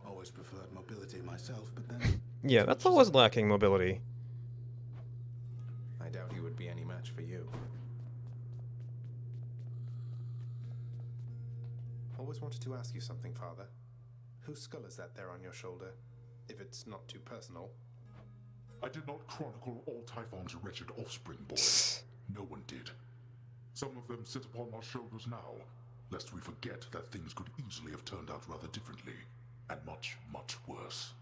Always preferred mobility myself, but then... Yeah, that's always lacking mobility. I doubt he would be any match for you. Always wanted to ask you something, Father. Whose skull is that there on your shoulder? If it's not too personal. I did not chronicle all Typhon's wretched offspring, boy. No one did. Some of them sit upon our shoulders now, lest we forget that things could easily have turned out rather differently, and much, much worse.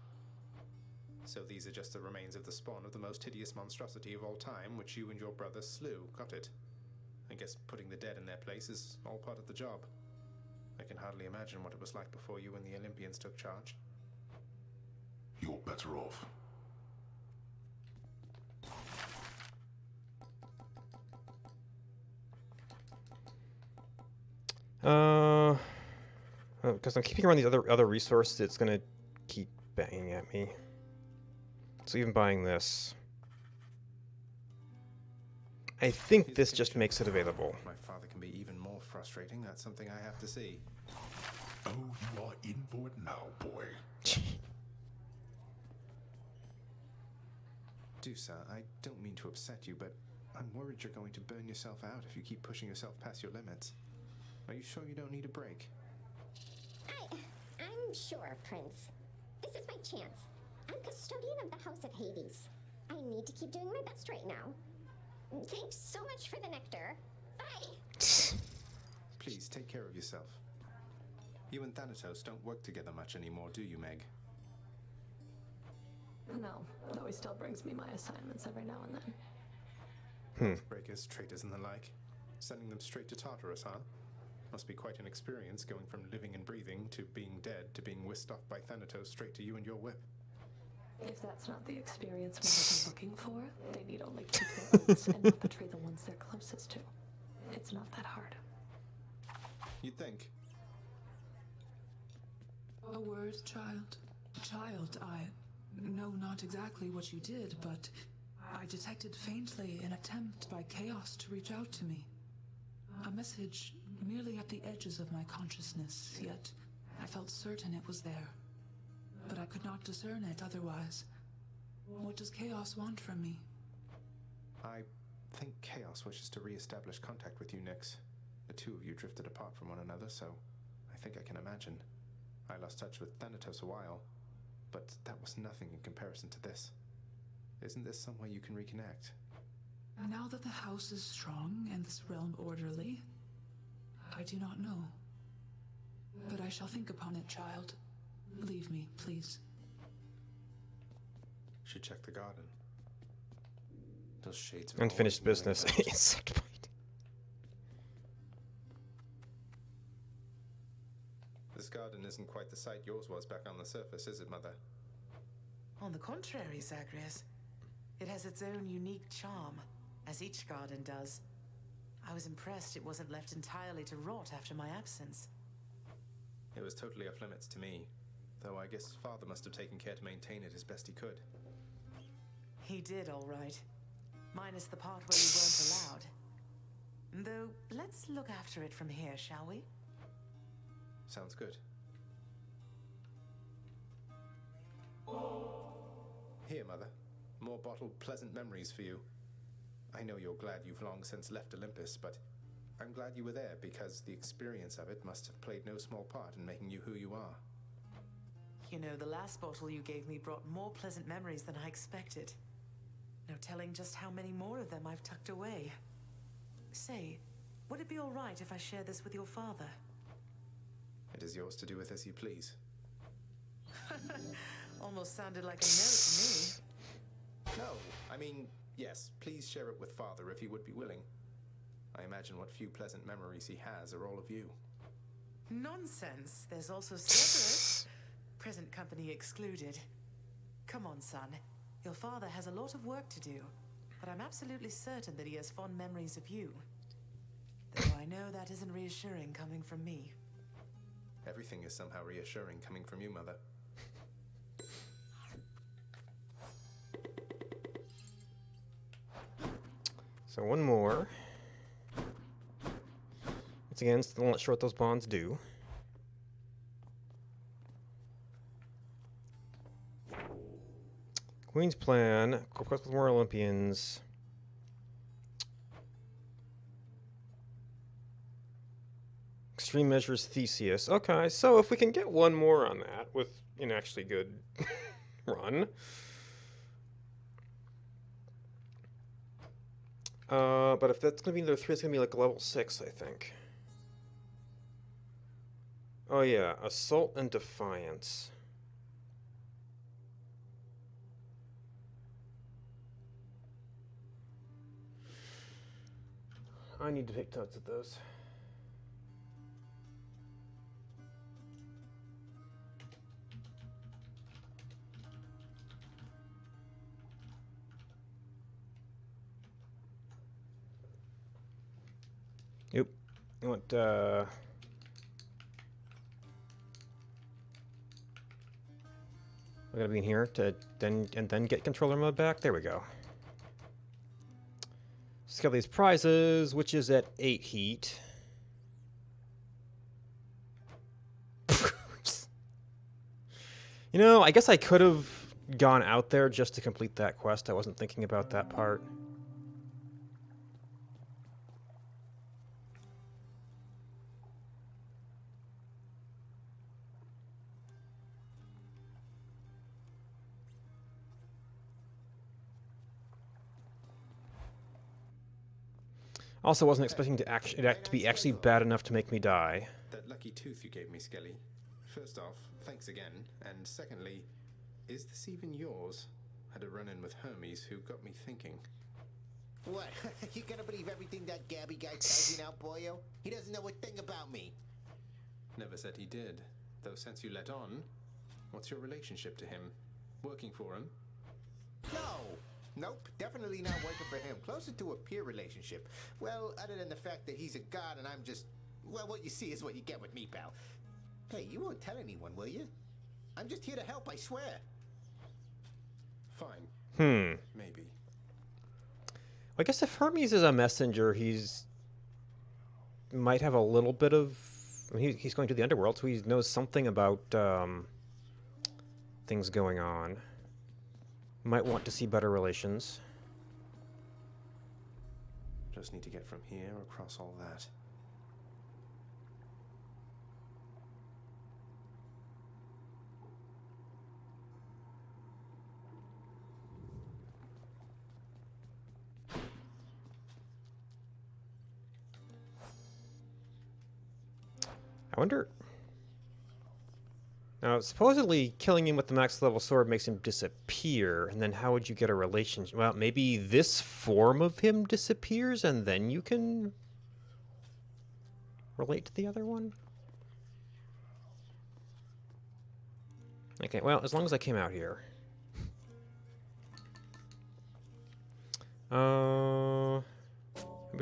So these are just the remains of the spawn of the most hideous monstrosity of all time, which you and your brother slew, got it? I guess putting the dead in their place is all part of the job. I can hardly imagine what it was like before you and the Olympians took charge. You're better off. Because I'm keeping around these other resources, it's gonna keep banging at me. So even buying this, I think this just makes it available. My father can be even more frustrating. That's something I have to see. Oh, you are in for it now, boy. Dusa, I don't mean to upset you, but I'm worried you're going to burn yourself out if you keep pushing yourself past your limits. Are you sure you don't need a break? I'm sure, Prince. This is my chance. I'm custodian of the House of Hades. I need to keep doing my best right now. Thanks so much for the nectar. Bye! Please, take care of yourself. You and Thanatos don't work together much anymore, do you, Meg? No, though he still brings me my assignments every now and then. Breakers, traitors, and the like. Sending them straight to Tartarus, huh? Must be quite an experience going from living and breathing to being dead to being whisked off by Thanatos straight to you and your whip. If that's not the experience mothers are looking for, they need only keep their oaths and not betray the ones they're closest to. It's not that hard. You'd think. A word, child. Child, I know not exactly what you did, but I detected faintly an attempt by Chaos to reach out to me. A message merely at the edges of my consciousness, yet I felt certain it was there. But I could not discern it otherwise. What does Chaos want from me? I think Chaos wishes to re-establish contact with you, Nyx. The two of you drifted apart from one another, so I think I can imagine. I lost touch with Thanatos a while, but that was nothing in comparison to this. Isn't this some way you can reconnect? Now that the house is strong and this realm orderly, I do not know. But I shall think upon it, child. Leave me, please. Should check the garden. Those shades. Unfinished business. It's such a point. This garden isn't quite the sight yours was back on the surface, is it, Mother? On the contrary, Zagreus. It has its own unique charm, as each garden does. I was impressed it wasn't left entirely to rot after my absence. It was totally off limits to me, though I guess Father must have taken care to maintain it as best he could. He did, all right. Minus the part where you weren't allowed. Though, let's look after it from here, shall we? Sounds good. Here, Mother. More bottled pleasant memories for you. I know you're glad you've long since left Olympus, but I'm glad you were there because the experience of it must have played no small part in making you who you are. You know, the last bottle you gave me brought more pleasant memories than I expected. No telling just how many more of them I've tucked away. Say, would it be all right if I share this with your father? It is yours to do with as you please. Almost sounded like a no to me. No, I mean, yes, please share it with Father if he would be willing. I imagine what few pleasant memories he has are all of you. Nonsense. There's also Cerberus. Present company excluded. Come on, son. Your father has a lot of work to do, but I'm absolutely certain that he has fond memories of you. Though I know that isn't reassuring coming from me. Everything is somehow reassuring coming from you, Mother. So one more. Once again, still not sure what those bonds do. Queen's plan. Quest with more Olympians. Extreme measures Theseus. Okay, so if we can get one more on that with an actually good run. But if that's going to be their 3, it's going to be like level 6, I think. Oh yeah, Assault and Defiance. I need to take notes of those. Yep. I want I gotta be in here to then get controller mode back. There we go. Skelly's prizes, which is at 8 heat. You know, I guess I could have gone out there just to complete that quest. I wasn't thinking about that part. Also, wasn't expecting it to be actually bad enough to make me die. That lucky tooth you gave me, Skelly. First off, thanks again. And secondly, is this even yours? Had a run-in with Hermes who got me thinking. What? You gonna believe everything that Gabby guy tells you now, boyo? He doesn't know a thing about me. Never said he did. Though since you let on, what's your relationship to him? Working for him? No! Nope, definitely not working for him. Closer to a peer relationship. Well, other than the fact that he's a god and I'm just... Well, what you see is what you get with me, pal. Hey, you won't tell anyone, will you? I'm just here to help, I swear. Fine. Maybe. I guess if Hermes is a messenger, he's... might have a little bit of... I mean, he's going to the underworld, so he knows something about things going on. Might want to see better relations. Just need to get from here across all that. I wonder... Now, supposedly, killing him with the max level sword makes him disappear, and then how would you get a relationship? Well, maybe this form of him disappears, and then you can relate to the other one? Okay, well, as long as I came out here. We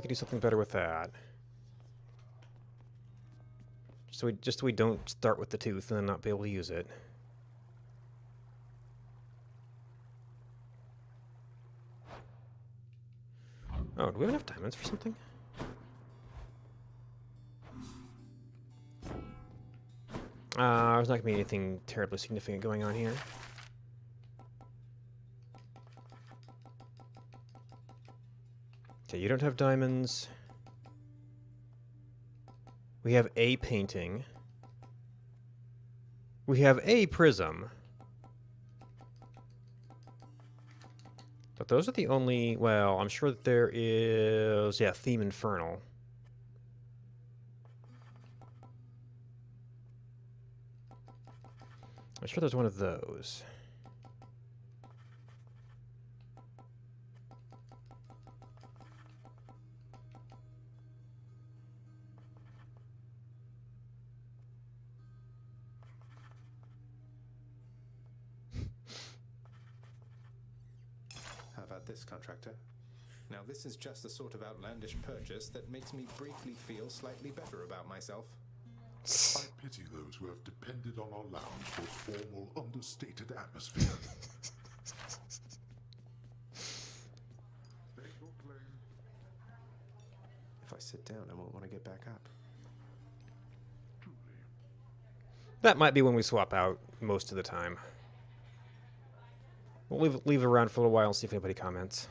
could do something better with that. Just so we don't start with the tooth and then not be able to use it. Oh, do we have enough diamonds for something? There's not gonna be anything terribly significant going on here. Okay, you don't have diamonds. We have a painting. We have a prism. But those are the only... Well, I'm sure that there is... Yeah, Theme Infernal. I'm sure there's one of those. How about this, contractor? Now this is just the sort of outlandish purchase that makes me briefly feel slightly better about myself. I pity those who have depended on our lounge for its formal, understated atmosphere. If I sit down, I won't want to get back up. That might be when we swap out most of the time. We'll leave it around for a little while and see if anybody comments.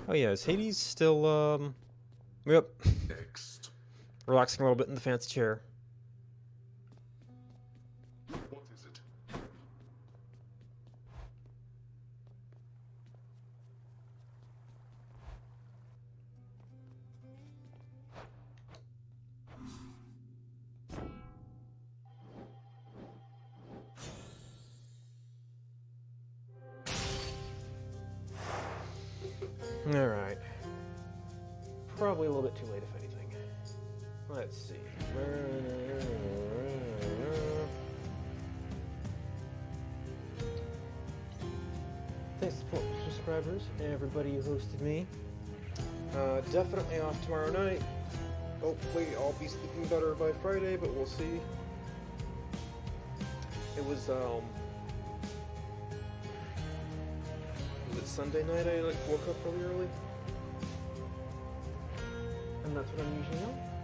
Oh yeah, is Hades still, Yep. Next. Relaxing a little bit in the fancy chair. What is it? Alright. Probably a little bit too late, if anything. Let's see. Thanks for subscribers and everybody who hosted me. Definitely off tomorrow night. Hopefully I'll be sleeping better by Friday, but we'll see. It was it Sunday night I like woke up really early? And that's what I'm usually on?